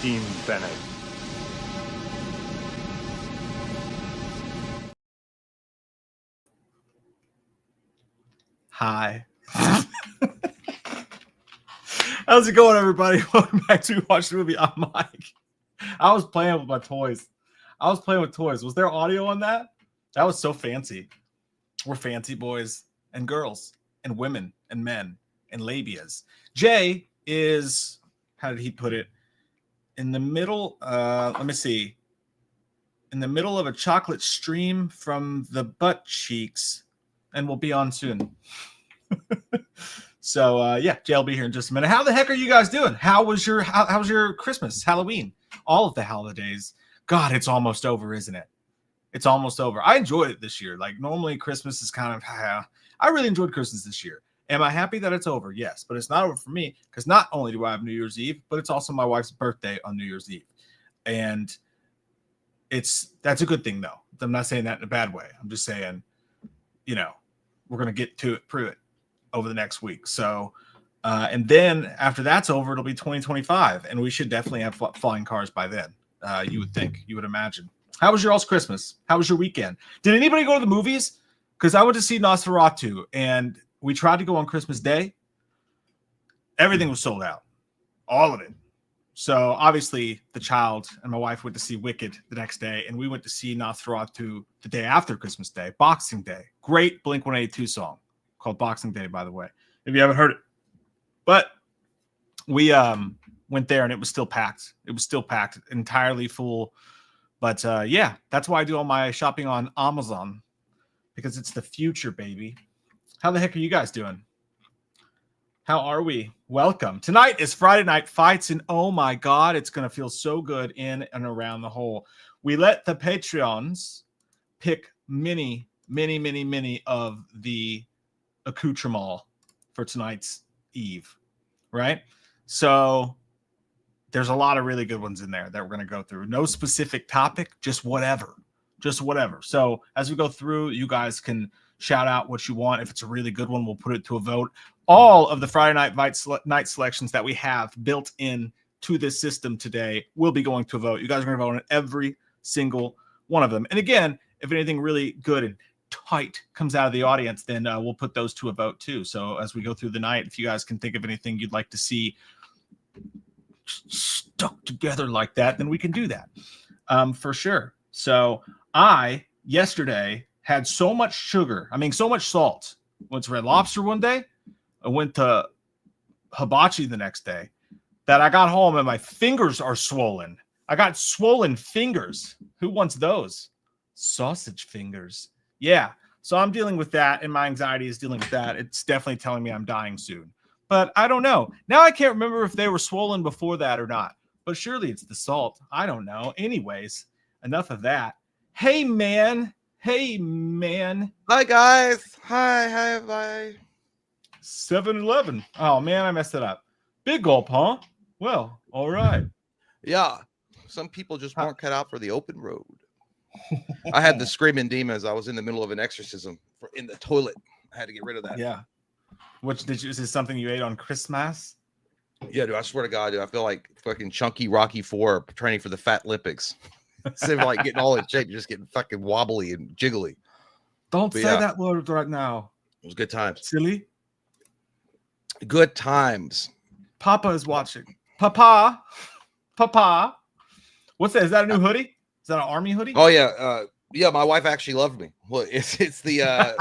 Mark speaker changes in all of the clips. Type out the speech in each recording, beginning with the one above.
Speaker 1: Dean Bennett.
Speaker 2: Hi. How's it going, everybody? Welcome back to Watch the Movie. I'm Mike. I was playing with my toys. Was there audio on that? That was so fancy. We're fancy boys and girls and women and men and labias. Jay is, how did he put it? In the middle, let me see. In the middle of a chocolate stream from the butt cheeks, and we'll be on soon. So yeah, Jay will be here in just a minute. How the heck are you guys doing? How was your Christmas, Halloween, all of the holidays? God, it's almost over, isn't it? It's almost over. I enjoyed it this year. Like normally Christmas is kind of, I really enjoyed Christmas this year. Am I happy that it's over? Yes, but it's not over for me because not only do I have New Year's Eve, but it's also my wife's birthday on New Year's Eve. And that's a good thing though. I'm not saying that in a bad way. I'm just saying, you know, we're going to get to it, prove it over the next week. So, and then after that's over, it'll be 2025 and we should definitely have flying cars by then. You would think, you would imagine. How was your all's Christmas? How was your weekend? Did anybody go to the movies? Because I went to see Nosferatu and we tried to go on Christmas Day. Everything was sold out. All of it. So obviously the child and my wife went to see Wicked the next day and we went to see Nosferatu the day after Christmas Day, Boxing Day. Great Blink-182 song called Boxing Day, by the way, if you haven't heard it. But we went there and it was still packed. It was still packed, entirely full. But yeah, that's why I do all my shopping on Amazon because it's the future, baby. How the heck are you guys doing? How are we? Welcome. Tonight is Friday Night Fights, and oh my God, it's going to feel so good in and around the hole. We let the Patreons pick many of the accoutrements for tonight's Eve, right? So there's a lot of really good ones in there that we're going to go through. No specific topic, just whatever. So as we go through, you guys can shout out what you want. If it's a really good one, we'll put it to a vote. All of the Friday night selections that we have built in to this system today will be going to a vote. You guys are going to vote on every single one of them. And again, if anything really good and tight comes out of the audience, then we'll put those to a vote too. So as we go through the night, if you guys can think of anything you'd like to see stuck together like that, then we can do that for sure. So I yesterday had so much sugar, so much salt. Went to Red Lobster one day, I went to Hibachi the next day, that I got home and my fingers are swollen. I got swollen fingers. Who wants those? Sausage fingers. Yeah. So I'm dealing with that, and my anxiety is dealing with that. It's definitely telling me I'm dying soon. But I don't know. Now I can't remember if they were swollen before that or not. But surely it's the salt. I don't know. Anyways, enough of that. Hey, man.
Speaker 3: Hi, guys. Hi.
Speaker 2: 7-Eleven. Oh, man, I messed it up. Big gulp, huh? Well, all right.
Speaker 3: Yeah. Some people just weren't cut out for the open road. I had the screaming demons. I was in the middle of an exorcism in the toilet. I had to get rid of that.
Speaker 2: Yeah. Is this something you ate on Christmas?
Speaker 3: Yeah, dude. I swear to God, dude. I feel like fucking chunky Rocky IV training for the Fat Olympics. Instead of like getting all in shape, you're just getting fucking wobbly and jiggly.
Speaker 2: Don't say that word right now.
Speaker 3: It was good times.
Speaker 2: Silly.
Speaker 3: Good times.
Speaker 2: Papa is watching. Papa. What's that? Is that a new hoodie? Is that an army hoodie?
Speaker 3: Oh yeah. Yeah, my wife actually loved me. Well, it's the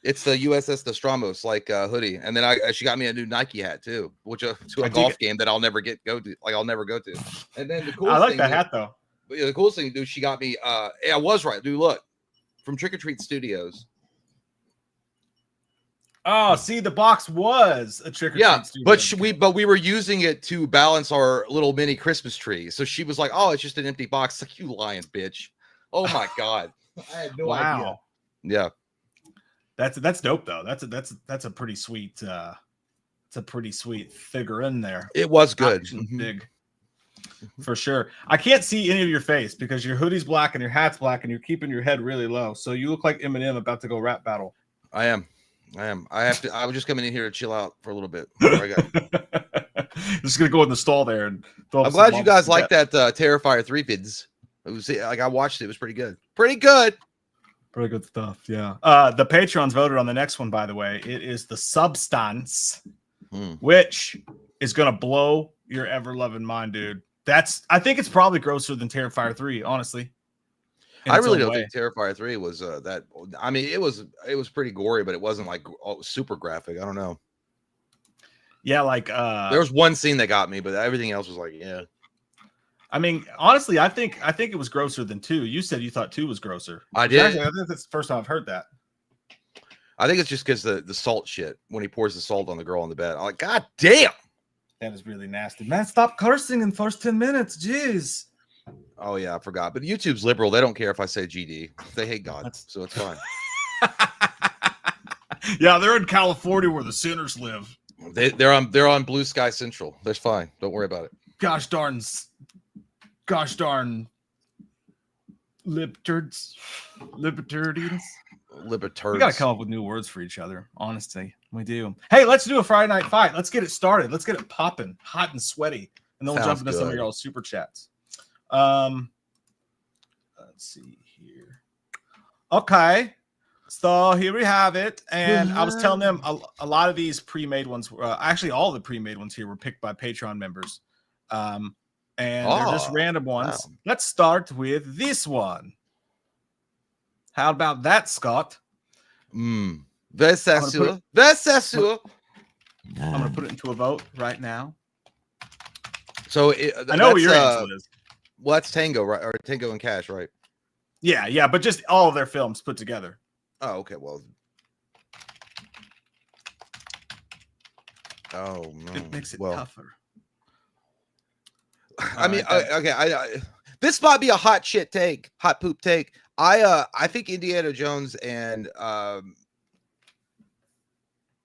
Speaker 3: it's the USS Nostramos hoodie, and then she got me a new Nike hat too, which to a golf game that I'll never go to. And then the coolest
Speaker 2: I like
Speaker 3: thing,
Speaker 2: that hat though.
Speaker 3: But the coolest thing, dude, she got me. I was right, dude. Look, from Trick or Treat Studios.
Speaker 2: Oh, see, the box was a Trick or Treat Studio.
Speaker 3: But we were using it to balance our little mini Christmas tree. So she was like, "Oh, it's just an empty box." Like, you lying bitch. Oh my God. I had no idea. Yeah.
Speaker 2: That's dope though. That's a pretty sweet figure in there.
Speaker 3: It was good.
Speaker 2: Big. For sure. I can't see any of your face because your hoodie's black and your hat's black and you're keeping your head really low. So you look like Eminem about to go rap battle.
Speaker 3: I am. I was just coming in here to chill out for a little bit.
Speaker 2: Just gonna go in the stall there and.
Speaker 3: I'm glad you guys like that Terrifier 3 vids. It was like I watched it. It was pretty good. Pretty good.
Speaker 2: Pretty good stuff. Yeah. The Patrons voted on the next one, by the way. It is The Substance, which is gonna blow your ever-loving mind, dude. I think it's probably grosser than Terrifier 3, honestly.
Speaker 3: I really don't think Terrifier 3 was that. I mean, it was pretty gory, but it wasn't like super graphic. I don't know.
Speaker 2: Yeah, like
Speaker 3: there was one scene that got me, but everything else was like, yeah.
Speaker 2: I mean, honestly, I think it was grosser than 2. You said you thought 2 was grosser.
Speaker 3: I did.
Speaker 2: Actually, I think that's the first time I've heard that.
Speaker 3: I think it's just because the salt shit when he pours the salt on the girl on the bed. I'm like, God damn.
Speaker 2: That is really nasty. Man, stop cursing in the first 10 minutes. Jeez.
Speaker 3: Oh, yeah, I forgot. But YouTube's liberal. They don't care if I say GD. They hate God, so it's fine.
Speaker 2: Yeah, they're in California where the sinners live.
Speaker 3: They're on Blue Sky Central. They're fine. Don't worry about it.
Speaker 2: Gosh darn libertarians. We gotta come up with new words for each other. Honestly, we do. Hey, let's do a Friday night fight. Let's get it started. Let's get it popping, hot and sweaty, and then we'll jump into some of your super chats. Let's see here. Okay. So here we have it, and I was telling them a lot of these pre-made ones, actually all the pre-made ones here were picked by Patreon members, and they're just random ones. Wow. Let's start with this one. How about that, Scott?
Speaker 3: Very sensual.
Speaker 2: I'm gonna put it into a vote right now.
Speaker 3: So
Speaker 2: I know what your answer is.
Speaker 3: Well, that's Tango, right? Or Tango and Cash, right?
Speaker 2: Yeah, but just all of their films put together.
Speaker 3: Oh, okay. Well, no.
Speaker 2: It makes it tougher.
Speaker 3: I mean, okay. This might be a hot poop take. I think Indiana Jones and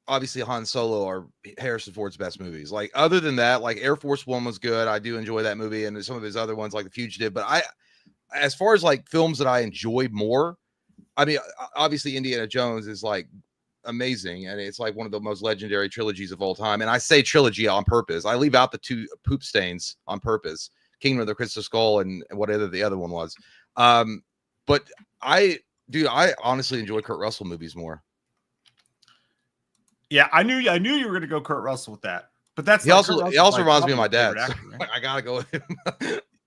Speaker 3: obviously Han Solo are Harrison Ford's best movies. Like, other than that, like Air Force One was good. I do enjoy that movie, and some of his other ones like The Fugitive. But as far as like films that I enjoy more, I mean, obviously Indiana Jones is like amazing, and it's like one of the most legendary trilogies of all time. And I say trilogy on purpose. I leave out the 2 poop stains on purpose. Kingdom of the Crystal Skull and whatever the other one was. But I honestly enjoy Kurt Russell movies more.
Speaker 2: Yeah, I knew you were going to go Kurt Russell with that. But that's
Speaker 3: he also reminds me of my dad. So I gotta go with him.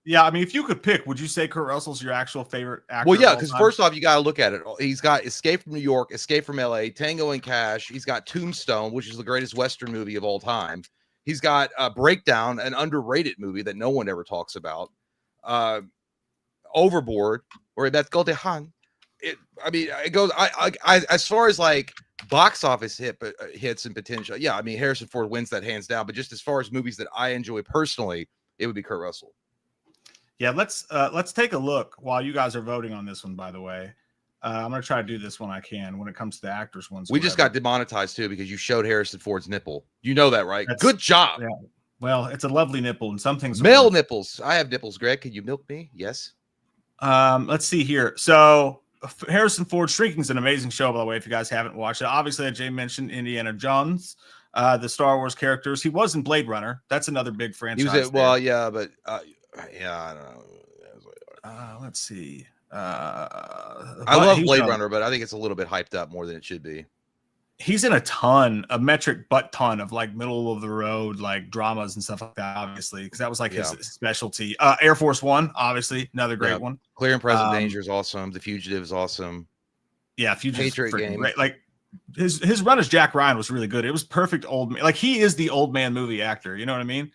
Speaker 2: Yeah, I mean, if you could pick, would you say Kurt Russell's your actual favorite actor?
Speaker 3: Well, yeah, because first off, you got to look at it. He's got Escape from New York, Escape from LA, Tango and Cash. He's got Tombstone, which is the greatest Western movie of all time. He's got Breakdown, an underrated movie that no one ever talks about. Overboard, or that's Godehan. I mean, it goes. I as far as like box office hits and potential, yeah. I mean, Harrison Ford wins that hands down. But just as far as movies that I enjoy personally, it would be Kurt Russell.
Speaker 2: Yeah, let's take a look while you guys are voting on this one. By the way, I'm gonna try to do this when I can. When it comes to the actors ones,
Speaker 3: we just got demonetized too because you showed Harrison Ford's nipple. You know that, right? Good job.
Speaker 2: Yeah. Well, it's a lovely nipple, and some things.
Speaker 3: Male nipples. I have nipples. Greg, can you milk me? Yes.
Speaker 2: Let's see here. So Harrison Ford Shrinking is an amazing show, by the way. If you guys haven't watched it, obviously, as Jay mentioned, Indiana Jones, the Star Wars characters. He was in Blade Runner. That's another big franchise.
Speaker 3: He was yeah, but. Yeah, I don't know.
Speaker 2: Let's see.
Speaker 3: I love Blade Runner, but I think it's a little bit hyped up more than it should be.
Speaker 2: He's in a metric butt ton of like middle of the road like dramas and stuff like that, obviously, because that was like his specialty. Air Force One, obviously, another great one.
Speaker 3: Clear and Present Danger is awesome. The Fugitive is awesome.
Speaker 2: Yeah, Fugitive is great. Like his run as Jack Ryan was really good. It was perfect old man. Like he is the old man movie actor. You know what I mean?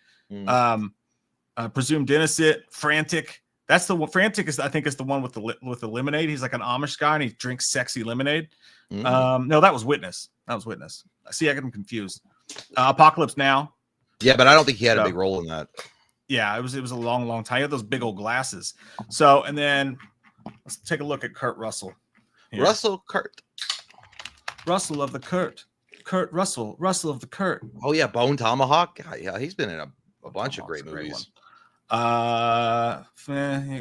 Speaker 2: Presumed Innocent, Frantic. That's the one. Frantic is, I think, is the one with the lemonade. He's like an Amish guy and he drinks sexy lemonade. No, that was Witness. I see, I get them confused. Apocalypse Now.
Speaker 3: Yeah, but I don't think he had a big role in that.
Speaker 2: Yeah, it was a long time. He had those big old glasses. So, and then let's take a look at Kurt Russell. Here.
Speaker 3: Russell
Speaker 2: of the Kurt. Kurt Russell of the Kurt.
Speaker 3: Oh yeah, Bone Tomahawk. Yeah, he's been in a bunch of great movies.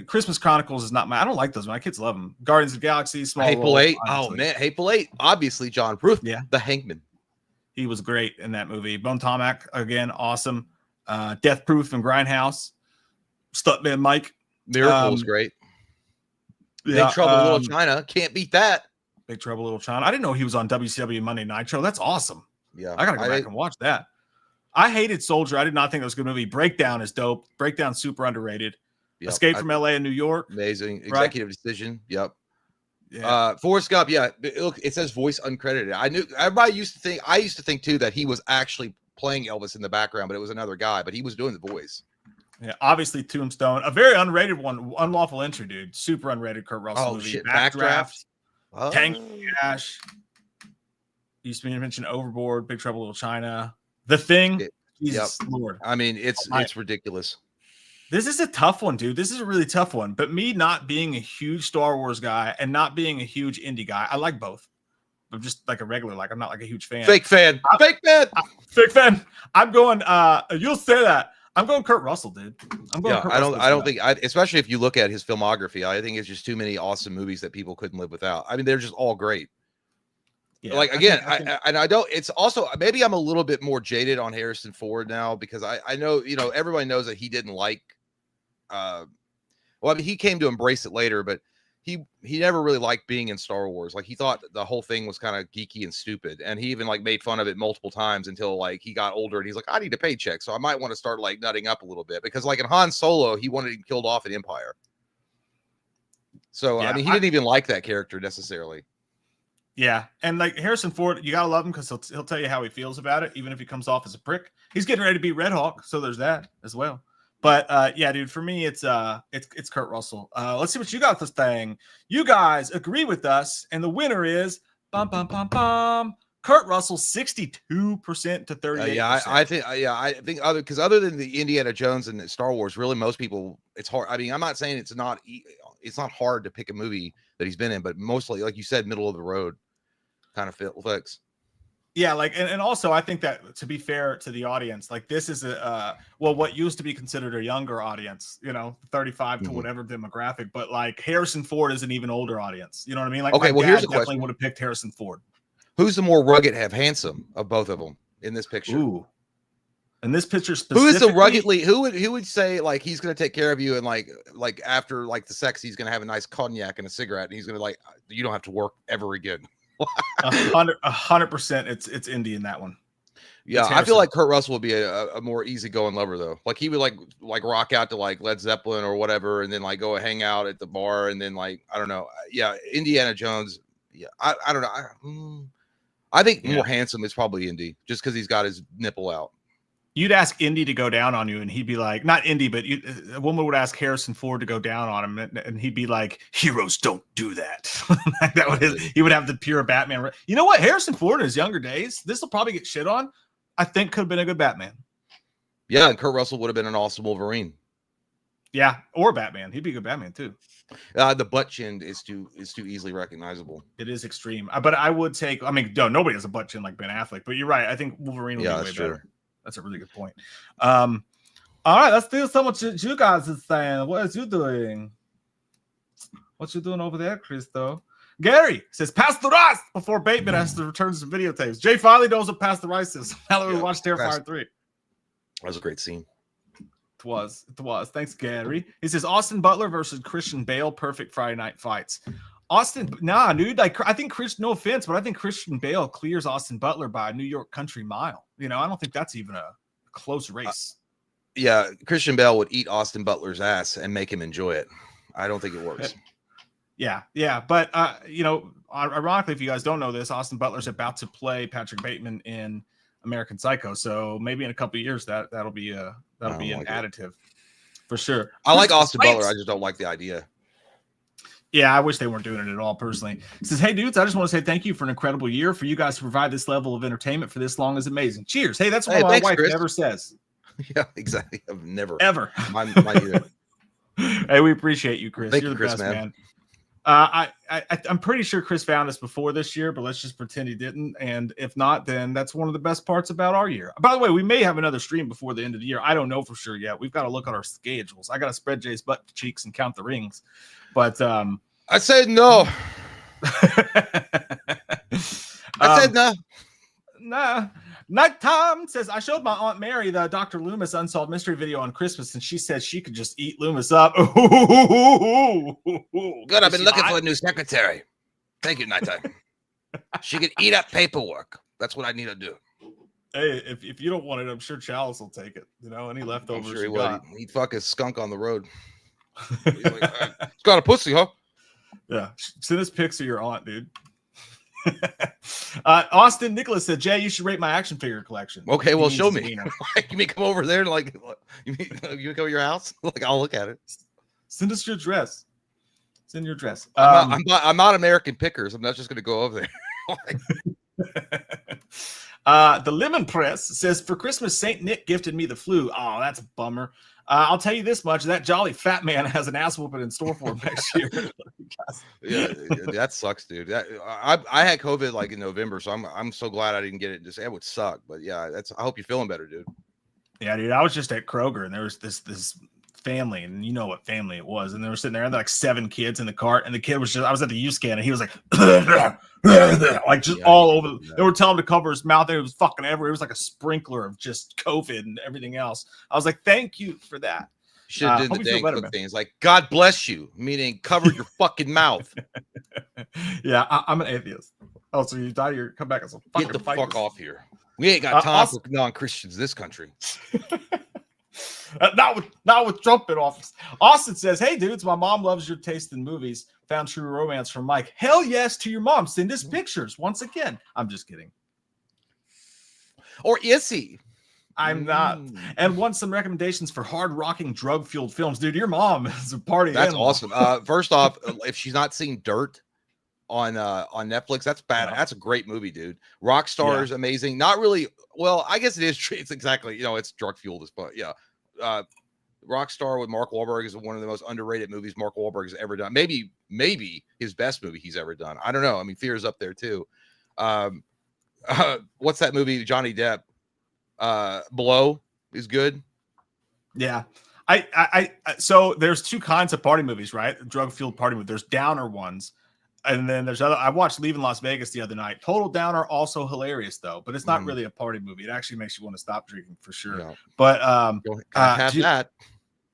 Speaker 2: Christmas Chronicles is not I don't like those. My kids love them. Guardians of the Galaxy, Small
Speaker 3: Hateful Eight. Oh man, Hateful Eight. Obviously, John Ruth.
Speaker 2: Yeah,
Speaker 3: the Hangman.
Speaker 2: He was great in that movie. Bone Tomahawk again, awesome. Death Proof and Grindhouse, Stuntman Mike.
Speaker 3: Miracle is great.
Speaker 2: Yeah,
Speaker 3: Big Trouble in Little China. Can't beat that.
Speaker 2: Big Trouble in Little China. I didn't know he was on WCW Monday Nitro. That's awesome.
Speaker 3: Yeah.
Speaker 2: I got to go back and watch that. I hated Soldier. I did not think it was a good movie. Breakdown is dope. Breakdown super underrated. Yep. Escape from LA and New York.
Speaker 3: Amazing. Executive Decision. Yep.
Speaker 2: Yeah.
Speaker 3: Forrest Gump. Yeah. It says voice uncredited. I used to think too that he was actually playing Elvis in the background, but it was another guy, but he was doing the voice.
Speaker 2: Yeah. Obviously Tombstone, a very unrated one. Unlawful Entry, dude. Super unrated Kurt Russell movie.
Speaker 3: Shit. Backdraft.
Speaker 2: Tango Cash. Used to mention Overboard, Big Trouble in Little China. The Thing. Jesus Lord.
Speaker 3: I mean, it's ridiculous.
Speaker 2: This is a tough one, dude. This is a really tough one. But me not being a huge Star Wars guy and not being a huge indie guy, I like both. I'm just like a regular, I'm not like a huge fan.
Speaker 3: Fake fan.
Speaker 2: Fake fan. I'm going, you'll say that. I'm going Kurt Russell, dude. I'm going Kurt Russell.
Speaker 3: I don't think, especially if you look at his filmography, I think it's just too many awesome movies that people couldn't live without. I mean, they're just all great. Yeah, like again, I don't. It's also maybe I'm a little bit more jaded on Harrison Ford now because I know everybody knows that he didn't like. Well, I mean he came to embrace it later, but he never really liked being in Star Wars. Like he thought the whole thing was kind of geeky and stupid, and he even like made fun of it multiple times until like he got older and he's like, I need a paycheck, so I might want to start like nutting up a little bit because like in Han Solo, he wanted him killed off in Empire. So yeah, I mean, he didn't even like that character necessarily.
Speaker 2: Yeah, and like Harrison Ford, you gotta love him because he'll tell you how he feels about it, even if he comes off as a prick. He's getting ready to be Red Hawk, so there's that as well. But yeah, dude, for me, it's Kurt Russell. Let's see what you got this thing. You guys agree with us, and the winner is Kurt Russell, 62% to 38%.
Speaker 3: I think other than the Indiana Jones and the Star Wars, really most people, it's hard. I mean, I'm not saying it's not hard to pick a movie that he's been in, but mostly, like you said, middle of the road kind of flicks.
Speaker 2: Yeah, like and also I think that to be fair to the audience, like this is what used to be considered a younger audience, 35 to whatever demographic, but like Harrison Ford is an even older audience. You know what I mean? Like,
Speaker 3: okay, well, here's the question:
Speaker 2: definitely would have picked Harrison Ford.
Speaker 3: Who's the more rugged, handsome of both of them in this picture?
Speaker 2: Ooh. In this picture specifically,
Speaker 3: who is the ruggedly? Who would say like he's going to take care of you and like after like the sex, he's going to have a nice cognac and a cigarette, and he's going to like you don't have to work ever again.
Speaker 2: 100%. It's Indy in that one.
Speaker 3: Yeah, I feel like Kurt Russell would be a more easygoing lover though. Like he would like rock out to like Led Zeppelin or whatever, and then like go hang out at the bar, and then like I don't know. Yeah, Indiana Jones. Yeah, I don't know. I think more handsome is probably Indy, just because he's got his nipple out.
Speaker 2: You'd ask Indy to go down on you, and he'd be like, not Indy, but a woman would ask Harrison Ford to go down on him, and he'd be like, heroes don't do that. He would have the pure Batman. You know what? Harrison Ford in his younger days, this will probably get shit on. I think could have been a good Batman.
Speaker 3: Yeah, and Kurt Russell would have been an awesome Wolverine.
Speaker 2: Yeah, or Batman. He'd be a good Batman too.
Speaker 3: The butt chin is too easily recognizable.
Speaker 2: It is extreme, but I would take. I mean, nobody has a butt chin like Ben Affleck. But you're right. I think Wolverine would be way better. That's a really good point. All right, let's do some of you guys is saying. What is you doing? What you doing over there, Christo? Gary says, pass the rice before Bateman has to return some videotapes. Jay finally knows what pass the rice is. Now that we watched Terrifier 3.
Speaker 3: That was a great scene.
Speaker 2: It was. Thanks, Gary. He says, Austin Butler versus Christian Bale, perfect Friday night fights. Austin, dude. Like, I think no offense, but I think Christian Bale clears Austin Butler by a New York country mile. I don't think that's even a close race.
Speaker 3: Yeah, Christian Bale would eat Austin Butler's ass and make him enjoy it. I don't think it works.
Speaker 2: Yeah. But ironically, if you guys don't know this, Austin Butler's about to play Patrick Bateman in American Psycho. So maybe in a couple of years that'll be an additive for sure.
Speaker 3: I like Austin Butler. I just don't like the idea.
Speaker 2: Yeah, I wish they weren't doing it at all, personally. He says, hey, dudes, I just want to say thank you for an incredible year. For you guys to provide this level of entertainment for this long is amazing. Cheers. Hey, that's what my wife never says.
Speaker 3: Yeah, exactly. I've never.
Speaker 2: Ever.
Speaker 3: Mine either.
Speaker 2: Hey, we appreciate you, Chris.
Speaker 3: Thank
Speaker 2: You're
Speaker 3: you,
Speaker 2: the
Speaker 3: Chris,
Speaker 2: best, man. I'm pretty sure Chris found us before this year, but let's just pretend he didn't. And if not, then that's one of the best parts about our year. By the way, we may have another stream before the end of the year. I don't know for sure yet. We've got to look at our schedules. I got to spread Jay's butt cheeks and count the rings. But
Speaker 3: I said no. I said no.
Speaker 2: Nah. Nighttime says, I showed my Aunt Mary the Dr. Loomis Unsolved Mystery video on Christmas, and she said she could just eat Loomis up.
Speaker 3: Good, I've been looking for a new secretary. Thank you, Nighttime. She could eat up paperwork. That's what I need to do.
Speaker 2: Hey, if you don't want it, I'm sure Chalice will take it. You know, any leftovers.
Speaker 3: I'm sure he would. He'd fuck his skunk on the road. He's like, it's got a pussy, huh?
Speaker 2: Yeah. Send us pics of your aunt, dude. Austin Nicholas said, Jay, you should rate my action figure collection.
Speaker 3: Okay, well, show me. You mean come over there and like you come to your house? Like, I'll look at it. Send
Speaker 2: us your dress. Send your dress.
Speaker 3: I'm not American Pickers. I'm not just gonna go over there.
Speaker 2: The Lemon Press says, for Christmas, Saint Nick gifted me the flu. Oh, that's a bummer. I'll tell you this much: that jolly fat man has an ass whooping in store for him next year.
Speaker 3: Yeah, that sucks, dude. I had COVID like in November, so I'm so glad I didn't get it. Just it would suck, but yeah, I hope you're feeling better, dude.
Speaker 2: Yeah, dude. I was just at Kroger, and there was this family, and you know what family it was, and they were sitting there, and like 7 kids in the cart, and the kid was just, I was at the U-Scan, and he was like like just all over. They were telling him to cover his mouth, and it was fucking everywhere. It was like a sprinkler of just COVID and everything else. I was like, thank you for that.
Speaker 3: Should have done the dang cook things like God bless you, meaning cover your fucking mouth.
Speaker 2: Yeah, I'm an atheist. Oh, so you die, you come back as a fucking
Speaker 3: get the fuck off here. We ain't got time for non-Christians in this country.
Speaker 2: Not with Trump in office. Austin says, hey dudes, my mom loves your taste in movies. Found true romance from Mike. Hell yes to your mom. Send us pictures once again. I'm just kidding.
Speaker 3: Or is he?
Speaker 2: I'm not. And want some recommendations for hard rocking drug fueled films. Dude, your mom is a party.
Speaker 3: That's awesome. First off, if she's not seen Dirt on Netflix, that's bad. That's a great movie, dude. Rockstar is amazing. Not really. Well, I guess it is. It's exactly, it's drug fueled as fuck. Yeah. Rockstar with Mark Wahlberg is one of the most underrated movies Mark Wahlberg has ever done. Maybe his best movie he's ever done. I don't know. I mean, Fear's up there too. What's that movie? Johnny Depp. Blow is good.
Speaker 2: Yeah. I so there's 2 kinds of party movies, right? Drug fueled party movies. There's downer ones. And then there's other. I watched Leaving Las Vegas the other night. Total downer, also hilarious though, but it's not really a party movie. It actually makes you want to stop drinking for sure. No. But
Speaker 3: have that.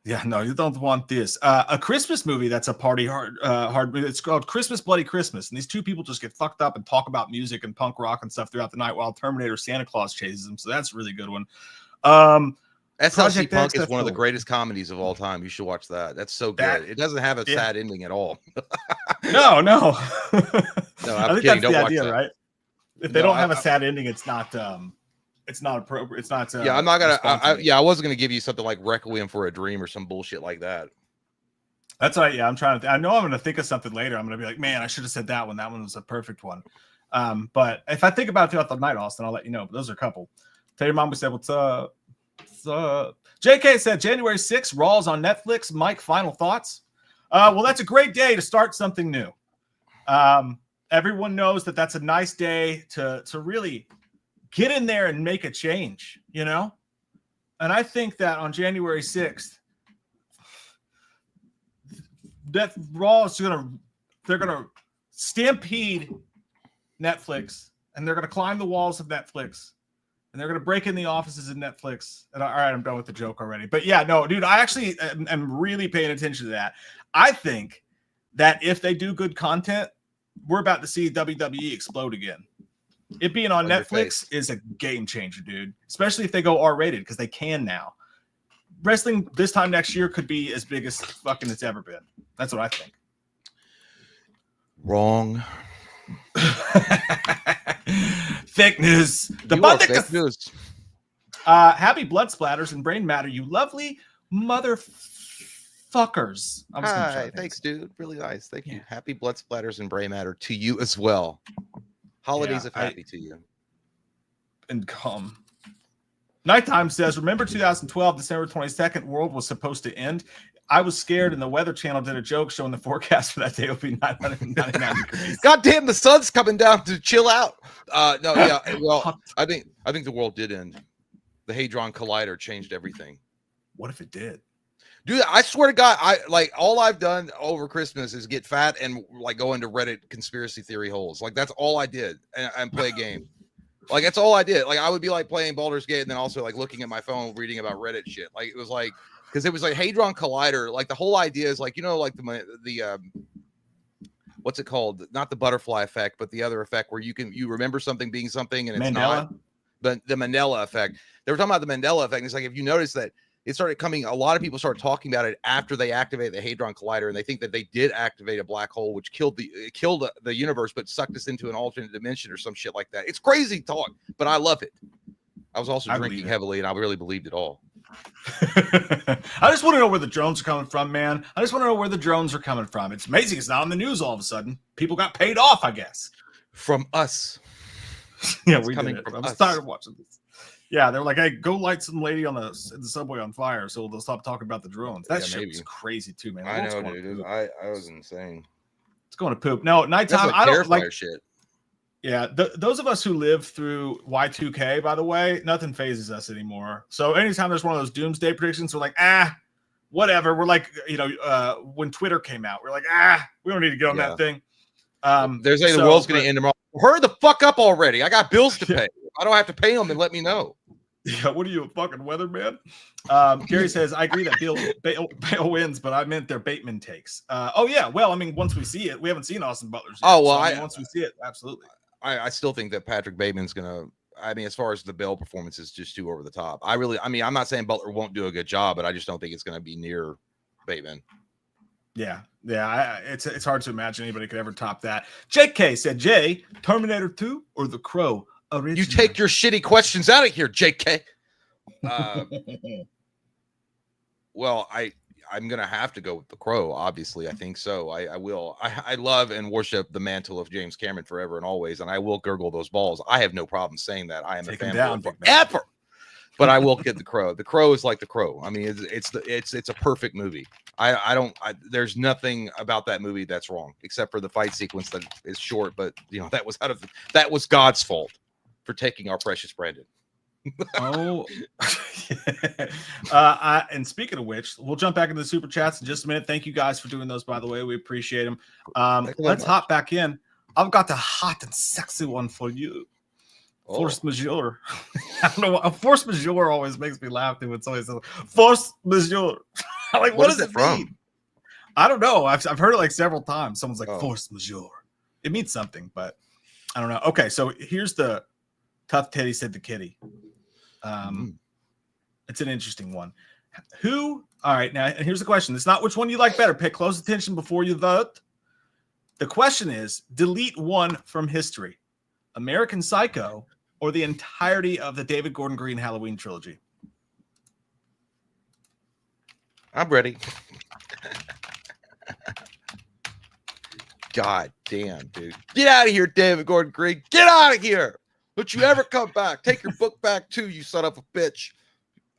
Speaker 2: Yeah, no, you don't want this. A Christmas movie that's a party hard movie. It's called Christmas Bloody Christmas, and these 2 people just get fucked up and talk about music and punk rock and stuff throughout the night while Terminator Santa Claus chases them. So that's a really good one.
Speaker 3: SLC Punk is one of the greatest comedies of all time. You should watch that. That's so good. It doesn't have a sad ending at all.
Speaker 2: No.
Speaker 3: No,
Speaker 2: I think that's the idea, right? If they don't have a sad ending, it's not appropriate. It's not.
Speaker 3: Yeah, I'm not gonna. I wasn't gonna give you something like Requiem for a Dream or some bullshit like that.
Speaker 2: That's right. Yeah, I'm trying to. I know I'm gonna think of something later. I'm gonna be like, man, I should have said that one. That one was a perfect one. But if I think about it throughout the night, Austin, I'll let you know. But those are a couple. Tell your mom we said what's up. JK said January 6th, Raw's on Netflix. Mike, final thoughts? Well, that's a great day to start something new. Everyone knows that that's a nice day to really get in there and make a change, And I think that on January 6th, that Raw is they're gonna stampede Netflix, and they're gonna climb the walls of Netflix. And they're going to break in the offices of Netflix. And all right, I'm done with the joke already. But yeah, no, dude, I actually am really paying attention to that. I think that if they do good content, we're about to see WWE explode again. It being on Netflix is a game changer, dude. Especially if they go R-rated, because they can now. Wrestling this time next year could be as big as fucking it's ever been. That's what I think.
Speaker 3: Wrong.
Speaker 2: Fake news.
Speaker 3: Fake news.
Speaker 2: Happy blood splatters and brain matter, you lovely motherfuckers.
Speaker 3: Hi, thanks, dude. Really nice. Thank you. Happy blood splatters and brain matter to you as well. Holidays of happy to you.
Speaker 2: And come. Nighttime says, remember 2012, December 22nd, world was supposed to end. I was scared, and the Weather Channel did a joke showing the forecast for that day will be 999 degrees.
Speaker 3: God damn, the sun's coming down to chill out. No, yeah. Well, I think the world did end. The Hadron Collider changed everything.
Speaker 2: What if it did?
Speaker 3: Dude, I swear to God, all I've done over Christmas is get fat and like go into Reddit conspiracy theory holes. Like that's all I did, and play a game. Like that's all I did. Like I would be like playing Baldur's Gate and then also like looking at my phone, reading about Reddit shit. Like it was like because it was like Hadron Collider. Like the whole idea is like like the what's it called? Not the butterfly effect, but the other effect where you remember something being something and it's not. But the Mandela effect. They were talking about the Mandela effect. And it's like if you notice that it started coming, a lot of people started talking about it after they activated the Hadron Collider, and they think that they did activate a black hole, which killed the universe, but sucked us into an alternate dimension or some shit like that. It's crazy talk, but I love it. I was also drinking heavily, and I really believed it all.
Speaker 2: I just want to know where the drones are coming from, man. I just want to know where the drones are coming from. It's amazing it's not on the news all of a sudden. People got paid off, I guess.
Speaker 3: From us.
Speaker 2: Yeah, we coming from us. I'm tired of watching this. Yeah, they're like, hey, go light some lady on the subway on fire so they'll stop talking about the drones. That shit was crazy too, man.
Speaker 3: I know, dude. I was insane.
Speaker 2: It's going to poop. No, nighttime. I don't like
Speaker 3: shit.
Speaker 2: Yeah, those of us who lived through Y2K, by the way, nothing phases us anymore. So anytime there's one of those doomsday predictions, we're like, whatever. We're like, when Twitter came out, we're like, we don't need to get on that thing.
Speaker 3: There's the world's going to end tomorrow. Hurry the fuck up already. I got bills to pay. I don't have to pay them and let me know.
Speaker 2: Yeah, what are you, a fucking weatherman? Gary says, I agree that Bale wins, but I meant their Bateman takes. Oh, yeah. Well, I mean, once we see it, we haven't seen Austin Butler's yet.
Speaker 3: Oh, well,
Speaker 2: once we see it, absolutely.
Speaker 3: I still think that Patrick Bateman's going to, I mean, as far as the Bale performance is just too over the top. I'm not saying Butler won't do a good job, but I just don't think it's going to be near Bateman.
Speaker 2: Yeah. It's hard to imagine anybody could ever top that. JK said, Jay, Terminator 2 or The Crow? Original.
Speaker 3: You take your shitty questions out of here, JK. Well, I'm gonna have to go with The Crow. Obviously, I think so. I will. I love and worship the mantle of James Cameron forever and always, and I will gurgle those balls. I have no problem saying that. I am a fan forever. But I will get The Crow. The Crow is like The Crow. I mean, it's a perfect movie. There's nothing about that movie that's wrong, except for the fight sequence that is short. But that was God's fault for taking our precious Brandon.
Speaker 2: Oh, and speaking of which, we'll jump back into the super chats in just a minute. Thank you guys for doing those, by the way. We appreciate them. Let's hop back in. I've got the hot and sexy one for you. Force majeure. I don't know. Force majeure always makes me laugh when somebody says force majeure. Like, what does it mean? I don't know. I've heard it like several times. Someone's like force majeure. It means something, but I don't know. Okay, so here's the Tough Teddy said the kitty. It's an interesting one. All right, now, and here's the question. It's not which one you like better. Pay close attention before you vote. The question is, delete one from history. American Psycho or the entirety of the David Gordon Green Halloween trilogy?
Speaker 3: I'm ready. God damn, dude. Get out of here, David Gordon Green. Get out of here. Don't you ever come back. Take your book back too, you son of a bitch.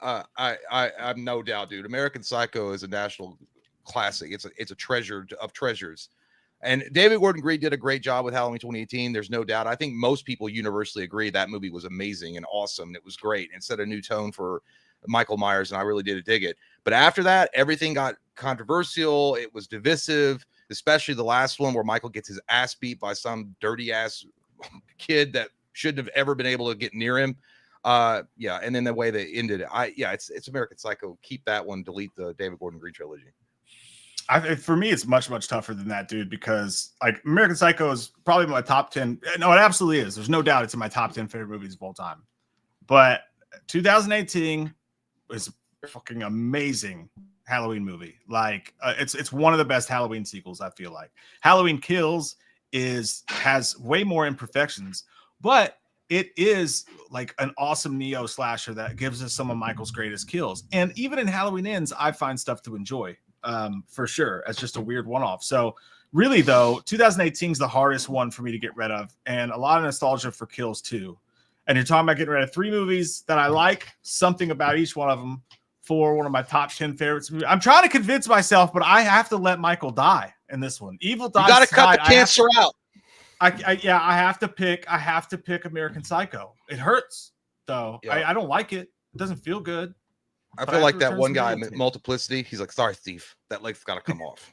Speaker 3: I'm no doubt, dude. American Psycho is a national classic. It's a treasure of treasures. And David Gordon Green did a great job with Halloween 2018. There's no doubt. I think most people universally agree that movie was amazing and awesome. It was great and set a new tone for Michael Myers, and I really did dig it. But after that, everything got controversial. It was divisive, especially the last one where Michael gets his ass beat by some dirty ass kid that shouldn't have ever been able to get near him. And then the way they ended it. It's American Psycho. Keep that one. Delete the David Gordon Green trilogy.
Speaker 2: For me, it's much, much tougher than that, dude, because like American Psycho is probably my top 10. No, it absolutely is. There's no doubt it's in my top 10 favorite movies of all time. But 2018 is a fucking amazing Halloween movie. Like it's one of the best Halloween sequels, I feel like. Halloween Kills has way more imperfections, but it is like an awesome neo slasher that gives us some of Michael's greatest kills. And even in Halloween Ends, I find stuff to enjoy. For sure, as just a weird one-off. So really though, 2018 is the hardest one for me to get rid of, and a lot of nostalgia for Kills too. And you're talking about getting rid of 3 movies that I like, something about each one of them for one of my top 10 favorites. I'm trying to convince myself, but I have to let Michael die in this one. Evil dies.
Speaker 3: You got to cut the cancer out.
Speaker 2: I have to pick American Psycho. It hurts though. Yeah. I don't like it. It doesn't feel good.
Speaker 3: I feel like that one guy in Multiplicity. He's like, sorry, Steve. That leg's got to come off.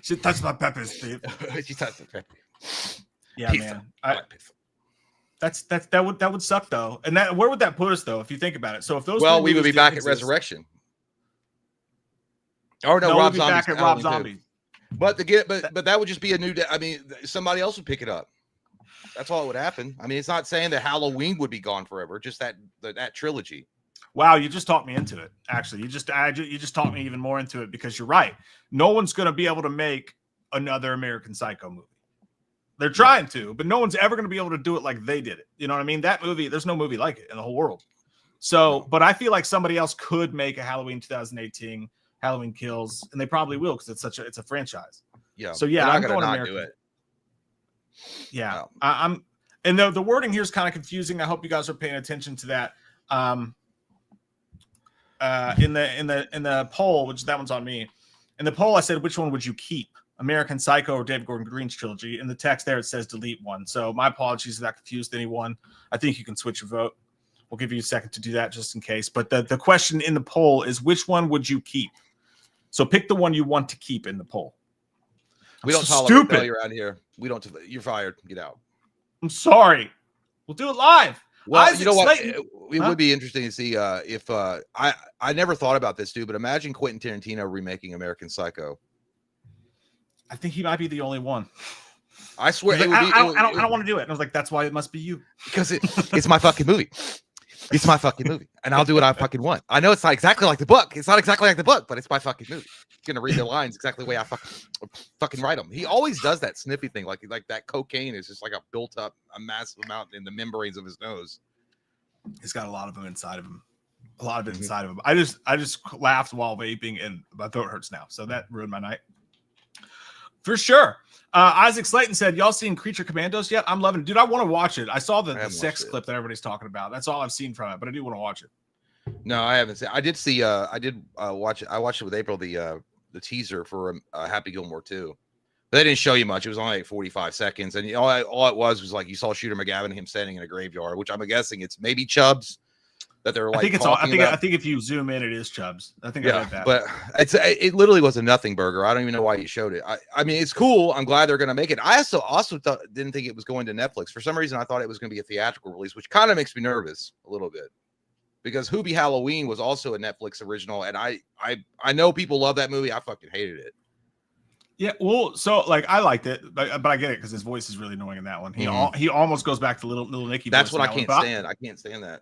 Speaker 2: She touched my peppers, Steve.
Speaker 3: She touched the pepper.
Speaker 2: Yeah,
Speaker 3: pizza.
Speaker 2: man.
Speaker 3: I like pizza.
Speaker 2: That would suck though. And where would that put us though if you think about it? So if those
Speaker 3: we would be back at Resurrection. Or no, Rob
Speaker 2: Zombie's back at Rob Zombie.
Speaker 3: But that would just be a new day. I mean, somebody else would pick it up. That's all that would happen. I mean, it's not saying that Halloween would be gone forever, just that trilogy.
Speaker 2: Wow, you just talked me into it. Actually, you just talked me even more into it because you're right. No one's going to be able to make another American Psycho movie. They're trying to, but no one's ever going to be able to do it like they did it. You know what I mean? That movie, there's no movie like it in the whole world. So, but I feel like somebody else could make a Halloween 2018, Halloween Kills, and they probably will because it's a franchise.
Speaker 3: Yeah.
Speaker 2: So yeah, I'm going
Speaker 3: American. Do it.
Speaker 2: Yeah, no. I'm, and the wording here is kind of confusing. I hope you guys are paying attention to that. In the poll, which that one's on me. In the poll, I said, which one would you keep? American Psycho or David Gordon Green's trilogy? In the text there, it says delete one. So my apologies if that confused anyone. I think you can switch your vote. We'll give you a second to do that just in case. But the question in the poll is, which one would you keep? So pick the one you want to keep in the poll.
Speaker 3: We don't tolerate failure around here. We don't. You're fired. Get out.
Speaker 2: I'm sorry. We'll do it live.
Speaker 3: Well, Isaac, you know what? It would be interesting to see if I never thought about this, dude. But imagine Quentin Tarantino remaking American Psycho.
Speaker 2: I think he might be the only one.
Speaker 3: I swear,
Speaker 2: like, I don't want to do it. And I was like, that's why it must be you,
Speaker 3: because it's my fucking movie. It's my fucking movie, and I'll do what I fucking want. I know it's not exactly like the book. It's not exactly like the book, but it's my fucking movie. I'm gonna read the lines exactly the way I fucking write them. He always does that sniffy thing, like that cocaine is just like a built up, a massive amount in the membranes of his nose.
Speaker 2: He's got a lot of them inside of him. A lot of it inside of him. I just laughed while vaping, and my throat hurts now. So that ruined my night. For sure. Isaac Slayton said, y'all seen Creature Commandos yet? I'm loving it. Dude, I want to watch it. I saw the sex clip that everybody's talking about. That's all I've seen from it, but I do want to watch it.
Speaker 3: No, I haven't seen. I did see. I did watch it. I watched it with April, the teaser for Happy Gilmore 2. But they didn't show you much. It was only like 45 seconds. And all it was like you saw Shooter McGavin and him standing in a graveyard, which I'm guessing it's maybe Chubbs. That they're like,
Speaker 2: I think if you zoom in, it is Chubbs. I think I read that.
Speaker 3: But it literally was a nothing burger. I don't even know why you showed it. I mean, it's cool. I'm glad they're going to make it. I also didn't think it was going to Netflix. For some reason, I thought it was going to be a theatrical release, which kind of makes me nervous a little bit. Because Hubie Halloween was also a Netflix original, and I know people love that movie. I fucking hated it.
Speaker 2: Yeah, well, so like I liked it, but I get it because his voice is really annoying in that one. He almost goes back to little Nicky.
Speaker 3: That's what I can't stand. I can't stand that.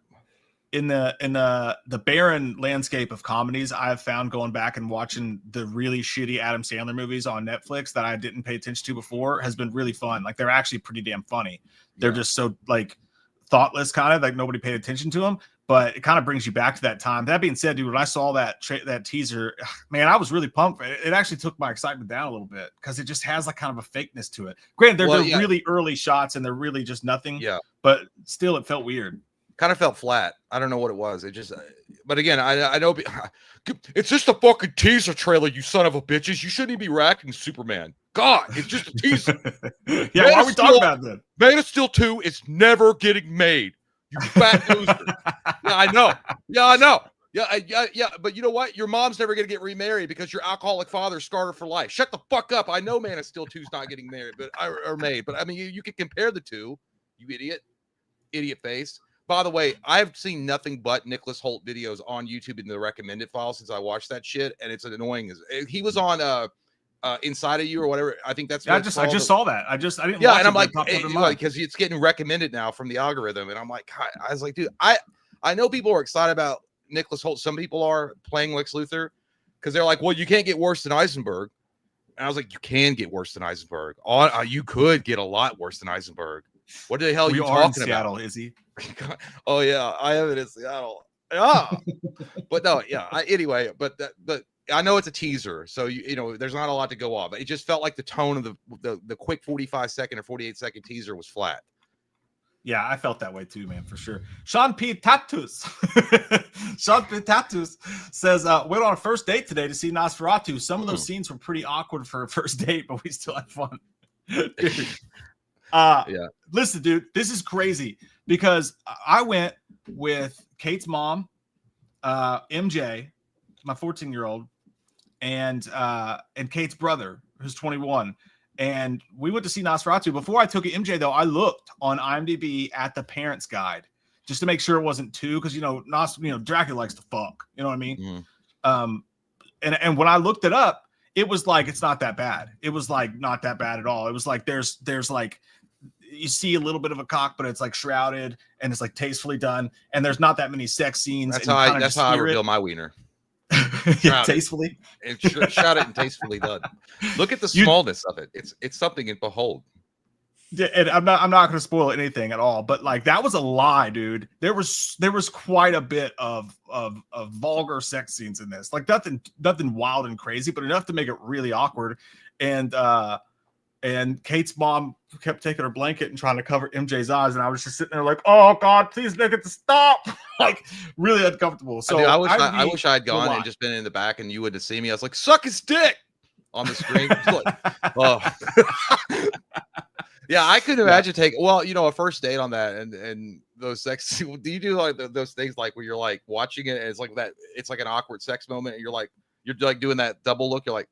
Speaker 2: In the barren landscape of comedies, I've found going back and watching the really shitty Adam Sandler movies on Netflix that I didn't pay attention to before has been really fun. Like they're actually pretty damn funny. They're just so like thoughtless, kind of like nobody paid attention to them. But it kind of brings you back to that time. That being said, dude, when I saw that teaser, man, I was really pumped. It actually took my excitement down a little bit because it just has like kind of a fakeness to it. Granted, they're really early shots and they're really just nothing.
Speaker 3: Yeah,
Speaker 2: but still, it felt weird.
Speaker 3: Kind of felt flat. I don't know what it was. It just, but again, I know it's just a fucking teaser trailer, you son of a bitches. You shouldn't even be reacting to Superman. God, it's just a teaser.
Speaker 2: Why are we talking about that?
Speaker 3: Man of Steel 2 is never getting made. You fat loser. I know. Yeah. But you know what? Your mom's never going to get remarried because your alcoholic father scarred her for life. Shut the fuck up. I know Man of Steel 2's not getting married, or made. But I mean, you can compare the two. You idiot face. By the way, I've seen nothing but Nicholas Hoult videos on YouTube in the recommended file since I watched that shit, and it's annoying. He was on Inside of You or whatever. I think that's.
Speaker 2: Yeah, I just saw that. I didn't.
Speaker 3: Yeah, and I'm like, because it's getting recommended now from the algorithm, and I'm like, I was like, dude, I know people are excited about Nicholas Hoult. Some people are playing Lex Luthor because they're like, well, you can't get worse than Eisenberg, and I was like, you can get worse than Eisenberg. You could get a lot worse than Eisenberg. What the hell are you talking about?
Speaker 2: Seattle, is he?
Speaker 3: Oh yeah, I have it in Seattle. Yeah, but no, yeah. Anyway, but I know it's a teaser, so you know there's not a lot to go off. It just felt like the tone of the quick 45-second or 48-second teaser was flat.
Speaker 2: Yeah, I felt that way too, man, for sure. Sean P. Tatus says, went on a first date today to see Nosferatu. Some of those scenes were pretty awkward for a first date, but we still had fun. Yeah. Listen, dude, this is crazy because I went with Kate's mom, MJ, my 14-year-old, and Kate's brother, who's 21. and we went to see Nosferatu. Before I took it, MJ, though, I looked on IMDb at the parents' guide just to make sure it wasn't too, because Dracula likes to fuck. You know what I mean? And when I looked it up, it was like it's not that bad. It was like not that bad at all. It was like there's like you see a little bit of a cock, but it's like shrouded and it's like tastefully done, and there's not that many sex scenes.
Speaker 3: That's how I reveal my wiener.
Speaker 2: Tastefully.
Speaker 3: Shrouded and tastefully done. Look at the smallness of it. It's something to behold.
Speaker 2: And I'm not going to spoil anything at all, but like that was a lie, dude. There was quite a bit of vulgar sex scenes in this. Like nothing wild and crazy, but enough to make it really awkward. And Kate's mom kept taking her blanket and trying to cover MJ's eyes, and I was just sitting there like, "Oh God, please make it to stop!" Like really uncomfortable. So
Speaker 3: I wish I had gone and just been in the back, and you would have seen me. I was like, "Suck his dick" on the screen. Like, oh. Yeah, I could imagine taking a first date on that and those sex. Do you do like those things like where you're like watching it and it's like that? It's like an awkward sex moment, and you're like doing that double look. You're like,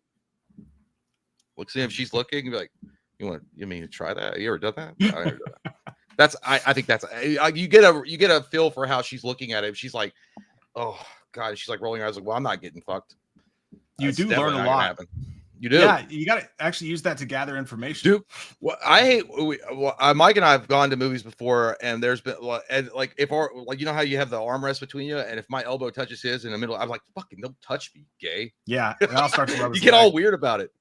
Speaker 3: look, see if she's looking. You're like, you mean to try that? You ever done that? I never done that. I think that's you get a feel for how she's looking at it. She's like, oh God, she's like rolling her eyes like, well, I'm not getting fucked.
Speaker 2: You do learn a lot.
Speaker 3: You do.
Speaker 2: Yeah, you got to actually use that to gather information.
Speaker 3: Dude, I hate. Mike and I have gone to movies before, and there's been like if our how you have the armrest between you, and if my elbow touches his in the middle, I'm like, fucking don't touch me, gay.
Speaker 2: Yeah, and I'll start to rub.
Speaker 3: You get all weird about it.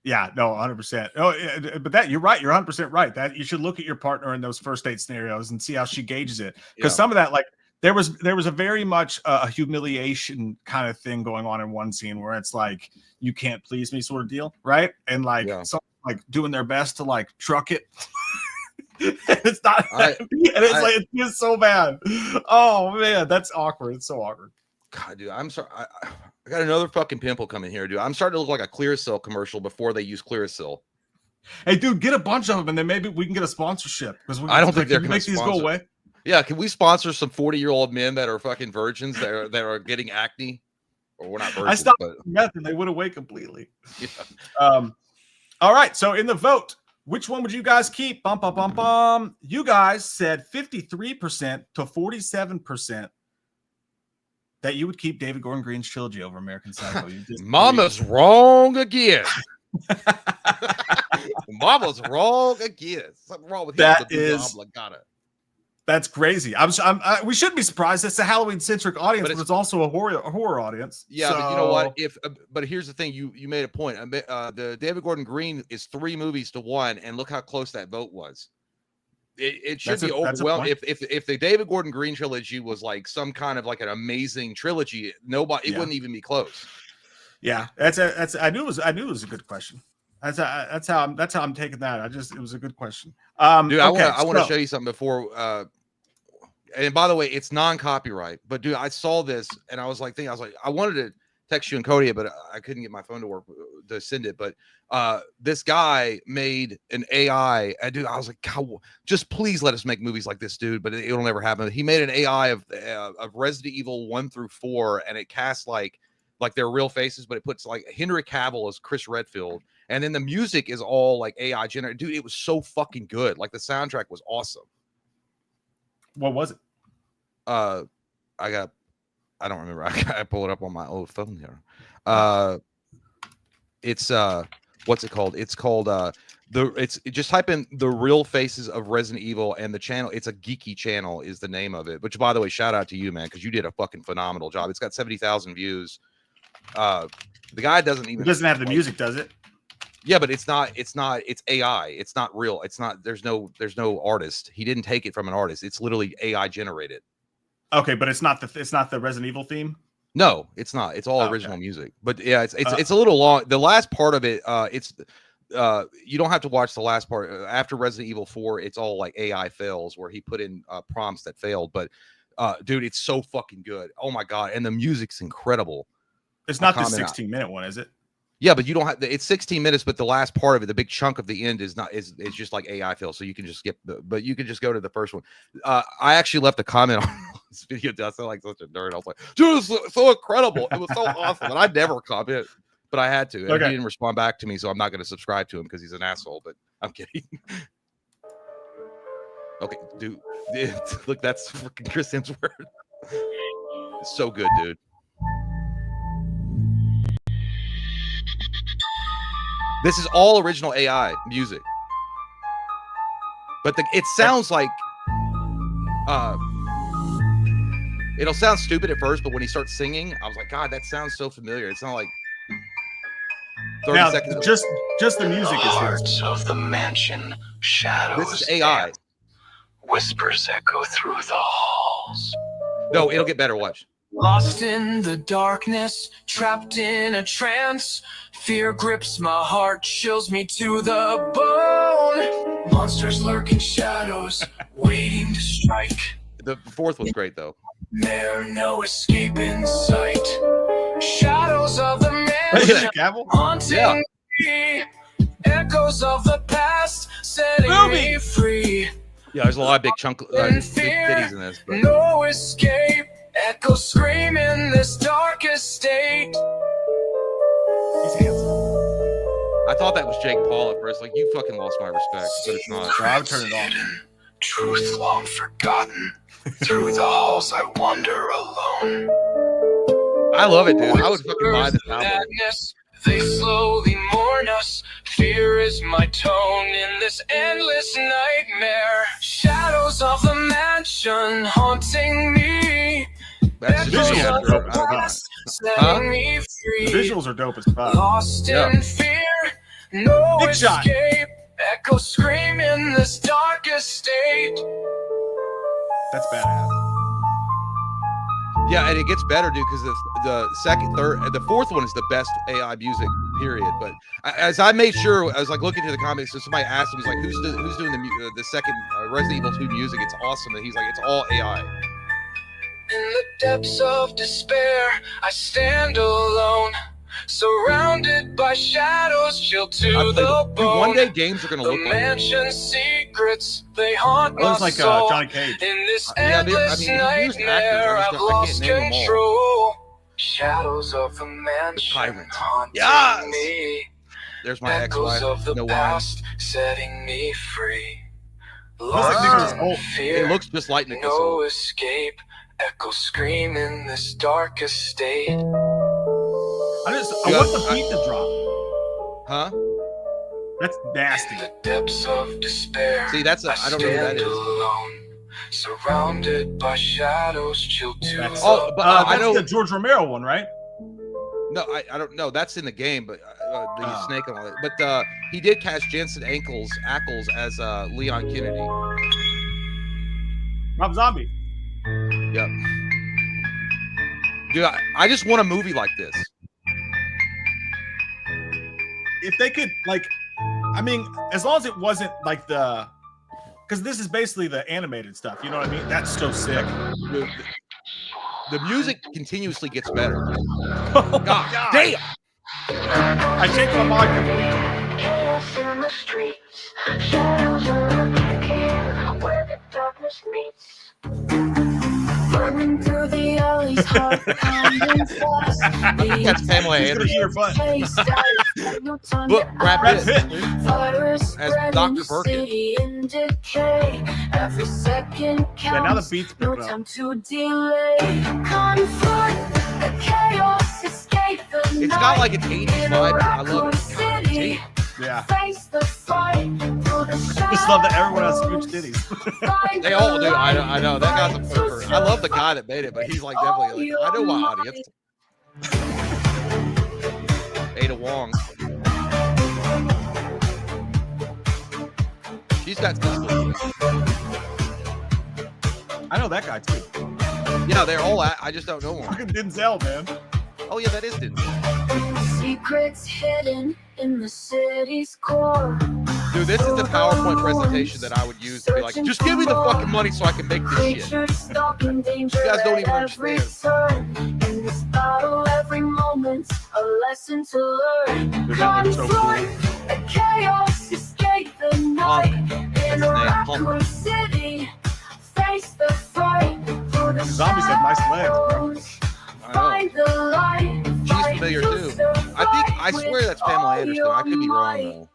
Speaker 2: Yeah, no, 100%. Oh, but that you're right. You're 100% right. That you should look at your partner in those first date scenarios and see how she gauges it. Because some of that, like there was a very much a humiliation kind of thing going on in one scene where it's like you can't please me sort of deal, right? And like someone like doing their best to like truck it. It's not, and it's it's so bad. Oh man, that's awkward. It's so awkward.
Speaker 3: God, dude, I'm sorry. I got another fucking pimple coming here, dude. I'm starting to look like a Clearasil commercial before they use Clearasil.
Speaker 2: Hey, dude, get a bunch of them, and then maybe we can get a sponsorship. Because
Speaker 3: I don't think they're going to
Speaker 2: make these go away.
Speaker 3: Yeah, can we sponsor some 40-year-old men that are fucking virgins that are getting acne? Or we're not virgins.
Speaker 2: I stopped meth, and they went away completely. Yeah. All right, so in the vote, which one would you guys keep? Bum, bum, bum, bum. You guys said 53% to 47%. That you would keep David Gordon Green's trilogy over American Psycho.
Speaker 3: Mama's wrong again. Mama's wrong again. Something wrong with
Speaker 2: that's crazy. We shouldn't be surprised. It's a Halloween-centric audience, but it's also a horror audience.
Speaker 3: Yeah, but you know what? But here's the thing. You made a point. The David Gordon Green is 3 movies to 1, and look how close that vote was. It should be overwhelming. If the David Gordon Green trilogy was like some kind of like an amazing trilogy, it wouldn't even be close.
Speaker 2: Yeah, I knew it was a good question. That's how I'm taking that. it was a good question.
Speaker 3: Dude, I want to show you something before. And by the way, it's non-copyright. But dude, I saw this and I was like, I wanted to text you and Cody, but I couldn't get my phone to work to send it. But this guy made an AI. Dude, I was like, God, just please let us make movies like this, dude. But it'll never happen. He made an AI of Resident Evil 1 through 4, and it casts like their real faces, but it puts like Henry Cavill as Chris Redfield, and then the music is all like AI generated. Dude, it was so fucking good. Like the soundtrack was awesome.
Speaker 2: What was it?
Speaker 3: I don't remember. I pull it up on my old phone here. It's what's it called? It's called just type in the real faces of Resident Evil, and the channel, it's a geeky channel is the name of it, which by the way, shout out to you, man, because you did a fucking phenomenal job. It's got 70,000 views. The guy doesn't
Speaker 2: have the music, does it?
Speaker 3: Yeah, but it's AI. It's not real. It's not, there's no artist. He didn't take it from an artist. It's literally AI generated.
Speaker 2: Okay, but it's not the Resident Evil theme?
Speaker 3: No, it's not. It's all original music. But yeah, it's a little long. The last part of it, you don't have to watch the last part. After Resident Evil 4, it's all like AI fails where he put in prompts that failed. But dude, it's so fucking good. Oh my God. And the music's incredible.
Speaker 2: It's not the 16-minute one, is it?
Speaker 3: Yeah, but you don't have it's 16 minutes, but the last part of it, the big chunk of the end is just like AI fail. So you can just skip but you can just go to the first one. I actually left a comment on this video. I sound like such a nerd. I was like, dude, it's so incredible. It was so awesome. And I never comment. but I had to. And
Speaker 2: Okay.
Speaker 3: he didn't respond back to me, so I'm not going to subscribe to him because he's an asshole. But I'm kidding. Okay, dude. Look, that's freaking Chris Hemsworth. It's so good, dude. This is all original AI music, but it sounds like it'll sound stupid at first, but when he starts singing, I was like, God, that sounds so familiar. It's not like 30
Speaker 2: now,
Speaker 3: seconds.
Speaker 2: Just the music is
Speaker 1: Hearts of the mansion, shadows.
Speaker 3: This is AI.
Speaker 1: dance, whispers echo through the halls.
Speaker 3: No, it'll get better. Watch.
Speaker 4: Lost in the darkness, trapped in a trance. Fear grips my heart, chills me to the bone. Monsters lurk in shadows, waiting to strike.
Speaker 3: The fourth was great though.
Speaker 4: There no escape in sight. Shadows of the mansion
Speaker 2: Gavel?
Speaker 4: haunting me. Echoes of the past setting me free.
Speaker 3: Yeah, there's a lot of big big titties in this. But
Speaker 4: No escape. Echoes scream in this darkest state.
Speaker 2: He's handsome.
Speaker 3: I thought that was Jake Paul at first. Like, you fucking lost my respect, but it's not.
Speaker 2: So I would turn it off.
Speaker 1: Truth long forgotten. Through the halls I wander alone.
Speaker 3: I love it, dude. I would fucking buy this album.
Speaker 4: Madness, they slowly mourn us. Fear is my tone in this endless nightmare. Shadows of the mansion haunting me.
Speaker 3: That's just
Speaker 2: visual.
Speaker 3: I don't know.
Speaker 4: Setting me free.
Speaker 2: The visuals are dope as fuck.
Speaker 4: Lost in fear, no
Speaker 2: Big shot.
Speaker 4: escape. Echoes scream in this darkest state.
Speaker 2: That's badass.
Speaker 3: Yeah, and it gets better, dude, because the second, third, the fourth one is the best AI music, period. But as I made sure, I was like looking through the comics, so somebody asked him, he's like, who's doing the second Resident Evil 2 music? It's awesome. And he's like, it's all AI.
Speaker 4: In the depths of despair, I stand alone, surrounded by shadows, chilled to the
Speaker 3: Dude,
Speaker 4: bone.
Speaker 3: one day games are going to
Speaker 4: The
Speaker 3: look like this.
Speaker 4: mansion's secrets, they haunt
Speaker 2: That was
Speaker 4: my
Speaker 2: like
Speaker 4: soul.
Speaker 2: Johnny Cage.
Speaker 4: In this
Speaker 3: Yeah, dude, I
Speaker 4: endless
Speaker 3: mean, he used actors,
Speaker 4: nightmare,
Speaker 3: I
Speaker 4: I've
Speaker 3: can't
Speaker 4: lost
Speaker 3: name them all.
Speaker 4: control. Shadows of the mansion
Speaker 3: tyrants.
Speaker 4: haunting
Speaker 3: Yes!
Speaker 4: me.
Speaker 3: There's my
Speaker 4: Echoes
Speaker 3: ex-wife.
Speaker 4: of the
Speaker 3: No wine.
Speaker 4: past, setting me free.
Speaker 2: like
Speaker 4: Lost
Speaker 2: Nicholas
Speaker 4: in
Speaker 2: Hoult.
Speaker 4: fear,
Speaker 3: It looks just like Nicholas
Speaker 4: no
Speaker 3: Hoult.
Speaker 4: escape. Echoes scream in this darkest state.
Speaker 2: I
Speaker 3: Dude,
Speaker 2: want the beat to drop.
Speaker 3: Huh?
Speaker 2: That's nasty.
Speaker 4: In the depths of despair,
Speaker 3: See, that's I don't know who that
Speaker 4: stand
Speaker 3: is.
Speaker 4: alone, surrounded by shadows, chilled to
Speaker 2: That's,
Speaker 4: the
Speaker 3: Oh, but I
Speaker 2: that's
Speaker 3: know.
Speaker 2: the George Romero one, right?
Speaker 3: No, I don't know. That's in the game, but the
Speaker 2: Oh.
Speaker 3: snake and all that. But he did cast Jensen Ackles as Leon Kennedy.
Speaker 2: Rob Zombie.
Speaker 3: Yep. Dude, I just want a movie like this.
Speaker 2: If they could, like, I mean, as long as it wasn't like because this is basically the animated stuff. You know what I mean? That's so sick.
Speaker 3: Dude, the music continuously gets better.
Speaker 2: God,
Speaker 3: God damn!
Speaker 2: I changed my mind completely.
Speaker 5: Chaos in the streets, shadows are lurking where the darkness meets. Running through the alleys, heart pounding fast.
Speaker 3: I think that's Pamela
Speaker 2: He's gonna eat
Speaker 3: Anderson.
Speaker 2: your butt.
Speaker 3: Look, Brad
Speaker 2: Brad
Speaker 3: Pitt.
Speaker 2: Pitt.
Speaker 5: Virus
Speaker 3: As
Speaker 5: spreading
Speaker 3: Dr.
Speaker 5: the
Speaker 3: Perkins.
Speaker 5: city in decay. Every second counts.
Speaker 2: Yeah, now the beat's
Speaker 5: No
Speaker 2: picking
Speaker 5: time
Speaker 2: up.
Speaker 5: to delay. Confront the chaos, escape the
Speaker 3: It's
Speaker 5: night.
Speaker 3: got like an 80s vibe. I love it.
Speaker 5: City.
Speaker 2: Yeah.
Speaker 5: Face the fight through the
Speaker 2: Just love that everyone has huge titties.
Speaker 3: They all do. I know. That guy's a pervert. I love the guy that made it, but he's like definitely like, I know my audience. Ada Wong. She's got this.
Speaker 2: I know that guy too.
Speaker 3: Yeah, they're all I just don't know them.
Speaker 2: Fucking Denzel, man.
Speaker 3: Oh yeah, that is Denzel.
Speaker 5: Secrets hidden in the city's core.
Speaker 3: Dude, this is the PowerPoint presentation that I would use to be like, just give me the fucking money so I can make this shit.
Speaker 5: Creatures stalking danger
Speaker 3: You guys don't
Speaker 5: at
Speaker 3: even
Speaker 5: every
Speaker 3: understand.
Speaker 5: turn. In this battle, every moment's a lesson to learn.
Speaker 2: Dude, that looks so cool.
Speaker 5: Confront the chaos, escape the night. In a
Speaker 3: That's his name,
Speaker 5: Raccoon City, face the fight through the
Speaker 2: Zombies have nice legs, bro.
Speaker 5: shadows.
Speaker 3: I know.
Speaker 5: Find the light.
Speaker 3: She's familiar too. I I swear that's Pamela Anderson. I could be wrong though.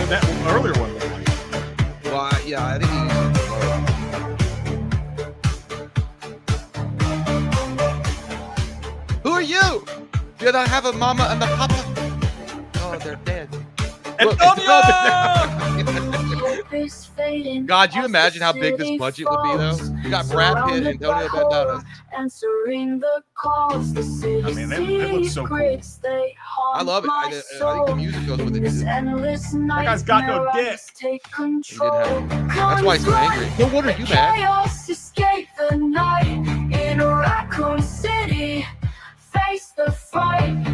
Speaker 2: That earlier one.
Speaker 3: Well, yeah, I think he used it before. Who are you? Do I have a mama and a papa? Oh, they're dead.
Speaker 2: Antonio!
Speaker 3: God, you imagine how big this budget would be, though? You got Brad Pitt and Antonio Banderas.
Speaker 2: I mean, that looks so cool.
Speaker 3: I love it. I think the music goes with it.
Speaker 2: That guy's got no dick.
Speaker 3: He didn't have it. That's why he's so angry. No wonder you mad.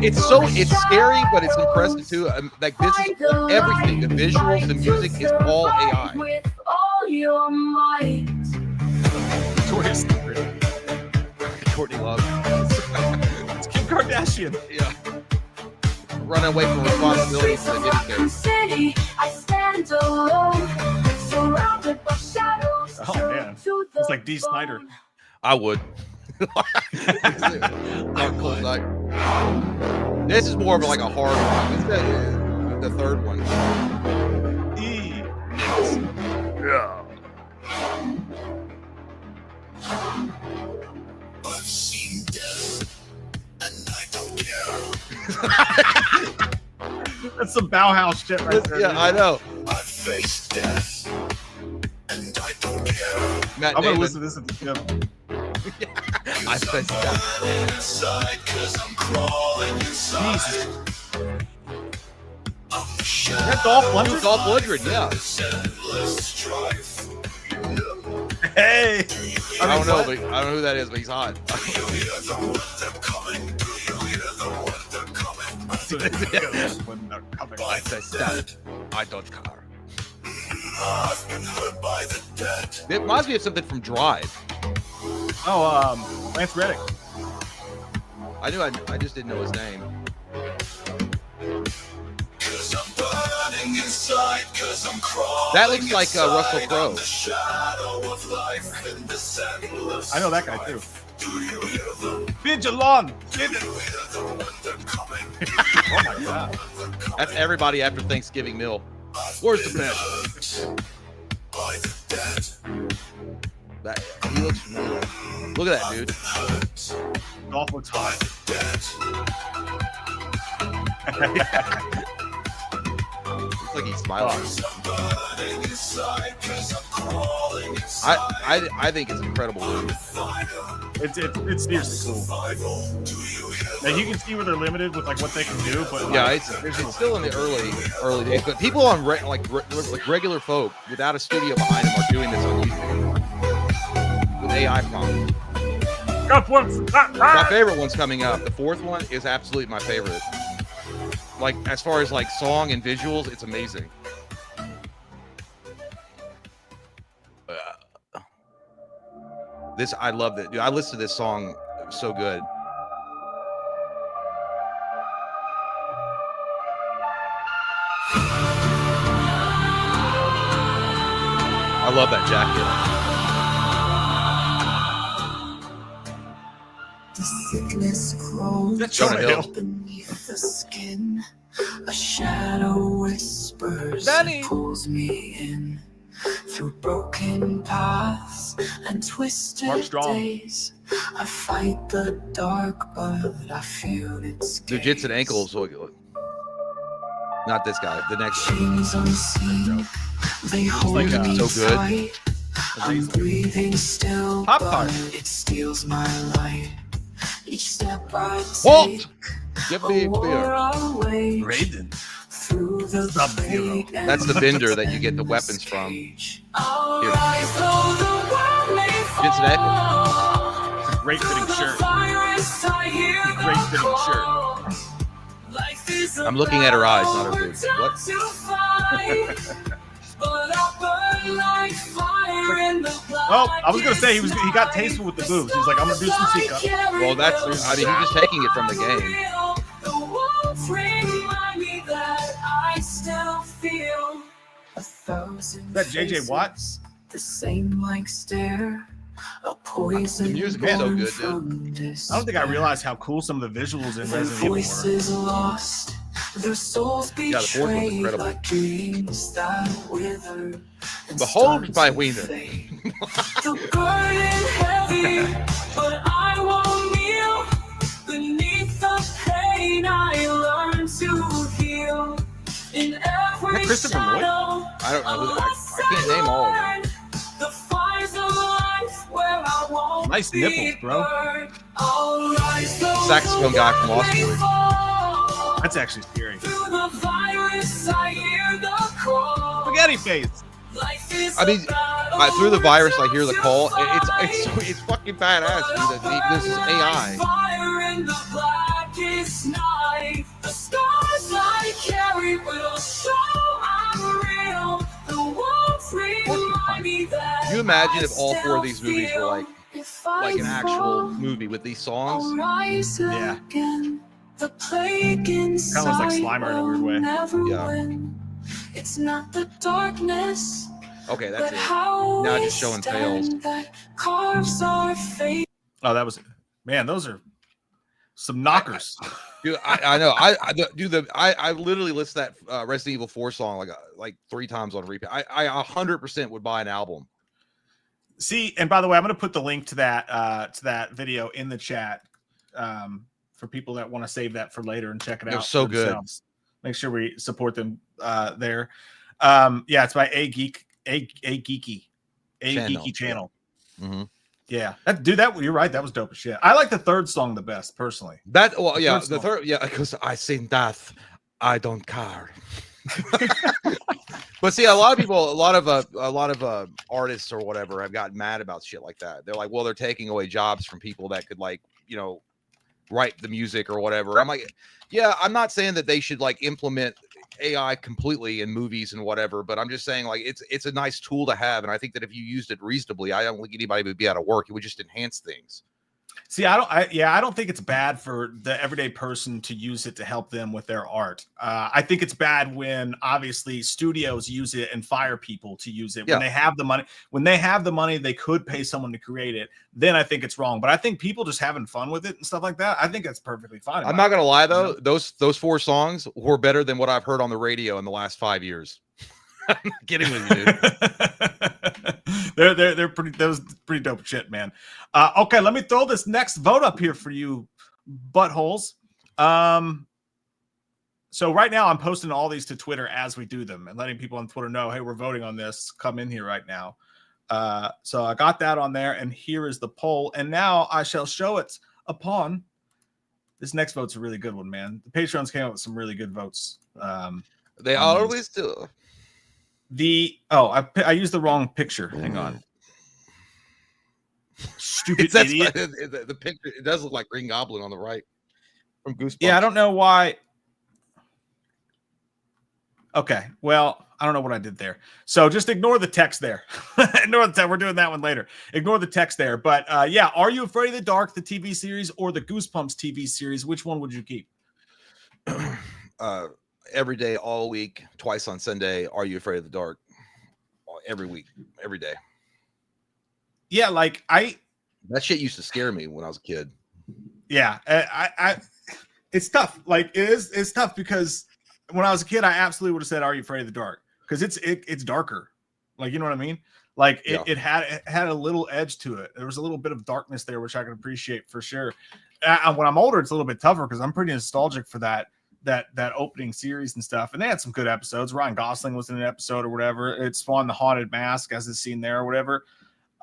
Speaker 3: It's scary, but it's impressive too. Like this is everything. The visuals, the music is all AI. Courtney Love.
Speaker 2: It's Kim Kardashian.
Speaker 3: Yeah. Running away from responsibility for the
Speaker 2: Oh man, it's like D. Snyder.
Speaker 3: I would. Not cool night. This is more of like a horror one. This is the third one. Yeah.
Speaker 1: I've seen death, and I don't care.
Speaker 2: That's some Bauhaus shit right there.
Speaker 3: Yeah, I know.
Speaker 1: I've faced death, and I don't care.
Speaker 3: Matt
Speaker 2: I'm gonna
Speaker 3: Damon.
Speaker 2: listen to this at the gym.
Speaker 3: I faced death.
Speaker 1: Inside, 'cause I'm crawling inside.
Speaker 2: Jesus.
Speaker 1: I'm the
Speaker 2: Is that Dolph Lundgren?
Speaker 3: Dolph Lundgren, yeah.
Speaker 1: this endless strife.
Speaker 2: Hey.
Speaker 3: I don't know who that is, but he's hot.
Speaker 1: Do you hear the one they're coming? Do you hear the one they're coming?
Speaker 2: When they're coming.
Speaker 3: I faced death. I don't care.
Speaker 1: I've been hurt by the dead.
Speaker 3: It reminds me of something from Drive.
Speaker 2: Oh, Lance Reddick.
Speaker 3: I just didn't know his name.
Speaker 1: 'Cause I'm burning inside, 'cause I'm crawling.
Speaker 3: That looks like Russell
Speaker 1: inside.
Speaker 3: Crowe.
Speaker 1: I'm the shadow of life in this endless
Speaker 2: I know that guy too.
Speaker 1: Do you hear them?
Speaker 2: Vigilon.
Speaker 1: Do you hear the one they're coming?
Speaker 2: Oh my god.
Speaker 3: That's everybody after Thanksgiving meal. Where's the bed?
Speaker 1: By the dead.
Speaker 3: That he looks familiar. Look at that dude.
Speaker 2: Dolph looks hot.
Speaker 3: Looks like he's smiling.
Speaker 1: Burning inside, 'cause I'm crawling inside.
Speaker 3: I think it's incredible.
Speaker 2: It's seriously cool.
Speaker 1: Survival. Do you hear
Speaker 2: Now you can see where they're limited with like what they can do, but
Speaker 3: Yeah,
Speaker 2: like,
Speaker 3: it's still in the early days, but people on regular folk without a studio behind them are doing this on YouTube with AI prompts. My favorite one's coming up. The fourth one is absolutely my favorite. Like as far as like song and visuals, it's amazing. This I love that. Dude, I listened to this song. It was so good. I love that jacket.
Speaker 4: The sickness grows
Speaker 2: that's
Speaker 3: Jonah
Speaker 2: Jonah
Speaker 3: Hill.
Speaker 2: Hill.
Speaker 4: beneath the skin. A shadow whispers
Speaker 2: Danny.
Speaker 4: and pulls me in through broken paths and
Speaker 2: Mark
Speaker 4: twisted
Speaker 2: Strong.
Speaker 4: days. I fight the dark, but I feel its
Speaker 3: Dude, Jits and ankles. Not this guy. The next one.
Speaker 4: chains unseen. They hold
Speaker 2: like,
Speaker 4: me
Speaker 3: so good.
Speaker 4: tight. I'm breathing still,
Speaker 2: Pop
Speaker 4: but
Speaker 2: Tart.
Speaker 4: it steals my light. Each step I
Speaker 3: Walt!
Speaker 4: take,
Speaker 3: Give me
Speaker 4: a war
Speaker 3: beer.
Speaker 4: away
Speaker 2: Raiden.
Speaker 4: through the
Speaker 2: Sub-Zero.
Speaker 4: fate
Speaker 3: That's the vendor that you get the weapons from.
Speaker 4: I'll
Speaker 3: Here.
Speaker 4: rise though the world may
Speaker 3: Jensen Ackles.
Speaker 4: fall.
Speaker 2: It's a great fitting
Speaker 4: Through the
Speaker 2: shirt.
Speaker 4: virus, I hear the
Speaker 2: Great fitting shirt.
Speaker 4: call. Life is
Speaker 3: I'm looking at her eyes, not her
Speaker 4: battle
Speaker 3: boobs.
Speaker 4: we're
Speaker 3: What?
Speaker 4: taught to fight. But I burn like fire in the
Speaker 2: Oh, I was gonna say he got tasteful with the boobs. He's like, I'm gonna do some C-cup.
Speaker 3: Well, that's. I mean, he's just taking it from the game.
Speaker 4: The walls remind me that I still feel 1,000
Speaker 2: Is that J.J. Watt?
Speaker 4: faces, the same like stare. A poison
Speaker 3: The music is so
Speaker 4: born
Speaker 3: good, dude.
Speaker 4: from
Speaker 2: I don't think I
Speaker 4: despair.
Speaker 2: realized how cool some of the visuals in
Speaker 4: The
Speaker 2: Resident Evil were.
Speaker 4: voices lost Their souls
Speaker 3: the fourth one's
Speaker 4: betrayed
Speaker 3: incredible.
Speaker 4: like dreams that wither and
Speaker 3: Behold
Speaker 4: start
Speaker 3: my
Speaker 4: to
Speaker 3: wiener.
Speaker 4: fade. The burden heavy, but I won't kneel. Beneath the pain, I learn to heal. In every
Speaker 2: Christopher Lloyd?
Speaker 4: shadow,
Speaker 3: I don't know. I can't name all of them.
Speaker 4: the fires of life where I won't
Speaker 2: Nice
Speaker 4: be
Speaker 2: nipples, bro.
Speaker 4: burned. I'll rise though
Speaker 3: Saxophone guy from Lost
Speaker 4: the
Speaker 3: Boys.
Speaker 4: fall.
Speaker 2: That's actually scary.
Speaker 4: Through the virus, I hear the call.
Speaker 2: Spaghetti face.
Speaker 4: Life is
Speaker 3: I mean,
Speaker 4: a battle
Speaker 3: through the virus, I hear the
Speaker 4: to
Speaker 3: call.
Speaker 4: fight.
Speaker 3: It's fucking badass, dude. This is AI.
Speaker 4: Fire in the blackest night. The scars I carry will show I'm real. The wolves remind me that
Speaker 3: Can you imagine if all
Speaker 4: I
Speaker 3: four of these
Speaker 4: still
Speaker 3: movies were like
Speaker 4: feel. If I
Speaker 3: an actual
Speaker 4: fall,
Speaker 3: movie with these
Speaker 4: I'll
Speaker 3: songs?
Speaker 4: rise
Speaker 2: Yeah.
Speaker 4: again. The plague inside
Speaker 2: Kinda looks like Slimer in a weird way.
Speaker 4: will never
Speaker 3: Yeah.
Speaker 4: win. It's not the darkness,
Speaker 3: Okay, that's
Speaker 4: but
Speaker 3: it.
Speaker 4: how
Speaker 3: Now
Speaker 4: we
Speaker 3: just showing tails.
Speaker 4: stand that carves our fate.
Speaker 2: Oh, that was man. Those are some knockers.
Speaker 3: Dude, I know. I literally listen to that Resident Evil 4 song like 3 times on repeat. I 100% would buy an album.
Speaker 2: See, and by the way, I'm going to put the link to that video in the chat for people that want to save that for later and check it
Speaker 3: It
Speaker 2: out.
Speaker 3: was so
Speaker 2: for
Speaker 3: good.
Speaker 2: themselves. Make sure we support them there. Yeah, it's by a geeky channel.
Speaker 3: Mm-hmm.
Speaker 2: Yeah, you're right. That was dope as shit. I like the third song the best personally.
Speaker 3: The third, because I seen death, I don't care. But see, a lot of people, a lot of artists or whatever have gotten mad about shit like that. They're like, well, they're taking away jobs from people that could write the music or whatever. I'm like, yeah, I'm not saying that they should implement AI completely in movies and whatever, but I'm just saying it's a nice tool to have, and I think that if you used it reasonably, I don't think anybody would be out of work. It would just enhance things.
Speaker 2: See, I don't think it's bad for the everyday person to use it to help them with their art. I think it's bad when obviously studios use it and fire people to use it when they have the money. When they have the money, they could pay someone to create it. Then I think it's wrong. But I think people just having fun with it and stuff like that, I think that's perfectly fine.
Speaker 3: I'm not gonna lie though, those 4 songs were better than what I've heard on the radio in the last 5 years. I'm not kidding with you, dude.
Speaker 2: They're pretty. That was pretty dope shit, man. Okay, let me throw this next vote up here for you, buttholes. So right now I'm posting all these to Twitter as we do them and letting people on Twitter know, hey, we're voting on this. Come in here right now. So I got that on there, and here is the poll. And now I shall show it upon. This next vote's a really good one, man. The Patreons came up with some really good votes.
Speaker 3: They always do.
Speaker 2: I used the wrong picture. Hang on. Stupid idiot.
Speaker 3: The picture, it does look like Green Goblin on the right from Goosebumps.
Speaker 2: Yeah, I don't know why. Okay, well, I don't know what I did there. So just ignore the text there. Ignore the text. We're doing that one later. Ignore the text there. But yeah, Are You Afraid of the Dark, the TV series, or the Goosebumps TV series? Which one would you keep?
Speaker 3: Every day, all week, twice on Sunday. Are You Afraid of the Dark? Every week, every day.
Speaker 2: Yeah,
Speaker 3: that shit used to scare me when I was a kid.
Speaker 2: Yeah, it's tough. It's tough because when I was a kid, I absolutely would have said, "Are You Afraid of the Dark?" Because it's darker. You know what I mean? It had a little edge to it. There was a little bit of darkness there, which I can appreciate for sure. When I'm older, it's a little bit tougher because I'm pretty nostalgic for that opening series and stuff. And they had some good episodes. Ryan Gosling was in an episode or whatever. It spawned the haunted mask as is seen there or whatever.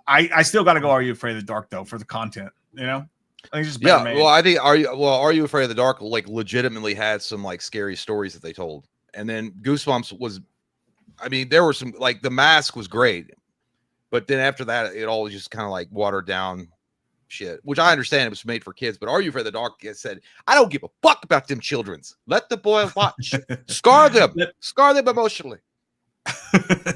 Speaker 2: I still got to go. Are You Afraid of the Dark though for the content? You know, I think it's just better made.
Speaker 3: Well, I think Are You Afraid of the Dark legitimately had some scary stories that they told, and then Goosebumps was, I mean, there were some The Mask was great, but then after that it all was just kind of watered down shit, which I understand it was made for kids. But Are You Afraid of the Dark said, I don't give a fuck about them children's. Let the boy watch. Scar them emotionally.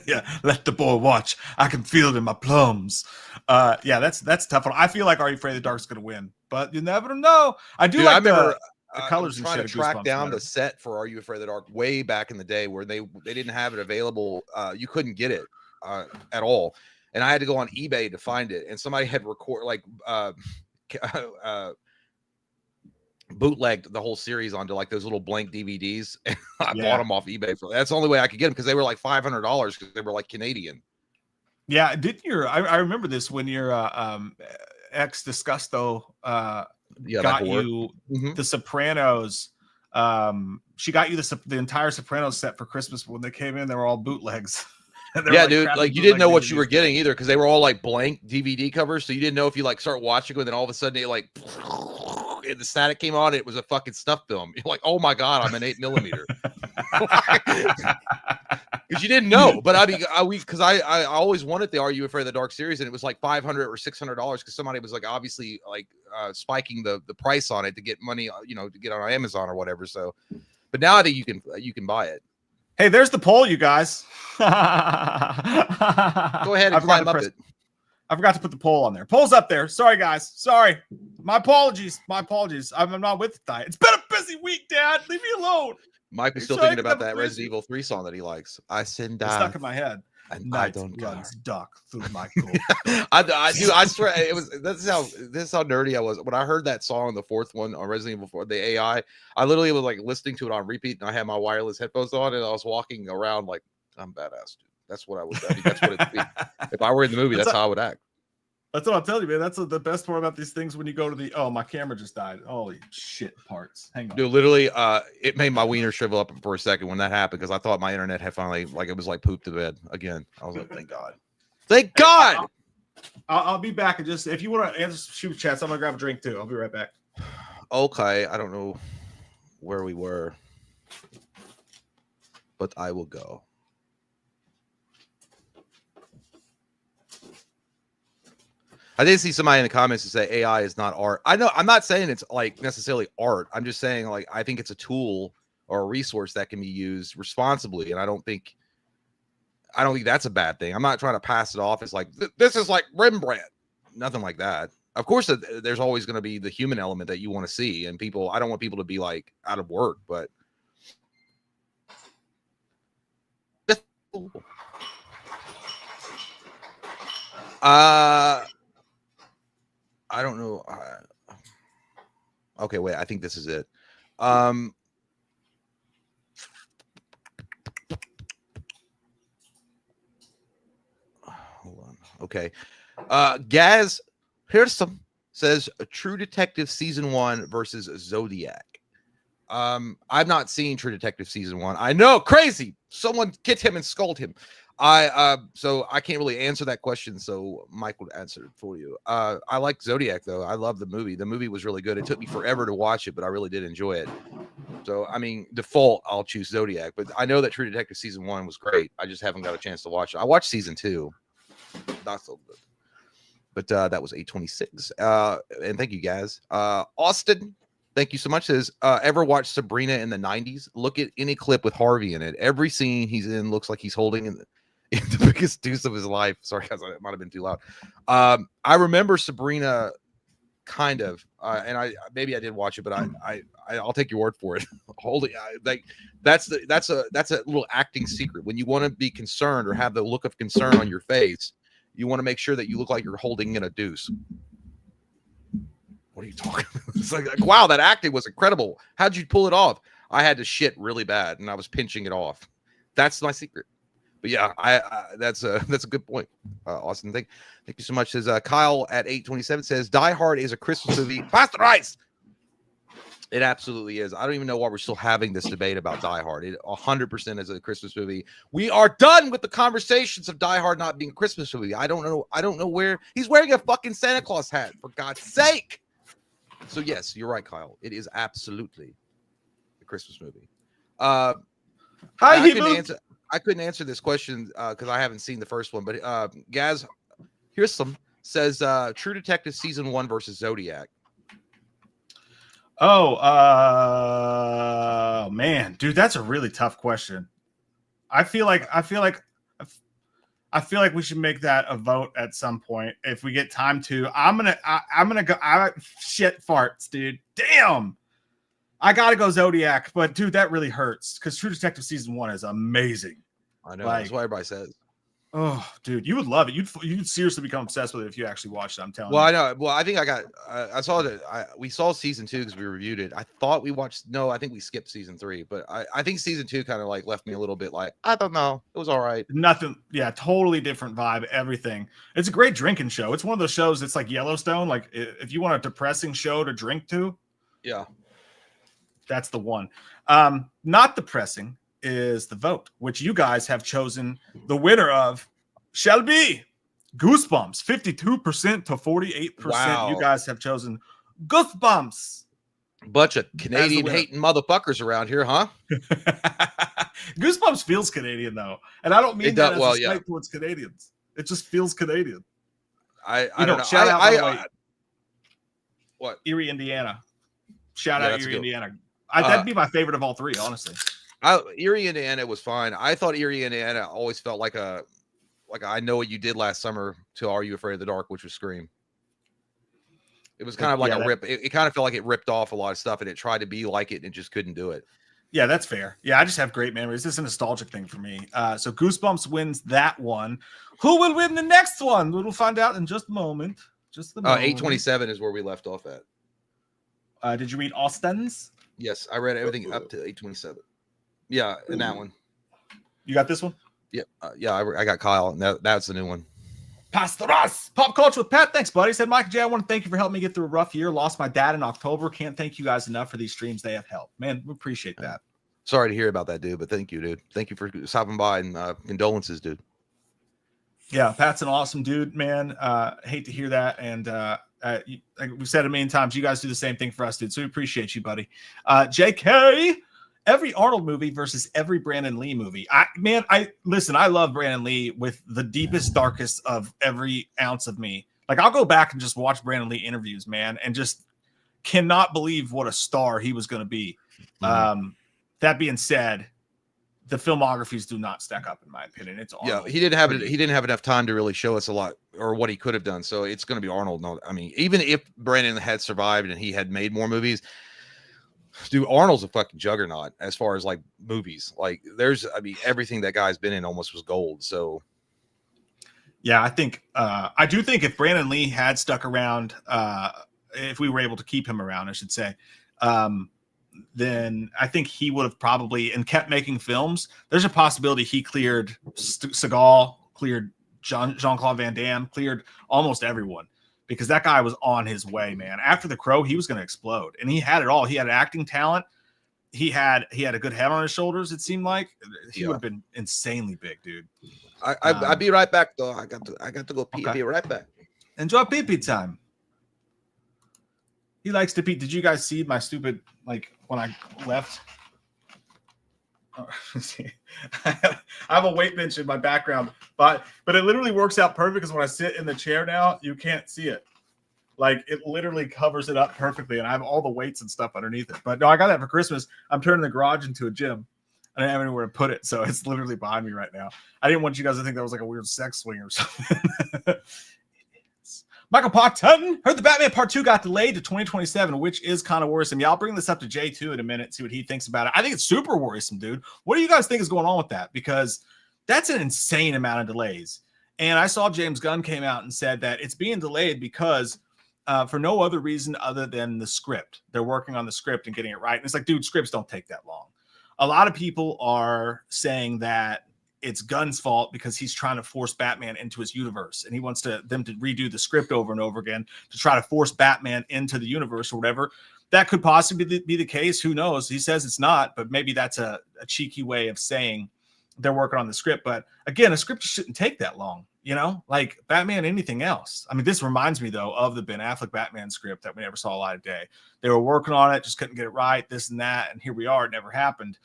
Speaker 2: Yeah, let the boy watch. I can feel it in my plums. Yeah, that's tough one. I feel like Are You Afraid of the Dark's gonna win, but you never know. I do. Dude, I remember the colors and
Speaker 3: trying
Speaker 2: shit.
Speaker 3: To track down the set for Are You Afraid of the Dark way back in the day where they didn't have it available. You couldn't get it at all, and I had to go on eBay to find it. And somebody had bootlegged the whole series onto like those little blank DVDs. And I
Speaker 2: Yeah.
Speaker 3: bought them off eBay for that's the only way I could get them because they were like $500 because they were like Canadian.
Speaker 2: Yeah, didn't your I remember this when your ex Disgusto got you the Sopranos. She got you the entire Sopranos set for Christmas, but when they came in, they were all bootlegs.
Speaker 3: Yeah, like, dude, like you didn't know what you were getting either because they were all like blank DVD covers, so you didn't know if you like start watching it, and then all of a sudden it like and the static came on. It was a fucking stuff film. You're like, oh my god, I'm an 8mm. Because you didn't know, but I mean, because I always wanted the Are You Afraid of the Dark series, and it was like $500 or $600 because somebody was like obviously like spiking the price on it to get money, you know, to get on Amazon or whatever. So, but now I think you can buy it.
Speaker 2: Hey, there's the poll, you guys.
Speaker 3: Go ahead and climb up it.
Speaker 2: I forgot to put the poll on there. Poll's up there. Sorry, guys. Sorry. My apologies. My apologies. I'm not with it tonight. It's been a busy week, Dad. Leave me alone.
Speaker 3: Mike was still thinking about that Resident Evil 3 song that he likes. I send
Speaker 2: it's stuck in my head.
Speaker 3: I don't
Speaker 2: runs duck through my coat.
Speaker 3: I swear it was. This is how nerdy I was when I heard that song, the fourth one on Resident Evil 4, the AI. I literally was like listening to it on repeat, and I had my wireless headphones on, and I was walking around like I'm badass, dude. That's what I would. I mean, that's what it'd be. If I were in the movie, that's how I would act.
Speaker 2: That's what I'm telling you, man. That's the best part about these things when you go to the my camera just died. Holy shit parts. Hang on.
Speaker 3: Dude, literally, it made my wiener shrivel up for a second when that happened because I thought my internet had finally like it was like pooped to bed again. I was like, thank God. Thank God.
Speaker 2: I'll be back and just if you want to answer some shoot chats, I'm gonna grab a drink too. I'll be right back.
Speaker 3: Okay, I don't know where we were, but I will go. I did see somebody in the comments to say AI is not art. I know I'm not saying it's like necessarily art. I'm just saying like I think it's a tool or a resource that can be used responsibly, and I don't think that's a bad thing. I'm not trying to pass it off as like this is like Rembrandt. Nothing like that. Of course, there's always going to be the human element that you want to see, and people. I don't want people to be like out of work, but I don't know. Okay, wait. I think this is it. Hold on. Okay. Gaz Pearson says True Detective Season 1 versus Zodiac. I've not seen True Detective Season 1. I know, crazy. Someone get him and scold him. So I can't really answer that question, so Mike would answer it for you. I like Zodiac though. I love the movie. The movie was really good. It took me forever to watch it, but I really did enjoy it. So I mean, default, I'll choose Zodiac, but I know that True Detective Season 1 was great. I just haven't got a chance to watch it. I watched Season 2. Not so good. But that was 826. And thank you guys. Austin, thank you so much. Says, ever watched Sabrina in the 90s? Look at any clip with Harvey in it. Every scene he's in looks like he's holding in the biggest deuce of his life. Sorry, guys, it might have been too loud. I remember Sabrina kind of, and I maybe I did watch it, but I'll take your word for it. Holding like that's a little acting secret. When you want to be concerned or have the look of concern on your face, you want to make sure that you look like you're holding in a deuce. What are you talking about? It's like wow, that acting was incredible. How'd you pull it off? I had to shit really bad, and I was pinching it off. That's my secret. But yeah, that's a good point, Austin. Thank you so much. Says Kyle at 827 says Die Hard is a Christmas movie. Pasteurize. It absolutely is. I don't even know why we're still having this debate about Die Hard. It 100% is a Christmas movie. We are done with the conversations of Die Hard not being a Christmas movie. I don't know where he's wearing a fucking Santa Claus hat, for God's sake. So yes, you're right, Kyle. It is absolutely a Christmas movie. Hi, I couldn't answer this question because I haven't seen the first one, but Gaz, here's some says True Detective Season 1 versus Zodiac.
Speaker 2: Oh, man, dude, that's a really tough question. I feel like we should make that a vote at some point if we get time to. I'm gonna go. Shit farts, dude. Damn. I gotta go Zodiac, but dude, that really hurts because True Detective Season 1 is amazing.
Speaker 3: I know, that's what everybody says.
Speaker 2: Oh, dude, you would love it. You'd seriously become obsessed with it if you actually watched it. I'm telling
Speaker 3: Well,
Speaker 2: you.
Speaker 3: I know. Well, I think I saw that. We saw season 2 because we reviewed it. I thought we watched. No, I think we skipped season 3. But I think season 2 kind of like left me a little bit like I don't know. It was all right.
Speaker 2: Nothing. Yeah, totally different vibe. Everything. It's a great drinking show. It's one of those shows. It's like Yellowstone. Like if you want a depressing show to drink to,
Speaker 3: Yeah.
Speaker 2: that's the one. Not depressing is The Vote, which you guys have chosen the winner of. Shall be Goosebumps, 52% to 48%.
Speaker 3: Wow.
Speaker 2: You guys have chosen Goosebumps.
Speaker 3: Bunch of Canadian hating motherfuckers around here, huh?
Speaker 2: Goosebumps feels Canadian though, and I don't mean that as a slight
Speaker 3: yeah.
Speaker 2: towards Canadians. It just feels Canadian.
Speaker 3: I don't know.
Speaker 2: Shout out, by the way,
Speaker 3: what?
Speaker 2: Erie, Indiana. Shout
Speaker 3: Yeah,
Speaker 2: out
Speaker 3: that's
Speaker 2: Erie,
Speaker 3: good.
Speaker 2: Indiana. That'd be my favorite of all three, honestly.
Speaker 3: Erie, Indiana was fine. I thought Erie, Indiana always felt like I Know What You Did Last Summer to Are You Afraid of the Dark, which was Scream. It was kind of like rip. It kind of felt like it ripped off a lot of stuff, and it tried to be like it, and it just couldn't do it.
Speaker 2: Yeah, that's fair. Yeah, I just have great memories. This is a nostalgic thing for me. So Goosebumps wins that one. Who will win the next one? We'll find out in just a moment. Just the moment.
Speaker 3: 827 is where we left off at.
Speaker 2: Did you read Austin's?
Speaker 3: Yes, I read everything up to 827. Yeah, and that one.
Speaker 2: You got this one?
Speaker 3: Yeah, I got Kyle. And that's the new one.
Speaker 2: Pastor Ross, Pop Culture with Pat. Thanks, buddy. Said Mike J, I want to thank you for helping me get through a rough year. Lost my dad in October. Can't thank you guys enough for these streams. They have helped. Man, we appreciate that.
Speaker 3: Sorry to hear about that, dude, but thank you, dude. Thank you for stopping by and condolences, dude.
Speaker 2: Yeah, Pat's an awesome dude, man. Hate to hear that. And like we've said it a million times, you guys do the same thing for us, dude. So we appreciate you, buddy. JK, every Arnold movie versus every Brandon Lee movie. I love Brandon Lee with the deepest, darkest of every ounce of me. Like I'll go back and just watch Brandon Lee interviews, man, and just cannot believe what a star he was going to be.
Speaker 3: Mm-hmm.
Speaker 2: That being said, the filmographies do not stack up, in my opinion. It's Arnold.
Speaker 3: Yeah, he didn't have enough time to really show us a lot or what he could have done. So it's going to be Arnold. No, I mean, even if Brandon had survived and he had made more movies, dude, Arnold's a fucking juggernaut as far as like movies. Like everything that guy's been in almost was gold. So
Speaker 2: yeah, I do think if Brandon Lee had stuck around, if we were able to keep him around, I should say, then I think he would have probably and kept making films. There's a possibility he cleared Seagal, cleared Jean-Claude Van Damme, cleared almost everyone because that guy was on his way, man. After The Crow, he was going to explode, and he had it all. He had acting talent. He had a good head on his shoulders. It seemed like he would have been insanely big, dude.
Speaker 3: I'll be right back though. I got to go pee.
Speaker 2: Okay.
Speaker 3: I'll be right back.
Speaker 2: Enjoy pee-pee time. He likes to pee. Did you guys see my stupid, like, when I left? Oh, I have a weight bench in my background, but it literally works out perfect because when I sit in the chair now, you can't see it. Like, it literally covers it up perfectly, and I have all the weights and stuff underneath it. But no, I got that for Christmas. I'm turning the garage into a gym. I didn't have anywhere to put it, so it's literally behind me right now. I didn't want you guys to think that was like a weird sex swing or something. Michael Parton, heard the Batman Part 2 got delayed to 2027, which is kind of worrisome. Yeah, I'll bring this up to Jay too in a minute, see what he thinks about it. I think it's super worrisome, dude. What do you guys think is going on with that? Because that's an insane amount of delays. And I saw James Gunn came out and said that it's being delayed because for no other reason other than the script. They're working on the script and getting it right. And it's like, dude, scripts don't take that long. A lot of people are saying that it's Gunn's fault because he's trying to force Batman into his universe and he wants them to redo the script over and over again to try to force Batman into the universe or whatever. That could possibly be the case. Who knows? He says it's not, but maybe that's a cheeky way of saying they're working on the script. But again, a script shouldn't take that long, you know, like Batman, anything else. I mean, this reminds me though of the Ben Affleck Batman script that we never saw a light of day. They were working on it, just couldn't get it right, this and that. And here we are. It never happened.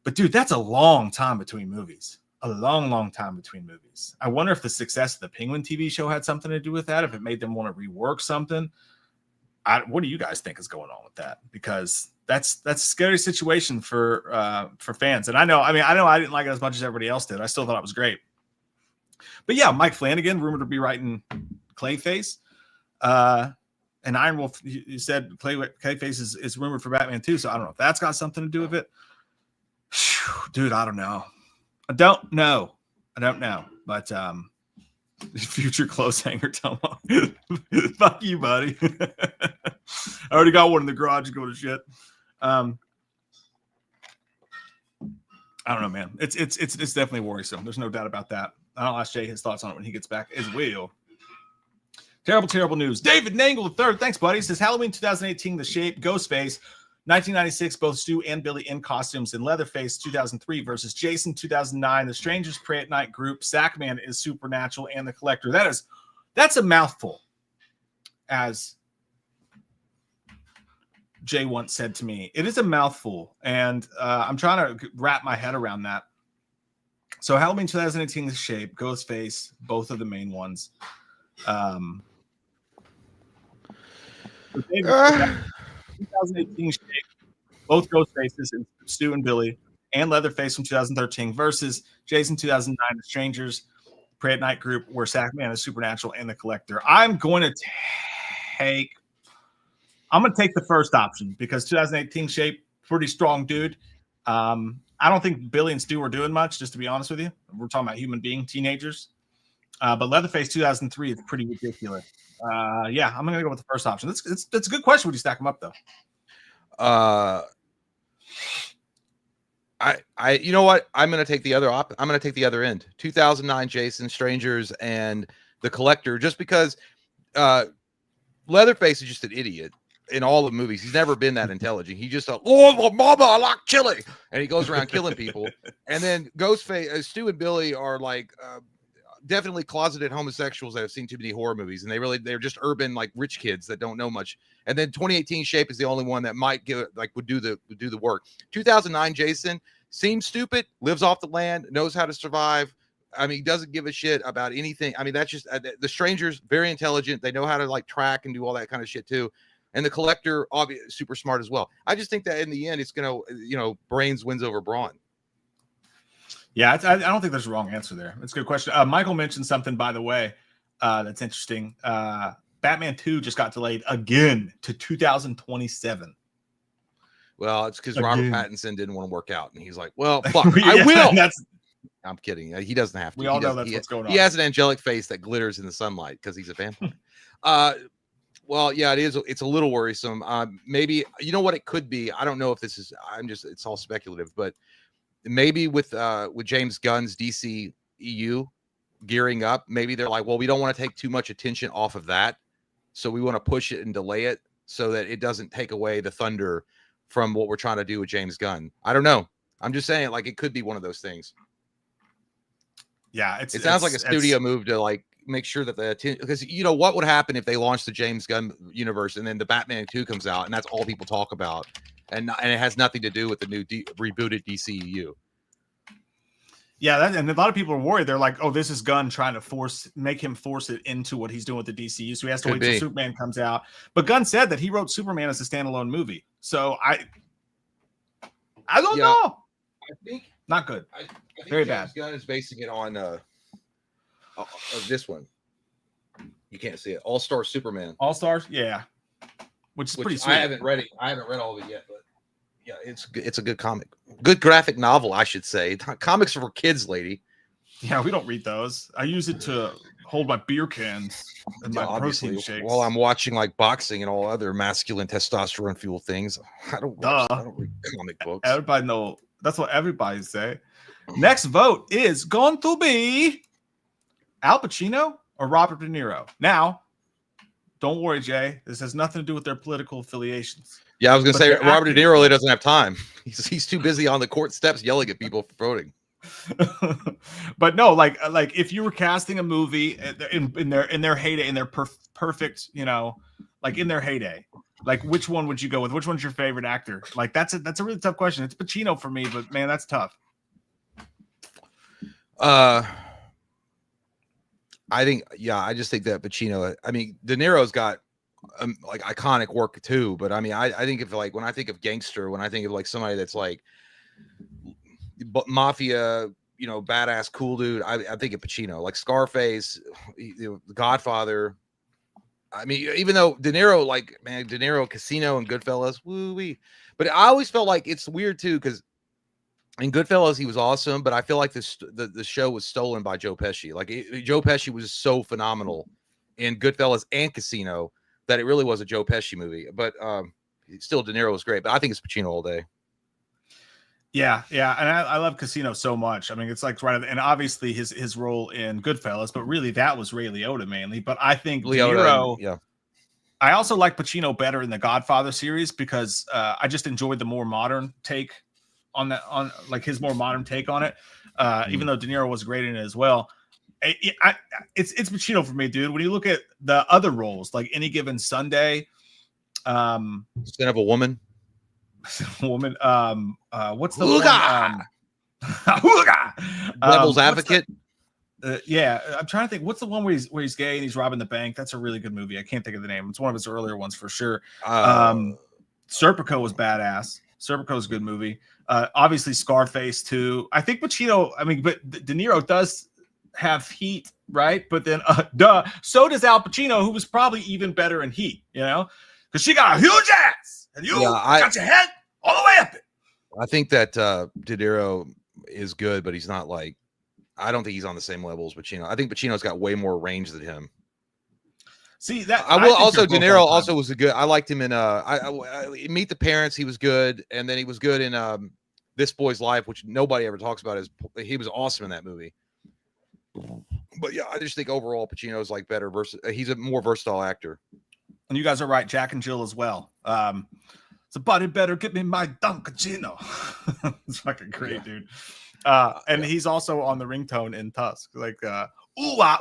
Speaker 2: But dude, that's a long time between movies. A long, long time between movies. I wonder if the success of the Penguin TV show had something to do with that, if it made them want to rework something. What do you guys think is going on with that? Because that's a scary situation for fans. And I know I didn't like it as much as everybody else did. I still thought it was great. But yeah, Mike Flanagan, rumored to be writing Clayface. And Iron Wolf, you said Clayface is rumored for Batman too. So I don't know if that's got something to do with it. Dude, I don't know. I don't know. But future clothes hanger, Tomo. Fuck you, buddy. I already got one in the garage. Go to shit. I don't know, man. It's definitely worrisome. There's no doubt about that. I'll ask Jay his thoughts on it when he gets back as well. Terrible news. David Nangle III, thanks, buddy. Says Halloween 2018, The Shape, Ghostface. 1996, both Stu and Billy in costumes. And Leatherface 2003 versus Jason 2009. The Strangers Pray at Night group. Sackman is Supernatural, and The Collector. That's a mouthful, as Jay once said to me. It is a mouthful, and I'm trying to wrap my head around that. So Halloween 2018, The Shape, Ghostface, both of the main ones. 2018 Shape, both Ghostfaces and Stu and Billy, and Leatherface from 2013 versus Jason 2009, The Strangers Pray at Night group, where Sackman is Supernatural, and The Collector. I'm going to take the first option because 2018 Shape, pretty strong dude. I don't think Billy and Stu were doing much, just to be honest with you. We're talking about human being teenagers. But Leatherface 2003 is pretty ridiculous. Yeah, I'm going to go with the first option. That's a good question. Would you stack them up, though?
Speaker 3: You know what? I'm going to take the other I'm going to take the other end. 2009 Jason, Strangers, and The Collector, just because Leatherface is just an idiot in all the movies. He's never been that intelligent. He just mama, I like chili, and he goes around killing people. And then Ghostface, Stu and Billy are like definitely closeted homosexuals that have seen too many horror movies, and they're just urban, like, rich kids that don't know much. And then 2018 Shape is the only one that might would do the work. 2009 Jason seems stupid, lives off the land, knows how to survive. I mean, he doesn't give a shit about anything. I mean, that's just The Strangers, very intelligent. They know how to like track and do all that kind of shit too. And The Collector, obviously super smart as well. I just think that in the end, it's gonna, brains wins over brawn.
Speaker 2: Yeah, I don't think there's a wrong answer there. It's a good question. Michael mentioned something, by the way, that's interesting. Batman 2 just got delayed again to 2027.
Speaker 3: Well, it's because Robert Pattinson didn't want to work out, and he's like, "Well, fuck, I will." I'm kidding. He doesn't have to.
Speaker 2: We all know that's what's going on.
Speaker 3: He has an angelic face that glitters in the sunlight because he's a vampire. Well, yeah, it is. It's a little worrisome. Maybe, you know what it could be. I don't know if this is. It's all speculative, but maybe with James Gunn's DC EU gearing up, maybe they're like, well, we don't want to take too much attention off of that, so we want to push it and delay it so that it doesn't take away the thunder from what we're trying to do with James Gunn. I don't know. I'm just saying, like, it could be one of those things.
Speaker 2: Yeah,
Speaker 3: it sounds like a studio move to like make sure that because what would happen if they launched the James Gunn universe and then the Batman 2 comes out and that's all people talk about, and it has nothing to do with the new rebooted DCEU.
Speaker 2: Yeah, and a lot of people are worried. They're like, "Oh, this is Gunn trying to make him force it into what he's doing with the DCU, so he has to wait till Superman comes out." But Gunn said that he wrote Superman as a standalone movie, so I don't know.
Speaker 3: I think
Speaker 2: not good.
Speaker 3: I think
Speaker 2: very
Speaker 3: James
Speaker 2: bad.
Speaker 3: Gunn is basing it on this one. You can't see it. All Star Superman.
Speaker 2: All Stars, yeah, which is pretty sweet.
Speaker 3: I haven't read it. I haven't read all of it yet, but yeah, it's a good comic, good graphic novel, I should say. Comics are for kids, lady.
Speaker 2: Yeah, we don't read those. I use it to hold my beer cans and my protein shakes
Speaker 3: while I'm watching like boxing and all other masculine testosterone fuel things. I don't read comic books.
Speaker 2: Everybody know. That's what everybody say. Next vote is going to be Al Pacino or Robert De Niro. Now, don't worry, Jay. This has nothing to do with their political affiliations.
Speaker 3: Yeah, I was going to say Robert De Niro really doesn't have time. He's too busy on the court steps yelling at people for voting.
Speaker 2: But no, like if you were casting a movie in their heyday, in their perfect, like in their heyday, like which one would you go with? Which one's your favorite actor? Like that's a really tough question. It's Pacino for me, but man, that's tough.
Speaker 3: I just think that Pacino. I mean, De Niro's got like iconic work too, but I mean, I think when I think of gangster, when I think of like somebody that's like mafia, badass, cool dude, I think of Pacino, like Scarface, The Godfather. I mean, even though De Niro, Casino and Goodfellas, woo-wee. But I always felt like it's weird too, because In Goodfellas, he was awesome, but I feel like the show was stolen by Joe Pesci. Like Joe Pesci was so phenomenal in Goodfellas and Casino that it really was a Joe Pesci movie. But still, De Niro was great. But I think it's Pacino all day.
Speaker 2: Yeah, yeah, and I love Casino so much. I mean, it's like right, and obviously his role in Goodfellas, but really that was Ray Liotta mainly. But I think De Niro,
Speaker 3: yeah.
Speaker 2: I also like Pacino better in the Godfather series because I just enjoyed the more modern take on that, on like his more modern take on it. Even though De Niro was great in it as well. It's Pacino for me, dude. When you look at the other roles, like Any Given Sunday,
Speaker 3: Son of a Woman.
Speaker 2: Woman, what's the
Speaker 3: Ooga!
Speaker 2: Ooga!
Speaker 3: Devil's Advocate.
Speaker 2: Yeah, I'm trying to think. What's the one where he's gay and he's robbing the bank? That's a really good movie. I can't think of the name. It's one of his earlier ones for sure. Serpico was badass. Serpico is a good movie. Obviously Scarface too. I think Pacino. I mean, but De Niro does have Heat, right? But then, so does Al Pacino, who was probably even better in Heat. You know, because she got a huge ass and you got your head all the way up it.
Speaker 3: I think that De Niro is good, but he's not like. I don't think he's on the same level as Pacino. I think Pacino's got way more range than him.
Speaker 2: See that
Speaker 3: I will also De Niro also was a good. I liked him in Meet the Parents. He was good, and then he was good in This Boy's Life, which nobody ever talks about. He was awesome in that movie. But yeah, I just think overall Pacino's like better. He's a more versatile actor.
Speaker 2: And you guys are right, Jack and Jill as well. Somebody better get me my Dunkachino. It's fucking great, dude. And he's also on the ringtone in Tusk, like ooh ah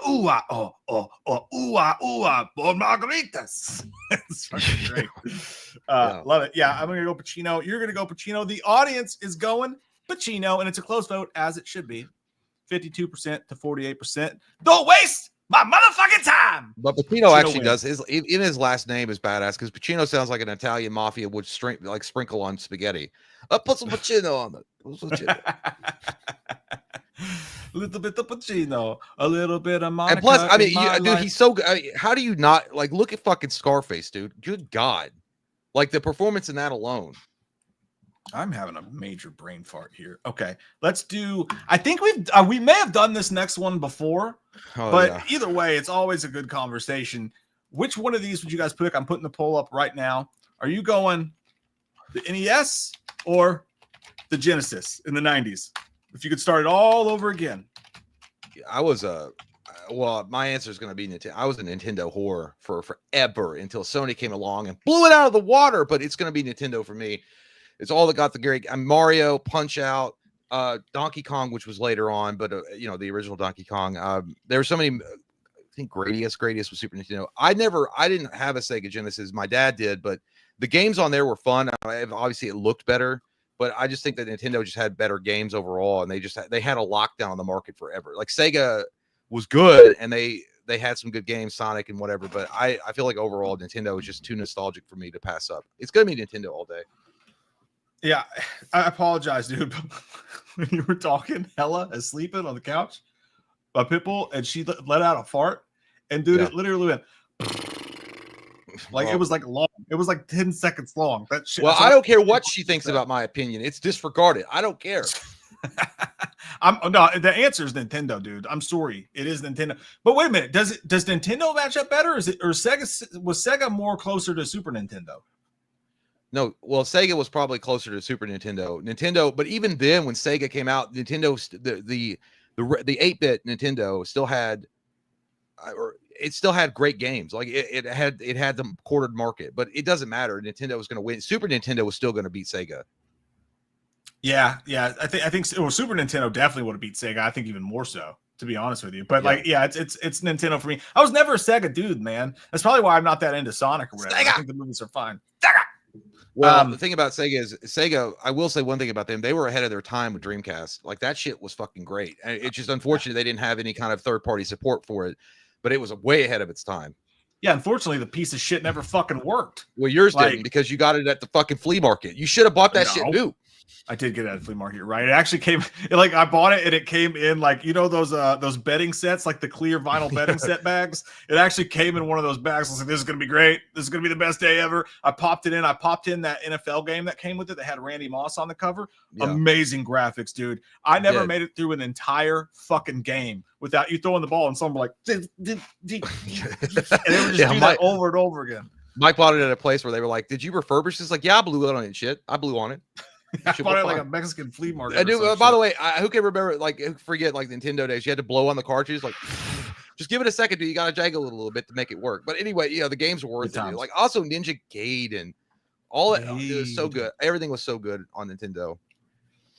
Speaker 2: oh ooh ah por margaritas. It's fucking great. Love it. Yeah, I'm gonna go Pacino. You're gonna go Pacino. The audience is going Pacino, and it's a close vote, as it should be. 52% to 48%. Don't waste my motherfucking time.
Speaker 3: But Pacino actually does his last name is badass because Pacino sounds like an Italian mafia would sprinkle on spaghetti. Put some Pacino on it.
Speaker 2: A little bit of Pacino, a little bit of Monica.
Speaker 3: And plus, I mean, dude, he's so good. I mean, how do you not like look at fucking Scarface, dude? Good God, like the performance in that alone.
Speaker 2: I'm having a major brain fart here. Okay, let's do. I think we may have done this next one before, but either way, it's always a good conversation. Which one of these would you guys pick? I'm putting the poll up right now. Are you going the NES or the Genesis in the 90s? If you could start it all over again.
Speaker 3: I was well, my answer is going to be Nintendo. I was a Nintendo whore for forever until Sony came along and blew it out of the water. But it's going to be Nintendo for me. It's all that got the great Mario, Punch Out, Donkey Kong, which was later on, but you know, the original Donkey Kong. There were so many. I think Gradius was Super Nintendo. I didn't have a Sega Genesis. My dad did, but the games on there were fun. Obviously, it looked better. But I just think that Nintendo just had better games overall, and they had a lockdown on the market forever. Like Sega was good, and they had some good games, Sonic and whatever. But I feel like overall Nintendo is just too nostalgic for me to pass up. It's gonna be Nintendo all day.
Speaker 2: Yeah, I apologize, dude. When you were talking, Hella is sleeping on the couch, a pitbull, and she let out a fart, and dude, it literally went. Like it was like long. It was like 10 seconds long. That shit.
Speaker 3: Well, I don't care what she thinks about my opinion. It's disregarded. I don't care.
Speaker 2: No, the answer is Nintendo, dude. I'm sorry. It is Nintendo. But wait a minute. Does Nintendo match up better? Was Sega more closer to Super Nintendo?
Speaker 3: No, well, Sega was probably closer to Super Nintendo. But even then, when Sega came out, Nintendo the 8-bit Nintendo still had it still had great games. Like it had the quartered market, but it doesn't matter. Nintendo was going to win. Super Nintendo was still going to beat Sega. Yeah.
Speaker 2: I think Super Nintendo definitely would have beat Sega. I think even more so, to be honest with you. But it's Nintendo for me. I was never a Sega dude, man. That's probably why I'm not that into Sonic or whatever. Sega! I think the movies are fine. Sega!
Speaker 3: Well, the thing about Sega is I will say one thing about them. They were ahead of their time with Dreamcast. Like that shit was fucking great. And it's just unfortunate they didn't have any kind of third-party support for it. But it was way ahead of its time.
Speaker 2: Yeah, unfortunately, the piece of shit never fucking worked.
Speaker 3: Well, yours didn't because you got it at the fucking flea market. You should have bought that shit new.
Speaker 2: I did get it at the flea market, you're right? It actually came like I bought it and it came in like those bedding sets, like the clear vinyl bedding set bags. It actually came in one of those bags. I was like, this is gonna be great. This is gonna be the best day ever. I popped it in. I popped in that NFL game that came with it that had Randy Moss on the cover.
Speaker 3: Yeah.
Speaker 2: Amazing graphics, dude. I never made it through an entire fucking game without you throwing the ball and someone like and they would just do that over and over again.
Speaker 3: Mike bought it at a place where they were like, "Did you refurbish this?" Like, yeah, I blew it on it. Shit, I blew on it.
Speaker 2: I bought it like a Mexican flea market.
Speaker 3: I do. By the way, who can remember? Like, forget like Nintendo days. You had to blow on the cartridge. Like, just give it a second. You got to jaggle it a little bit to make it work. But anyway, the games were worth it. Like, also Ninja Gaiden, all that. It was so good. Everything was so good on Nintendo.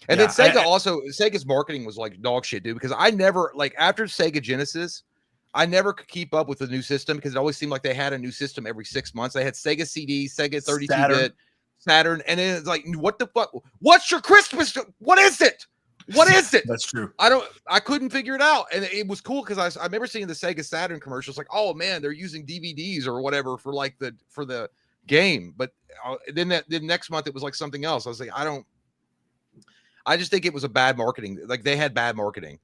Speaker 3: And then Sega's marketing was like dog shit, dude. Because I never after Sega Genesis, I never could keep up with the new system because it always seemed like they had a new system every 6 months. They had Sega CD, Sega 32-bit, Saturn, and then it's like, what the fuck? What's your Christmas? What is it? What is it?
Speaker 2: That's true.
Speaker 3: I couldn't figure it out, and it was cool because I remember seeing the Sega Saturn commercials. Like, oh man, they're using DVDs or whatever for the game. But then next month it was like something else. I was like, I just think it was a bad marketing. Like they had bad marketing.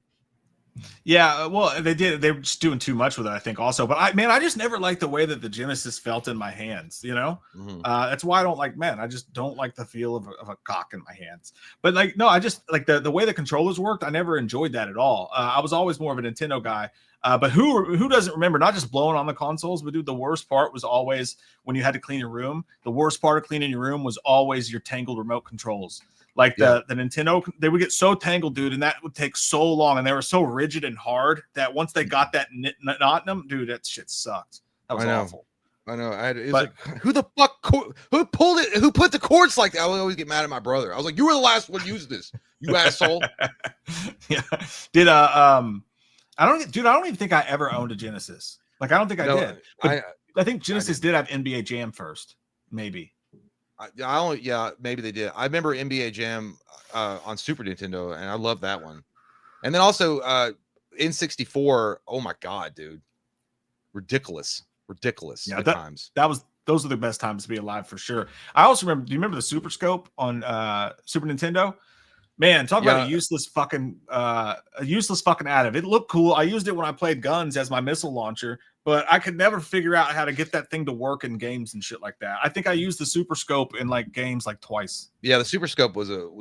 Speaker 2: Yeah, well, they did. They were just doing too much with it, I think, also. But I just never liked the way that the Genesis felt in my hands. That's why I don't like. Man, I just don't like the feel of a cock in my hands. But no, I just like the way the controllers worked. I never enjoyed that at all. I was always more of a Nintendo guy. But who doesn't remember not just blowing on the consoles, but dude, the worst part was always when you had to clean your room. The worst part of cleaning your room was always your tangled remote controls. Like the Nintendo, they would get so tangled, dude, and that would take so long, and they were so rigid and hard that once they got that knot in them, dude, that shit sucked. That was awful.
Speaker 3: I know. Like, who the fuck who pulled it? Who put the cords like that? I would always get mad at my brother. I was like, you were the last one to use this, you asshole.
Speaker 2: Yeah. Did I don't even think I ever owned a Genesis. Like I don't think I did. But I think Genesis did have NBA Jam first, maybe. Maybe they did. I remember NBA Jam on Super Nintendo, and I love that one. And then also N64. Oh my god, dude, ridiculous. Yeah, times. Those are the best times to be alive for sure. I also remember. Do you remember the Super Scope on Super Nintendo? Man, talk about a useless fucking additive. It looked cool. I used it when I played guns as my missile launcher, but I could never figure out how to get that thing to work in games and shit like that. I think I used the Super Scope in like games like twice. Yeah,
Speaker 3: the Super Scope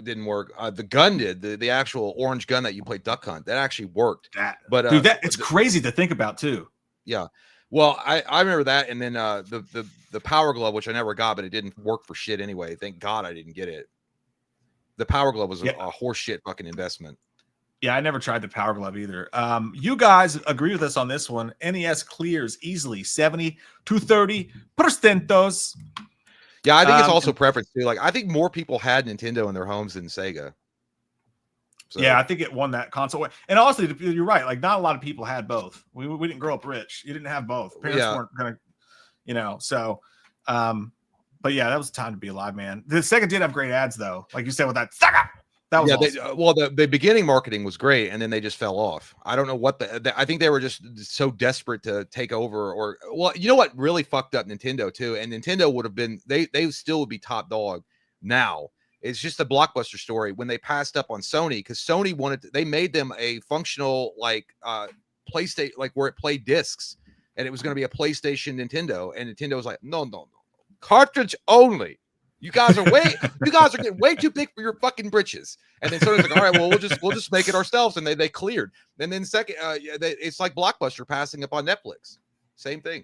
Speaker 3: didn't work. The gun did. The actual orange gun that you play duck hunt, that actually worked. But
Speaker 2: dude, it's crazy to think about too.
Speaker 3: Yeah. Well, I remember that, and then the Power Glove, which I never got, but it didn't work for shit anyway. Thank God I didn't get it. The Power Glove was a horseshit fucking investment.
Speaker 2: Yeah, I never tried the Power Glove either. You guys agree with us on this one. NES clears easily 70 to 30%.
Speaker 3: Yeah, I think it's also preference too. Like, I think more people had Nintendo in their homes than Sega.
Speaker 2: So. Yeah, I think it won that console. And honestly, you're right. Like, not a lot of people had both. We didn't grow up rich. You didn't have both. Parents weren't gonna, so. But yeah, that was a time to be alive, man. The Sega did have great ads, though. Like you said, with that Sega. That was awesome.
Speaker 3: The beginning marketing was great, and then they just fell off. I don't know what I think they were just so desperate to take over, you know what really fucked up Nintendo too, and Nintendo would have been they still would be top dog now. It's just a Blockbuster story when they passed up on Sony because Sony they made them a functional PlayStation, like where it played discs, and it was going to be a PlayStation Nintendo, and Nintendo was like, no, cartridge only. You guys are getting way too big for your fucking britches. And then Sony's like, all right, well, we'll just make it ourselves, and they cleared. And then second, it's like Blockbuster passing up on Netflix. Same thing.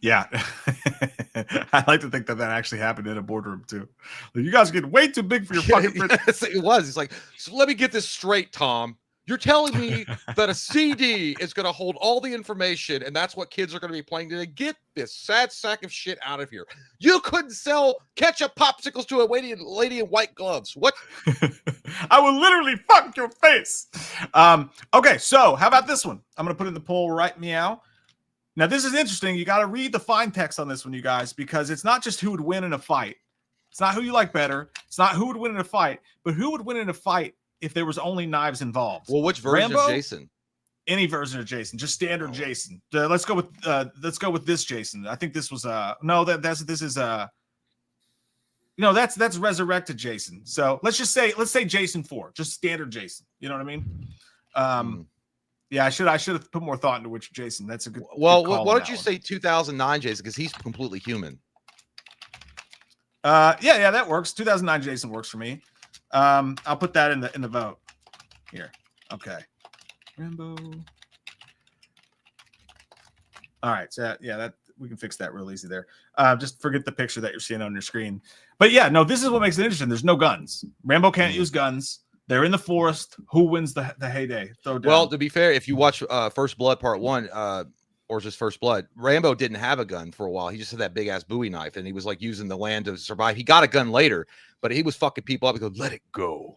Speaker 2: Yeah. I like to think that actually happened in a boardroom too. Like, you guys are getting way too big for your fucking britches.
Speaker 3: Yes, it was. It's like, so let me get this straight, Tom. You're telling me that a CD is going to hold all the information, and that's what kids are going to be playing today? Get this sad sack of shit out of here. You couldn't sell ketchup popsicles to a lady in white gloves. What?
Speaker 2: I will literally fuck your face. Okay, so how about this one? I'm going to put in the poll right meow. Now, this is interesting. You got to read the fine text on this one, you guys, because it's not just who would win in a fight. It's not who you like better. It's not who would win in a fight, but who would win in a fight if there was only knives involved.
Speaker 3: Well, which version
Speaker 2: Rambo?
Speaker 3: of Jason?
Speaker 2: Any version of Jason, just standard Jason. Let's go with this Jason. I think this was this is No, that's resurrected Jason. So let's say Jason 4, just standard Jason. You know what I mean? Yeah, I should have put more thought into which Jason. That's a good.
Speaker 3: Well,
Speaker 2: good call
Speaker 3: why
Speaker 2: on
Speaker 3: don't
Speaker 2: that
Speaker 3: you
Speaker 2: one.
Speaker 3: say 2009 Jason, because he's completely human.
Speaker 2: Yeah, that works. 2009 Jason works for me. I'll put that in the vote here. Okay, Rambo. All right, so that we can fix that real easy there. Just forget the picture that you're seeing on your screen. But yeah, no, this is what makes it interesting. There's no guns. Rambo can't use guns. They're in the forest. Who wins the heyday? Throw down.
Speaker 3: Well, to be fair, if you watch First Blood Part 1, or just First Blood, Rambo didn't have a gun for a while. He just had that big ass Bowie knife, and he was like using the land to survive. He got a gun later, but he was fucking people up. He goes, "Let it go."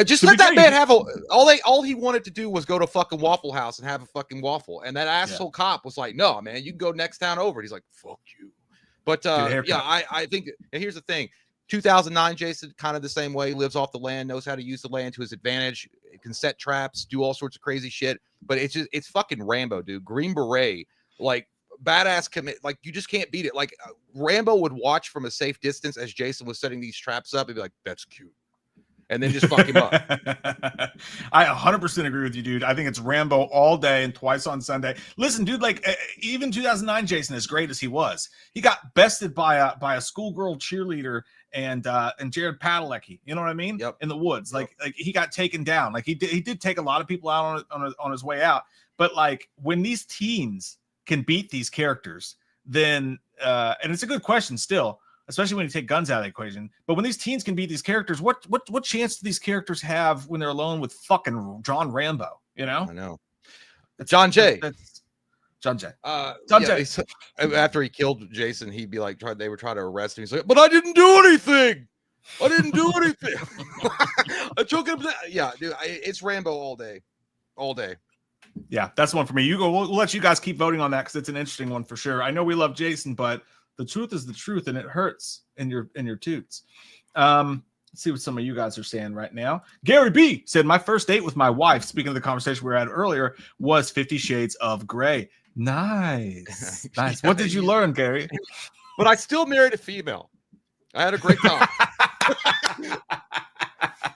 Speaker 3: Just let that man have all he wanted to do was go to fucking Waffle House and have a fucking waffle. And that asshole cop was like, "No, man, you can go next town over." And he's like, "Fuck you." But yeah, I think here's the thing. 2009 Jason, kind of the same way, lives off the land, knows how to use the land to his advantage, can set traps, do all sorts of crazy shit. But it's fucking Rambo, dude. Green Beret, like badass commit, like you just can't beat it. Like Rambo would watch from a safe distance as Jason was setting these traps up and be like, "That's cute," and then just fuck him up.
Speaker 2: I 100% agree with you, dude. I think it's Rambo all day and twice on Sunday. Listen, dude, like even 2009 Jason, as great as he was, he got bested by a schoolgirl cheerleader and Jared Padalecki. You know what I mean?
Speaker 3: Yep.
Speaker 2: In the woods, like he got taken down. Like he did take a lot of people out on his way out. But like when these teens can beat these characters, then and it's a good question still, especially when you take guns out of the equation. But when these teens can beat these characters, what chance do these characters have when they're alone with fucking John Rambo? You know?
Speaker 3: I know. John Jay.
Speaker 2: John Jay.
Speaker 3: John Jay. After he killed Jason, he'd be like, they were trying to arrest him. He's like, "But I didn't do anything. I didn't do anything." I took him. Yeah, dude, it's Rambo all day, all day. Yeah,
Speaker 2: that's one for me. You go. We'll let you guys keep voting on that because it's an interesting one for sure. I know we love Jason, but the truth is the truth, and it hurts in your toots. Let's see what some of you guys are saying right now. Gary B said, "My first date with my wife," speaking of the conversation we had earlier, "was 50 Shades of Grey." Nice. Nice. What did you learn, Gary?
Speaker 3: But I still married a female. I had a great time.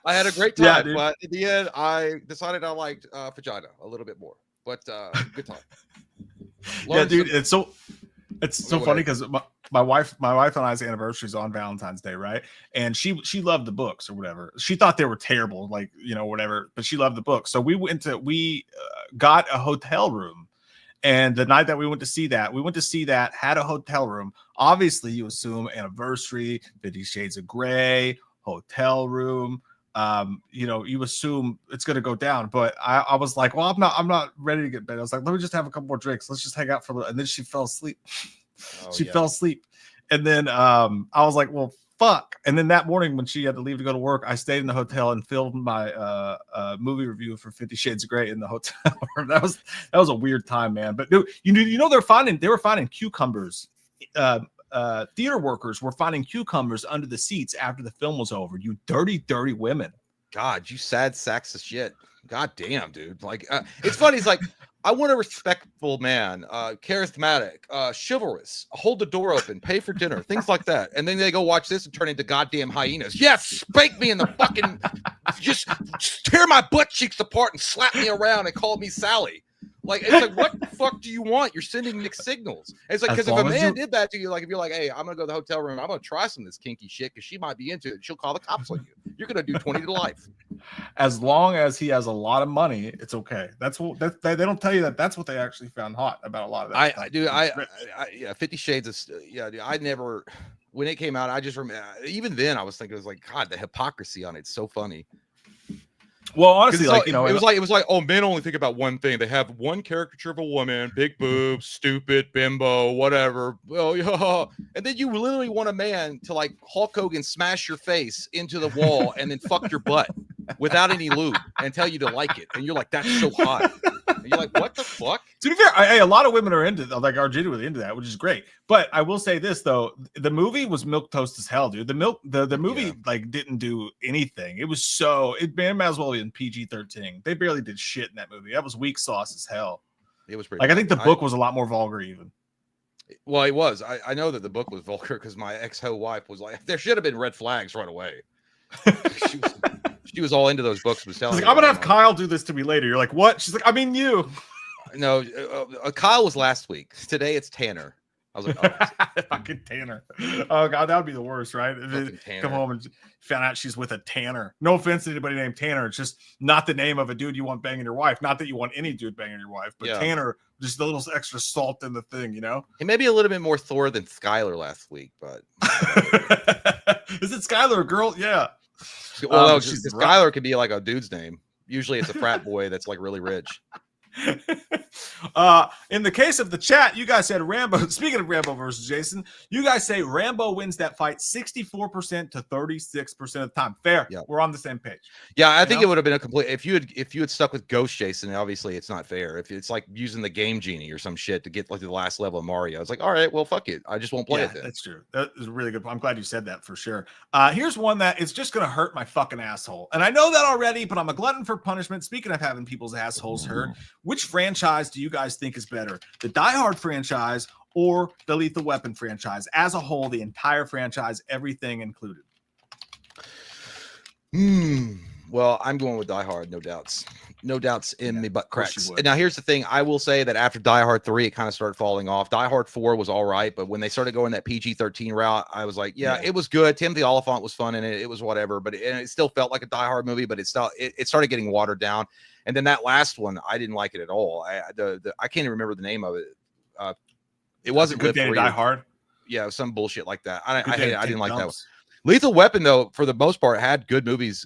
Speaker 3: I had a great time, yeah, but in the end, I decided I liked vagina a little bit more. But good time.
Speaker 2: Yeah, dude, it's so funny because my wife and I's anniversary is on Valentine's Day, right? And she loved the books or whatever. She thought they were terrible, like, you know, whatever, but she loved the books. So we got a hotel room. And the night that we went to see that, had a hotel room. Obviously, you assume anniversary, 50 Shades of Grey, hotel room. You know, you assume it's going to go down. But I was like, well, I'm not ready to get bed. I was like, let me just have a couple more drinks. Let's just hang out for a little. And then she fell asleep. She fell asleep. And then I was like, well, fuck. And then that morning when she had to leave to go to work, I stayed in the hotel and filmed my movie review for 50 Shades of Grey in the hotel room. That was a weird time, man. But dude, you know they were finding cucumbers. Theater workers were finding cucumbers under the seats after the film was over. You dirty women.
Speaker 3: God, you sad sacks of shit. God damn, dude. Like it's funny. It's like, I want a respectful man, charismatic, chivalrous, hold the door open, pay for dinner, things like that. And then they go watch this and turn into goddamn hyenas. Yes, spank me in the fucking, just tear my butt cheeks apart and slap me around and call me Sally. Like, it's like, what the fuck do you want? You're sending mixed signals. And it's like, because if a man did that to you, like, if you're like, "Hey, I'm gonna go to the hotel room, I'm gonna try some of this kinky shit because she might be into it, she'll call the cops on you. You're gonna do 20 to life."
Speaker 2: As long as he has a lot of money, it's okay. That's what they don't tell you that's what they actually found hot about a lot of that.
Speaker 3: Yeah, 50 Shades of, yeah, dude, I never, when it came out, I just remember, even then I was thinking, it was like, God, the hypocrisy on it's so funny.
Speaker 2: Well, honestly, like, you know,
Speaker 3: it was like, oh, men only think about one thing. They have one caricature of a woman, big boobs, stupid, bimbo, whatever. Well, yeah. And then you literally want a man to like Hulk Hogan smash your face into the wall and then fuck your butt without any lube and tell you to like it. And you're like, that's so hot. And you're like, what the fuck?
Speaker 2: To be fair, a lot of women are are genuinely into that, which is great. But I will say this though, the movie was milquetoast as hell, dude. The movie like didn't do anything. It was it might as well be in PG-13. They barely did shit in that movie. That was weak sauce as hell.
Speaker 3: It was pretty
Speaker 2: like bad. I think the book was a lot more vulgar even.
Speaker 3: Well, it was. I know that the book was vulgar because my ex-ho wife was like, there should have been red flags right away. she was all into those books. Was telling
Speaker 2: She's like,
Speaker 3: me
Speaker 2: I'm gonna
Speaker 3: about
Speaker 2: have
Speaker 3: them.
Speaker 2: Kyle do this to me later. You're like, what? She's like, I mean you.
Speaker 3: No, Kyle was last week. Today it's Tanner. I was like, oh,
Speaker 2: Fucking Tanner. Oh god, that would be the worst, right?
Speaker 3: fucking Tanner.
Speaker 2: Come home and found out she's with a Tanner. No offense to anybody named Tanner. It's just not the name of a dude you want banging your wife. Not that you want any dude banging your wife, but
Speaker 3: Yeah.
Speaker 2: Tanner, just a little extra salt in the thing, you know?
Speaker 3: He may be a little bit more Thor than Skylar last week, but
Speaker 2: Is it Skylar a girl? Yeah.
Speaker 3: well, no,
Speaker 2: she's
Speaker 3: just
Speaker 2: rough.
Speaker 3: Skylar could be like a dude's name. Usually it's a frat boy that's like really rich.
Speaker 2: In the case of the chat, you guys said Rambo. Speaking of Rambo versus Jason, you guys say Rambo wins that fight 64% to 36% of the time. Fair.
Speaker 3: Yeah.
Speaker 2: We're on the same page.
Speaker 3: Yeah, I
Speaker 2: You
Speaker 3: think
Speaker 2: know?
Speaker 3: it would have been a complete if you had stuck with Ghost Jason. Obviously, it's not fair. If it's like using the Game Genie or some shit to get like to the last level of Mario, it's like, all right, well, fuck it, I just won't play
Speaker 2: Yeah,
Speaker 3: it then.
Speaker 2: that's true. That is a really good. I'm glad you said that for sure. Here's one that is just going to hurt my fucking asshole. And I know that already, but I'm a glutton for punishment. Speaking of having people's assholes hurt, which franchise do you guys think is better? The Die Hard franchise or the Lethal Weapon franchise? As a whole, the entire franchise, everything included.
Speaker 3: Well, I'm going with Die Hard, no doubts. No doubts in me butt
Speaker 2: course you
Speaker 3: cracks.
Speaker 2: would.
Speaker 3: And now here's the thing. I will say that after Die Hard 3, it kind of started falling off. Die Hard 4 was all right, but when they started going that PG-13 route, I was like, yeah, it was good. Timothy Oliphant was fun in it. It was whatever, but it still felt like a Die Hard movie, but it started getting watered down. And then that last one, I didn't like it at all. I can't even remember the name of it. It wasn't
Speaker 2: Good Day to Die Hard.
Speaker 3: Yeah, some bullshit like that. I didn't like that one.
Speaker 2: That.
Speaker 3: Lethal Weapon, though, for the most part, had good movies.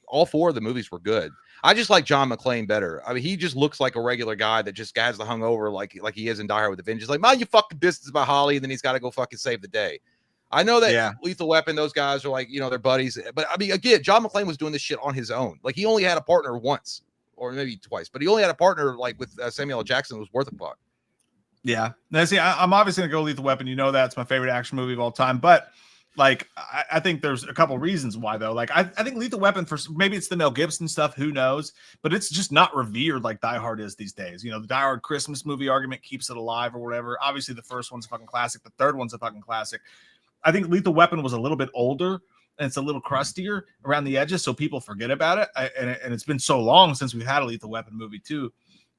Speaker 3: All four of the movies were good. I just like John McClane better. I mean, he just looks like a regular guy that just has the hungover like he is in Die Hard with the Vengeance. Like, mind you fucking business about Holly, and then he's got to go fucking save the day. I know that Lethal Weapon, those guys are like, they're buddies. But I mean, again, John McClane was doing this shit on his own. Like, he only had a partner once or maybe twice, but he only had a partner like with Samuel L. Jackson who was worth a fuck.
Speaker 2: Yeah. Now, see, I'm obviously going to go Lethal Weapon. You know, that's my favorite action movie of all time. But like, I think there's a couple reasons why, though. Like, I think Lethal Weapon, for maybe it's the Mel Gibson stuff, who knows? But it's just not revered like Die Hard is these days. The Die Hard Christmas movie argument keeps it alive or whatever. Obviously, the first one's a fucking classic. The third one's a fucking classic. I think Lethal Weapon was a little bit older and it's a little crustier around the edges, so people forget about it. And it's been so long since we've had a Lethal Weapon movie, too.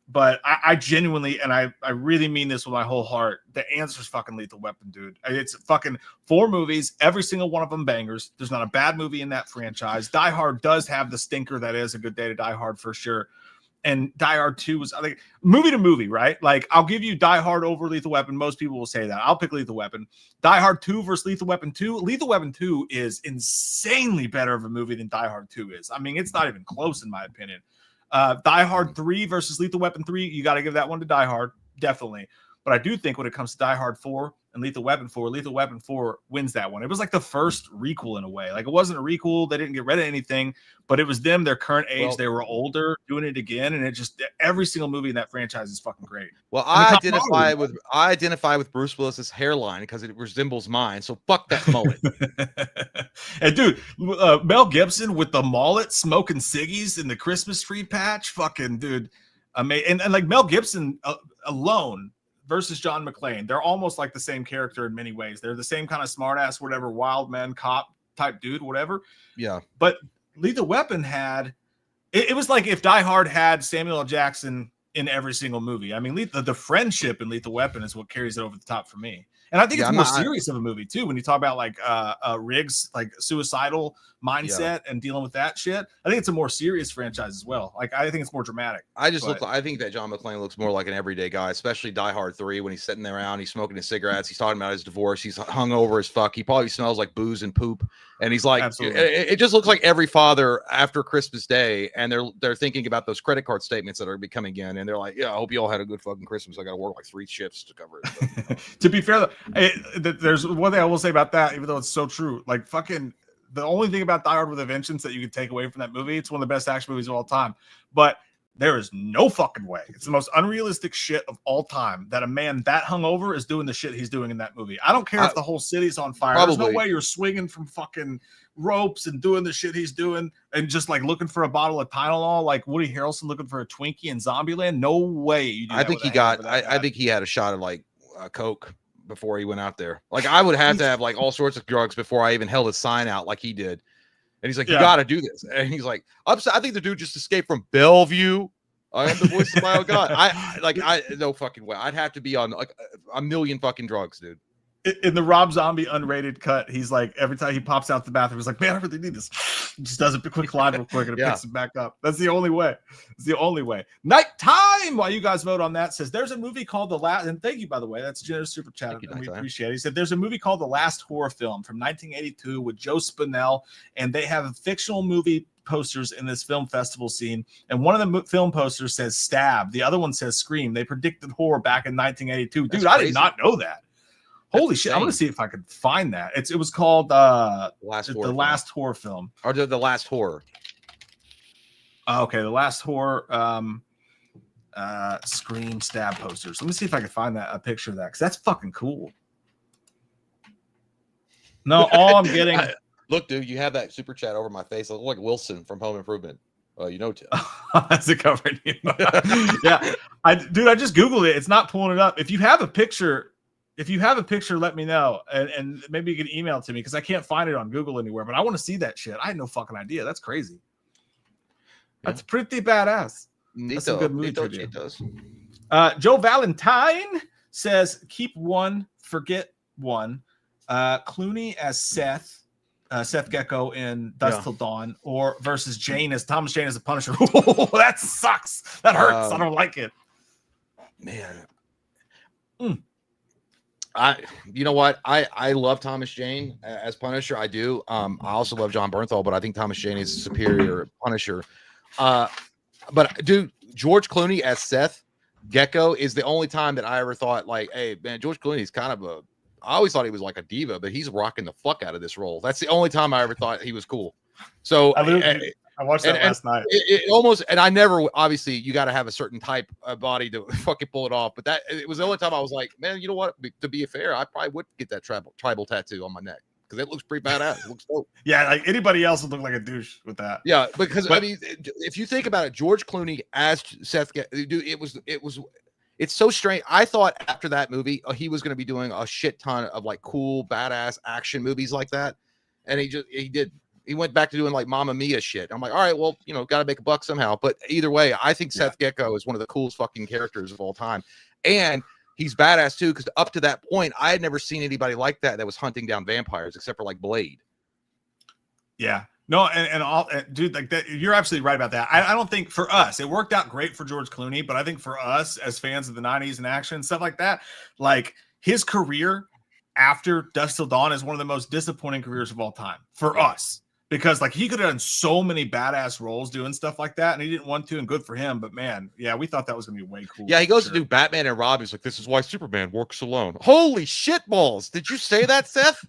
Speaker 2: But I genuinely, and I really mean this with my whole heart, the answer is fucking Lethal Weapon, dude. It's fucking 4 movies, every single one of them bangers. There's not a bad movie in that franchise. Die Hard does have the stinker that is A Good Day to Die Hard for sure. And Die Hard 2 was, I think, movie to movie, right? Like, I'll give you Die Hard over Lethal Weapon. Most people will say that. I'll pick Lethal Weapon. Die Hard 2 versus Lethal Weapon 2. Lethal Weapon 2 is insanely better of a movie than Die Hard 2 is. I mean, it's not even close in my opinion. Die Hard 3 versus Lethal Weapon 3, you got to give that one to Die Hard, definitely. But I do think when it comes to Die Hard 4 and Lethal Weapon 4 wins that one. It was like the first requel in a way. Like, it wasn't a requel. They didn't get rid of anything, but it was them, their current age. Well, they were older, doing it again. And it just, every single movie in that franchise is fucking great.
Speaker 3: Well, I identify with Bruce Willis's hairline because it resembles mine. So fuck that mullet.
Speaker 2: And dude, Mel Gibson with the mullet smoking ciggies in the Christmas tree patch. Fucking dude. And like Mel Gibson alone versus John McClane, they're almost like the same character in many ways. They're the same kind of smartass, whatever, wild man, cop type dude, whatever.
Speaker 3: Yeah.
Speaker 2: But Lethal Weapon had, it was like if Die Hard had Samuel L. Jackson in every single movie. I mean, the friendship in Lethal Weapon is what carries it over the top for me. And I think it's more serious of a movie too. When you talk about like Riggs, like suicidal mindset and dealing with that shit, I think it's a more serious franchise as well. Like, I think it's more dramatic.
Speaker 3: I think that John McClane looks more like an everyday guy, especially Die Hard 3 when he's sitting there around, he's smoking his cigarettes, he's talking about his divorce, he's hungover as fuck, he probably smells like booze and poop, and he's like, it just looks like every father after Christmas Day, and they're thinking about those credit card statements that are coming in, and they're like, yeah, I hope you all had a good fucking Christmas. I got to work like 3 shifts to cover it. But,
Speaker 2: to be fair, there's one thing I will say about that, even though it's so true. Like, fucking, the only thing about Die Hard with a Vengeance that you could take away from that movie, it's one of the best action movies of all time. But there is no fucking way. It's the most unrealistic shit of all time that a man that hungover is doing the shit he's doing in that movie. I don't care if the whole city's on fire. There's no way you're swinging from fucking ropes and doing the shit he's doing and just like looking for a bottle of Tylenol like Woody Harrelson looking for a Twinkie in Zombieland. No way. You do
Speaker 3: I think he got. I think he had a shot of like coke before he went out there. Like I would have to have like all sorts of drugs before I even held a sign out like he did. And he's like, you got to do this. And he's like, I think the dude just escaped from Bellevue. I am the voice of my own God. I no fucking way. I'd have to be on like a million fucking drugs, dude.
Speaker 2: In the Rob Zombie unrated cut, he's like, every time he pops out the bathroom, he's like, man, I really need this. He just does a quick line real quick and it picks it back up. That's the only way. It's the only way. Nighttime, while you guys vote on that, says there's a movie called The Last, and thank you, by the way. That's generous super chat. And we appreciate it. He said there's a movie called The Last Horror Film from 1982 with Joe Spinell, and they have fictional movie posters in this film festival scene, and one of the film posters says Stab, the other one says Scream. They predicted horror back in 1982. Dude, I did not know that. Holy shit! I'm gonna see if I could find that. It was called the last horror film,
Speaker 3: or the last horror.
Speaker 2: Okay, the last horror Scream Stab posters. Let me see if I can find a picture of that, because that's fucking cool. No, all I'm getting.
Speaker 3: Look, dude, you have that super chat over my face. I look like Wilson from Home Improvement. You know, Tim.
Speaker 2: That's it covering you. Yeah, I just Googled it. It's not pulling it up. If you have a picture, let me know, and maybe you can email it to me, because I can't find it on Google anywhere. But I want to see that shit. I had no fucking idea. That's crazy. That's pretty badass. That's a good movie trivia. Joe Valentine says, keep one, forget one. Clooney as Seth Gecko in Dusk Till Dawn, or versus Thomas Jane as the Punisher. That sucks. That hurts. I don't like it.
Speaker 3: Man. You know what? I love Thomas Jane as Punisher. I do. I also love John Bernthal, but I think Thomas Jane is a superior Punisher. But dude, George Clooney as Seth Gecko is the only time that I ever thought, like, hey man, George Clooney's kind of I always thought he was like a diva, but he's rocking the fuck out of this role. That's the only time I ever thought he was cool. So
Speaker 2: I watched that last night.
Speaker 3: It almost, and I never, obviously you got to have a certain type of body to fucking pull it off. But it was the only time I was like, man, you know what? To be fair, I probably would get that tribal tattoo on my neck, because it looks pretty badass. It looks dope.
Speaker 2: Yeah, like anybody else would look like a douche with that.
Speaker 3: Yeah, because I mean, if you think about it, George Clooney as Seth, dude, it's so strange. I thought after that movie, he was going to be doing a shit ton of like cool, badass action movies like that, and he went back to doing like Mamma Mia shit. I'm like, all right, well, got to make a buck somehow. But either way, I think Seth Gecko is one of the coolest fucking characters of all time, and he's badass too, because up to that point, I had never seen anybody like that was hunting down vampires, except for like Blade.
Speaker 2: Yeah. No, dude, like that, you're absolutely right about that. I don't think for us it worked out great for George Clooney, but I think for us as fans of the 90s and action and stuff like that, like his career after Dusk Till Dawn is one of the most disappointing careers of all time for us, because like he could have done so many badass roles doing stuff like that, and he didn't want to, and good for him. But man, yeah, we thought that was gonna be way cool.
Speaker 3: Yeah, he goes to do Batman and Robin. He's like, this is why Superman works alone. Holy shit balls! Did you say that, Seth?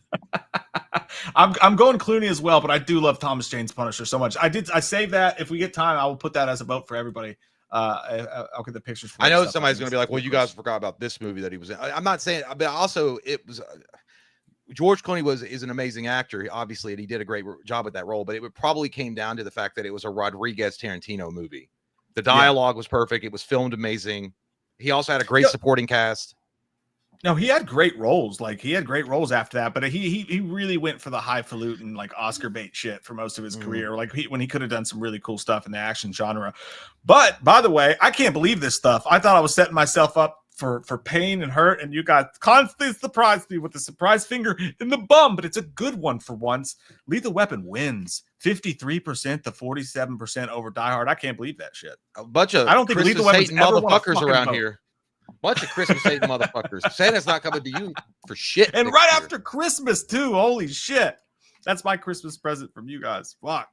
Speaker 2: I'm going Clooney as well, but I do love Thomas Jane's Punisher so much. I saved that. If we get time, I will put that as a vote for everybody. I'll get the pictures.
Speaker 3: I know somebody's going to be like, well, you guys forgot about this movie that he was in. I'm not saying, but also it was George Clooney is an amazing actor, obviously, and he did a great job with that role, but it probably came down to the fact that it was a Rodriguez Tarantino movie. The dialogue was perfect. It was filmed amazing. He also had a great supporting cast.
Speaker 2: No, he had great roles. Like he had great roles after that, but he really went for the highfalutin, like Oscar bait shit for most of his career. Like when he could have done some really cool stuff in the action genre. But by the way, I can't believe this stuff. I thought I was setting myself up for pain and hurt, and you guys constantly surprised me with the surprise finger in the bum. But it's a good one for once. Lethal Weapon wins 53% to 47% over Die Hard. I can't believe that shit.
Speaker 3: A bunch of
Speaker 2: I don't think Lethal Weapon's
Speaker 3: motherfuckers around here. Bunch of Christmas hating motherfuckers. Santa's not coming to you for shit.
Speaker 2: And right after Christmas too. Holy shit. That's my Christmas present from you guys. Fuck.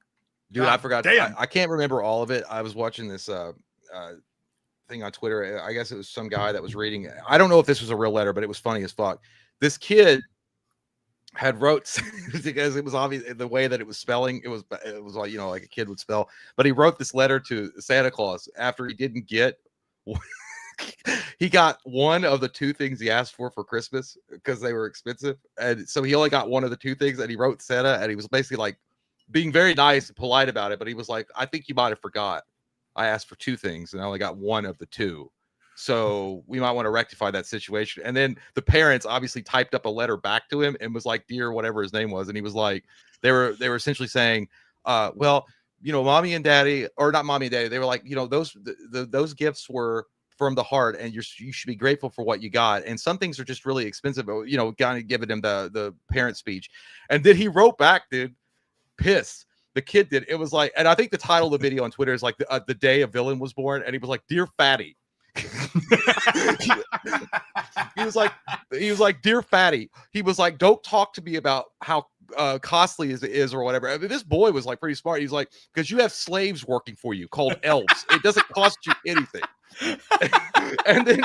Speaker 3: Dude, God, I forgot. I can't remember all of it. I was watching this thing on Twitter. I guess it was some guy that was reading. I don't know if this was a real letter, but it was funny as fuck. This kid had wrote because it was obvious the way that it was spelling. It was like, like a kid would spell, but he wrote this letter to Santa Claus after he didn't get he got one of the two things he asked for Christmas because they were expensive. And so he only got one of the two things, and he wrote Santa, and he was basically like being very nice and polite about it. But he was like, I think you might have forgot. I asked for two things and I only got one of the two. So we might want to rectify that situation. And then the parents obviously typed up a letter back to him and was like, dear, whatever his name was. And he was like, they were essentially saying, well, you know, mommy and daddy, or not mommy and daddy, they were like, you know, those gifts were from the heart, and you should be grateful for what you got. And some things are just really expensive, you know, kind of giving him the parent speech. And then he wrote back, dude, pissed. The kid did. It was like, and I think the title of the video on Twitter is like the day a villain was born. And he was like, dear fatty. he was like, dear fatty. He was like, don't talk to me about how costly it is or whatever. I mean, this boy was like pretty smart. He's like, because you have slaves working for you called elves. It doesn't cost you anything. and then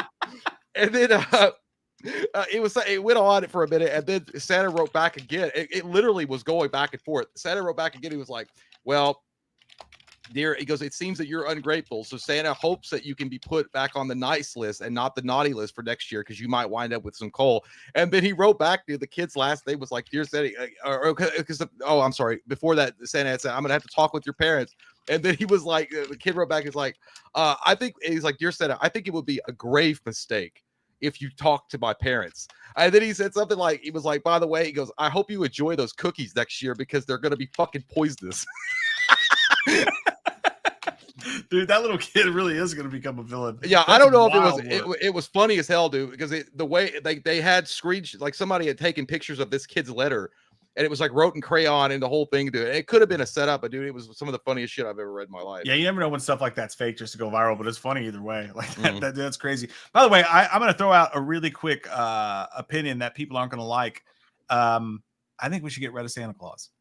Speaker 3: it went on for a minute, and then Santa wrote back again. It literally was going back and forth. Santa wrote back again. He was like, well, dear, he goes, it seems that you're ungrateful. So Santa hopes that you can be put back on the nice list and not the naughty list for next year, because you might wind up with some coal. And then he wrote back, dude, the kid's last name was like, dear Santa, I'm sorry. Before that, Santa had said, I'm going to have to talk with your parents. And then he was like, the kid wrote back, he's like, he's like, dear Santa, I think it would be a grave mistake if you talk to my parents. And then he said something like, he was like, by the way, he goes, I hope you enjoy those cookies next year because they're going to be fucking poisonous.
Speaker 2: Dude, that little kid really is going to become a villain.
Speaker 3: Yeah,
Speaker 2: That's
Speaker 3: I don't know
Speaker 2: wild
Speaker 3: if it was funny as hell, dude, because the way they had screenshots, like somebody had taken pictures of this kid's letter, and it was like wrote in crayon and the whole thing, dude. It could have been a setup, but dude, it was some of the funniest shit I've ever read in my life.
Speaker 2: Yeah, you never know when stuff like that's fake just to go viral, but it's funny either way. Like that's crazy. By the way, I'm going to throw out a really quick opinion that people aren't going to like. I think we should get rid of Santa Claus.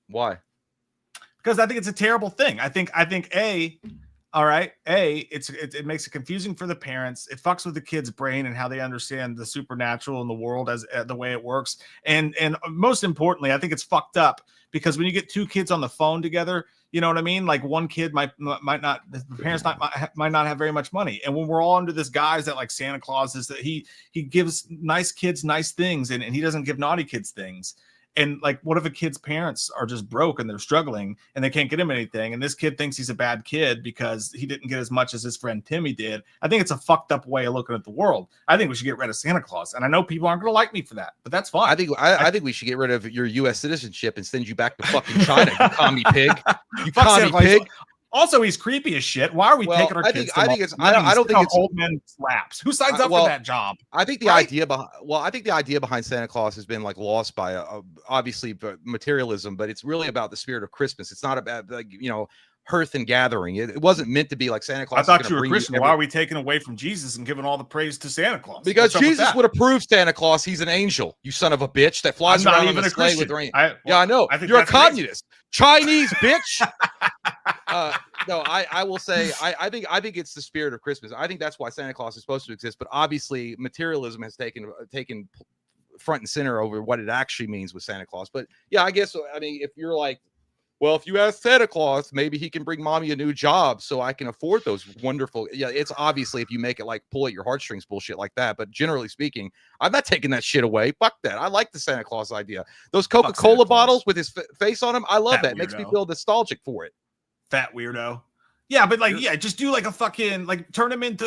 Speaker 3: Why?
Speaker 2: Because I think it's a terrible thing. I think it makes it confusing for the parents. It fucks with the kid's brain and how they understand the supernatural and the world as the way it works. And most importantly, I think it's fucked up because when you get two kids on the phone together, you know what I mean? Like one kid might not, the parents might not have very much money. And when we're all under this guise that like Santa Claus is that he gives nice kids nice things and he doesn't give naughty kids things. And like, what if a kid's parents are just broke and they're struggling and they can't get him anything? And this kid thinks he's a bad kid because he didn't get as much as his friend Timmy did. I think it's a fucked up way of looking at the world. I think we should get rid of Santa Claus. And I know people aren't going to like me for that, but that's fine.
Speaker 3: I think we should get rid of your U.S. citizenship and send you back to fucking China, you commie pig. You commie pig.
Speaker 2: Also, he's creepy as shit. Why are we taking our kids? I don't think it's
Speaker 3: old
Speaker 2: men slaps. Who signs up for that job?
Speaker 3: I think the idea behind Santa Claus has been like lost by obviously materialism, but it's really about the spirit of Christmas. It's not about like, you know, hearth and gathering. It wasn't meant to be like Santa Claus.
Speaker 2: I thought you were Christian. Why are we taking away from Jesus and giving all the praise to Santa Claus?
Speaker 3: Because Jesus would approve Santa Claus. He's an angel. You son of a bitch that flies around in a sleigh with rain. I know. You're a communist, Chinese bitch. No, I will say I think it's the spirit of Christmas. I think that's why Santa Claus is supposed to exist. But obviously, materialism has taken front and center over what it actually means with Santa Claus. But yeah, I guess if you're like, well, if you ask Santa Claus, maybe he can bring mommy a new job so I can afford those wonderful. Yeah, it's obviously if you make it like pull at your heartstrings bullshit like that. But generally speaking, I'm not taking that shit away. Fuck that. I like the Santa Claus idea. Those Coca-Cola bottles with his face on them. I love that. It makes me feel nostalgic for it.
Speaker 2: Fat weirdo. Yeah, but like, just do like a fucking, like, turn him into,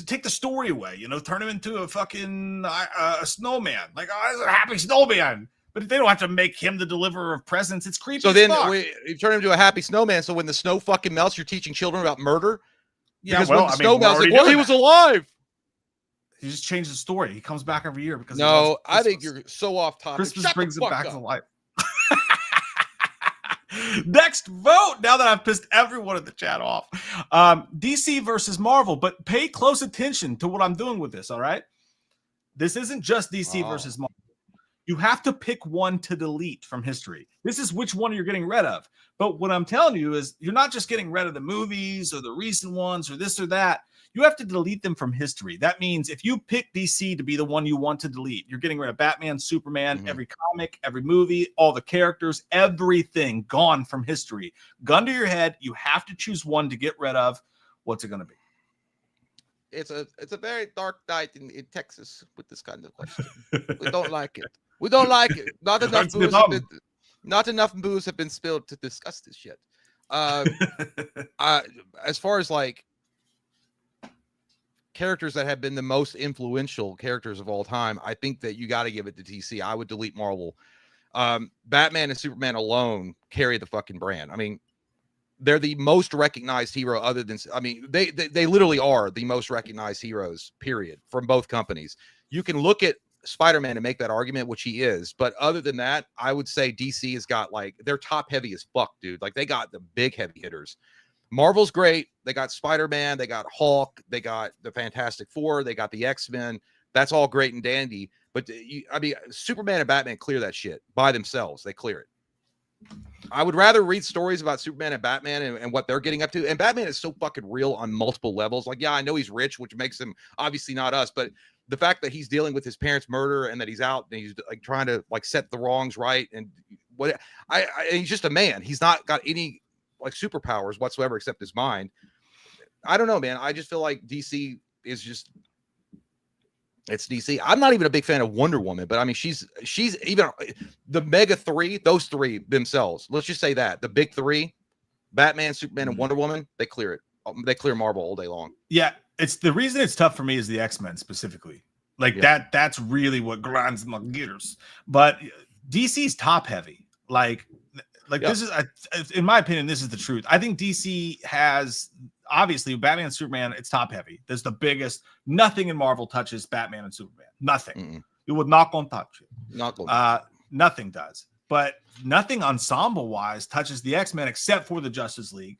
Speaker 2: take the story away, you know, turn him into a fucking, a snowman. Like, it's a happy snowman. But they don't have to make him the deliverer of presents. It's creepy.
Speaker 3: So then you turn him into a happy snowman. So when the snow fucking melts, you're teaching children about murder?
Speaker 2: Yeah,
Speaker 3: because when the snow melts, like, well, he was alive.
Speaker 2: He just changed the story. He comes back every year because
Speaker 3: I think you're so off topic.
Speaker 2: Christmas brings him back to life. Next vote. Now that I've pissed everyone in the chat off, DC versus Marvel. But pay close attention to what I'm doing with this. All right, this isn't just DC versus Marvel. You have to pick one to delete from history. This is which one you're getting rid of. But what I'm telling you is you're not just getting rid of the movies or the recent ones or this or that. You have to delete them from history. That means if you pick DC to be the one you want to delete, you're getting rid of Batman, Superman, every comic, every movie, all the characters, everything gone from history. Gun to your head. You have to choose one to get rid of. What's it going to be?
Speaker 3: It's a very dark night in Texas with this kind of question. We don't like it. We don't like it. Not enough booze have been spilled to discuss this yet. As far as like, characters that have been the most influential characters of all time, I think that you got to give it to DC. I would delete Marvel. Batman and Superman alone carry the fucking brand. I mean, they're the most recognized hero other than, I mean, they literally are the most recognized heroes, period, from both companies. You can look at Spider-Man and make that argument, which he is. But other than that, I would say DC has got like, they're top heavy as fuck, dude. Like they got the big heavy hitters. Marvel's great. They got Spider-Man, they got Hulk, they got the Fantastic Four, they got the X-Men. That's all great and dandy. But I mean, Superman and Batman clear that shit by themselves. They clear it. I would rather read stories about Superman and Batman and what they're getting up to. And Batman is so fucking real on multiple levels. Like, yeah, I know he's rich, which makes him obviously not us, but the fact that he's dealing with his parents' murder and that he's out and he's like trying to like set the wrongs right. And what he's just a man. He's not got any like superpowers whatsoever except his mind. I don't know, man. I just feel like DC is just, it's DC. I'm not even a big fan of Wonder Woman, but I mean, she's even the mega three, those three themselves. Let's just say that the big three, Batman, Superman, and Wonder Woman, they clear it. They clear Marvel all day long.
Speaker 2: Yeah. It's the reason it's tough for me is the X-Men specifically. Like that's really what grinds my gears. But DC's top heavy. Like this is, in my opinion, this is the truth. I think DC has, obviously, Batman and Superman, it's top heavy. There's the biggest. Nothing in Marvel touches Batman and Superman. Nothing. It would not gonna touch it. Nothing does. But nothing ensemble-wise touches the X-Men except for the Justice League,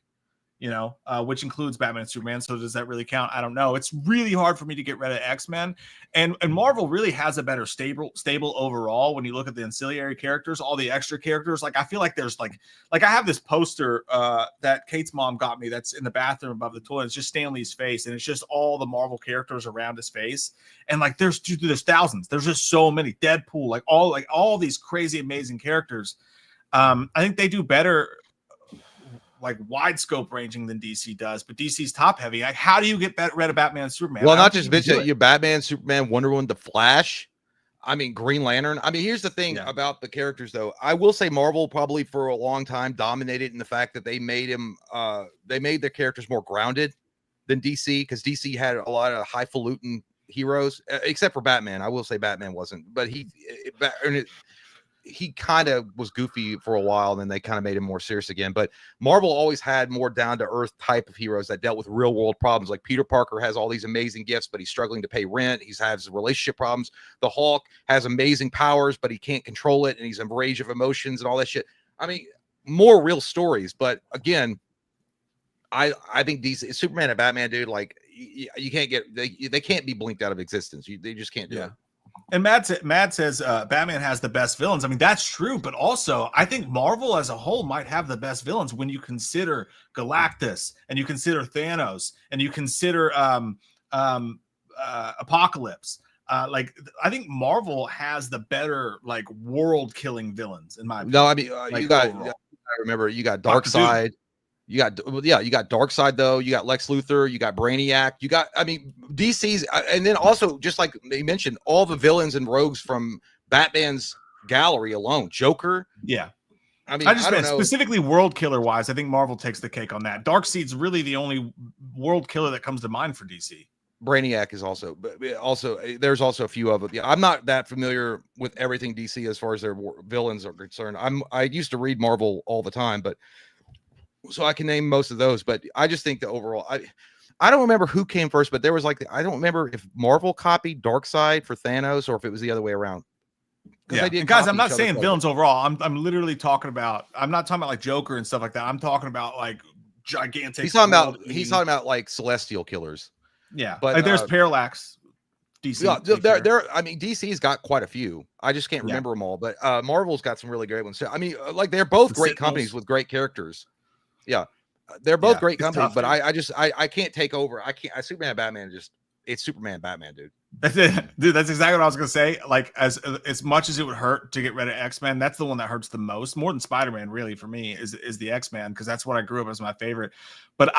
Speaker 2: you know, which includes Batman and Superman. So does that really count? I don't know. It's really hard for me to get rid of X-Men. And Marvel really has a better stable overall when you look at the ancillary characters, all the extra characters. Like I feel like there's like I have this poster that Kate's mom got me that's in the bathroom above the toilet. It's just Stanley's face, and it's just all the Marvel characters around his face. And like there's thousands. There's just so many. Deadpool, like all these crazy amazing characters. I think they do better like wide scope ranging than DC does, but DC's top heavy. Like, how do you get rid of Batman and Superman?
Speaker 3: Well, not just bitch you Batman, Superman, Wonder Woman, the Flash. I mean, Green Lantern. I mean, here's the thing about the characters, though. I will say Marvel probably for a long time dominated in the fact that they made their characters more grounded than DC, because DC had a lot of highfalutin heroes, except for Batman. I will say Batman wasn't, but he kind of was goofy for a while, and then they kind of made him more serious again. But Marvel always had more down-to-earth type of heroes that dealt with real-world problems. Like Peter Parker has all these amazing gifts, but he's struggling to pay rent. He has relationship problems. The Hulk has amazing powers, but he can't control it, and he's a rage of emotions and all that shit. I mean, more real stories. But again, I think DC, Superman and Batman, dude, like you can't get they can't be blinked out of existence. They just can't do it.
Speaker 2: And Matt says Batman has the best villains. I mean, that's true, but also I think Marvel as a whole might have the best villains when you consider Galactus and you consider Thanos and you consider Apocalypse. Like I think Marvel has the better like world-killing villains in my opinion.
Speaker 3: No, I mean like, you got Darkseid. You got Darkseid though. You got Lex Luthor. You got Brainiac. You got, I mean, DC's, and then also just like they mentioned, all the villains and rogues from Batman's gallery alone. Joker.
Speaker 2: Yeah.
Speaker 3: I mean,
Speaker 2: I just meant specifically world killer wise. I think Marvel takes the cake on that. Darkseid's really the only world killer that comes to mind for DC.
Speaker 3: Brainiac is also, but also there's also a few of them. Yeah, I'm not that familiar with everything DC as far as their villains are concerned. I used to read Marvel all the time, but. So I can name most of those, but I just think the overall, I don't remember who came first, but there was like, I don't remember if Marvel copied Darkseid for Thanos or if it was the other way around.
Speaker 2: Yeah, and guys, I'm not saying villains overall. I'm literally talking about, I'm not talking about like Joker and stuff like that. I'm talking about like gigantic.
Speaker 3: He's talking about like celestial killers.
Speaker 2: Yeah, but like there's Parallax. DC.
Speaker 3: Yeah, I mean, DC's got quite a few. I just can't remember them all, but Marvel's got some really great ones. I mean, like they're both great companies with great characters. Yeah, they're both great companies, tough, but I can't take over. I can't. Superman and Batman it's Superman and Batman, dude.
Speaker 2: That's it, dude. That's exactly what I was gonna say. Like as much as it would hurt to get rid of X-Men, that's the one that hurts the most, more than Spider-Man. Really, for me, is the X-Men because that's what I grew up as my favorite. But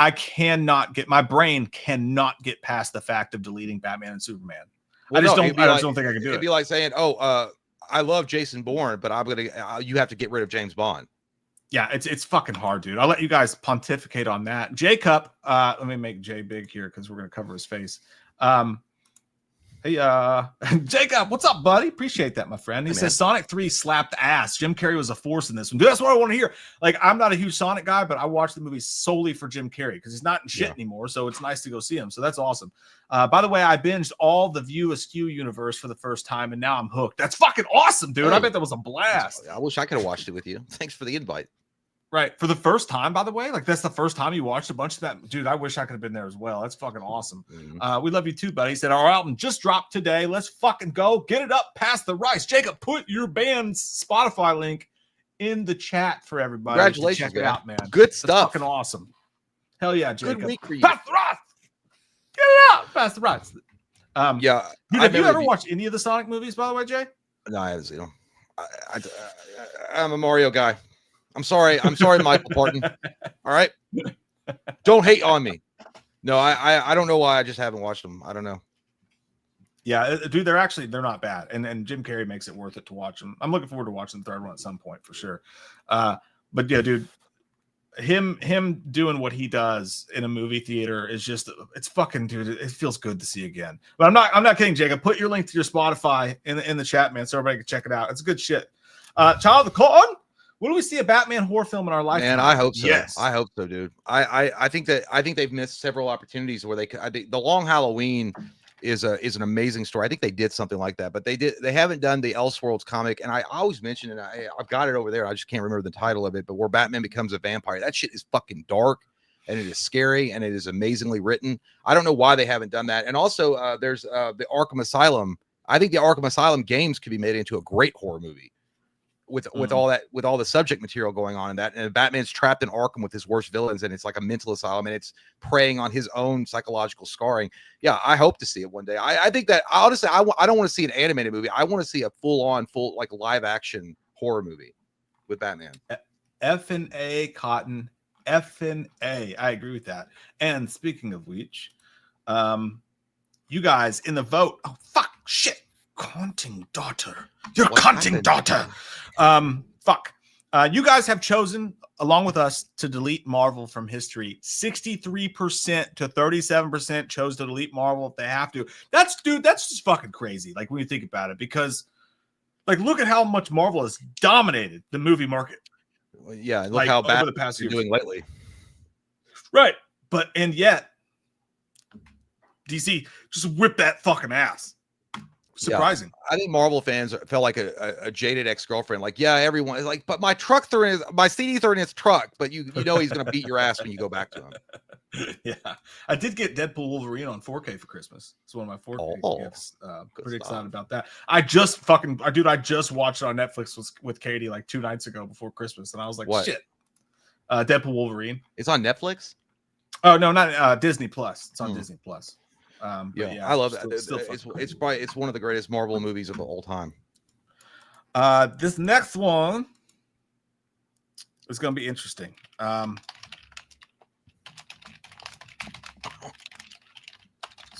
Speaker 2: my brain cannot get past the fact of deleting Batman and Superman. Well, I just don't think I can do it.
Speaker 3: It'd be like saying, I love Jason Bourne, but you have to get rid of James Bond.
Speaker 2: Yeah, it's fucking hard, dude. I'll let you guys pontificate on that. Jacob, let me make Jay big here because we're gonna cover his face. Hey, Jacob, what's up, buddy? Appreciate that, my friend. He says Sonic 3 slapped ass. Jim Carrey was a force in this one. Dude, that's what I want to hear. Like, I'm not a huge Sonic guy, but I watched the movie solely for Jim Carrey because he's not in shit anymore. So it's nice to go see him. So that's awesome. By the way, I binged all the View Askew universe for the first time, and now I'm hooked. That's fucking awesome, dude. I bet that was a blast.
Speaker 3: I wish I could have watched it with you. Thanks for the invite.
Speaker 2: Right. For the first time, by the way, like that's the first time you watched a bunch of that. Dude, I wish I could have been there as well. That's fucking awesome. We love you too, buddy. He said, our album just dropped today. Let's fucking go. Get it up past the rice. Jacob, put your band's Spotify link in the chat for everybody.
Speaker 3: Congratulations,
Speaker 2: check it out, man.
Speaker 3: Good
Speaker 2: That's
Speaker 3: stuff.
Speaker 2: fucking awesome. Hell yeah, Jacob.
Speaker 3: Good week for you.
Speaker 2: Past the rice. Get it up past the rice.
Speaker 3: Yeah.
Speaker 2: Dude, have you ever watched any of the Sonic movies, by the way, Jay?
Speaker 3: No, I haven't seen them. I'm a Mario guy. I'm sorry, Michael Parton. All right. Don't hate on me. No, I don't know why. I just haven't watched them. I don't know.
Speaker 2: Yeah, dude, they're not bad. And Jim Carrey makes it worth it to watch them. I'm looking forward to watching the third one at some point for sure. But yeah, dude, him doing what he does in a movie theater is just, it's fucking, dude, it feels good to see again. But I'm not kidding, Jacob. Put your link to your Spotify in the chat, man, so everybody can check it out. It's good shit. Child of the Corn. When do we see a Batman horror film in our life?
Speaker 3: Man, I hope so.
Speaker 2: Yes.
Speaker 3: I hope so, dude. I think they've missed several opportunities where they could. I think The Long Halloween is an amazing story. I think they did something like that, but they haven't done the Elseworlds comic. And I always mention it. I've got it over there. I just can't remember the title of it. But where Batman becomes a vampire, that shit is fucking dark and it is scary and it is amazingly written. I don't know why they haven't done that. And also, there's the Arkham Asylum. I think the Arkham Asylum games could be made into a great horror movie. With all the subject material going on in that, and Batman's trapped in Arkham with his worst villains, and it's like a mental asylum, and it's preying on his own psychological scarring. Yeah, I hope to see it one day. I think that honestly, I don't want to see an animated movie. I want to see a full like live action horror movie with Batman.
Speaker 2: F&A Cotton, F&A. I agree with that. And speaking of which, you guys in the vote. Oh fuck, shit. Cunting daughter. Your cunting daughter. Fuck. You guys have chosen, along with us, to delete Marvel from history. 63% to 37% chose to delete Marvel if they have to. That's just fucking crazy. Like when you think about it, because like look at how much Marvel has dominated the movie market.
Speaker 3: Well, yeah, look
Speaker 2: like,
Speaker 3: how bad
Speaker 2: the past
Speaker 3: you're
Speaker 2: years.
Speaker 3: doing lately.
Speaker 2: Right. And yet DC just whipped that fucking ass. Surprising.
Speaker 3: Yeah. I think Marvel fans felt like a jaded ex-girlfriend. Like, yeah, everyone is like, but my CD-30 in his truck, but you know he's gonna beat your ass when you go back to him.
Speaker 2: Yeah, I did get Deadpool Wolverine on 4K for Christmas. It's one of my 4K gifts. Pretty excited about that. I just watched it on Netflix with Katie like 2 nights ago before Christmas, and I was like,
Speaker 3: what?
Speaker 2: Shit. Deadpool Wolverine.
Speaker 3: It's on Netflix.
Speaker 2: Oh no, not Disney Plus. It's on Disney Plus.
Speaker 3: Yeah, I love that. It's one of the greatest Marvel movies of all time.
Speaker 2: This next one is going to be interesting. Sorry,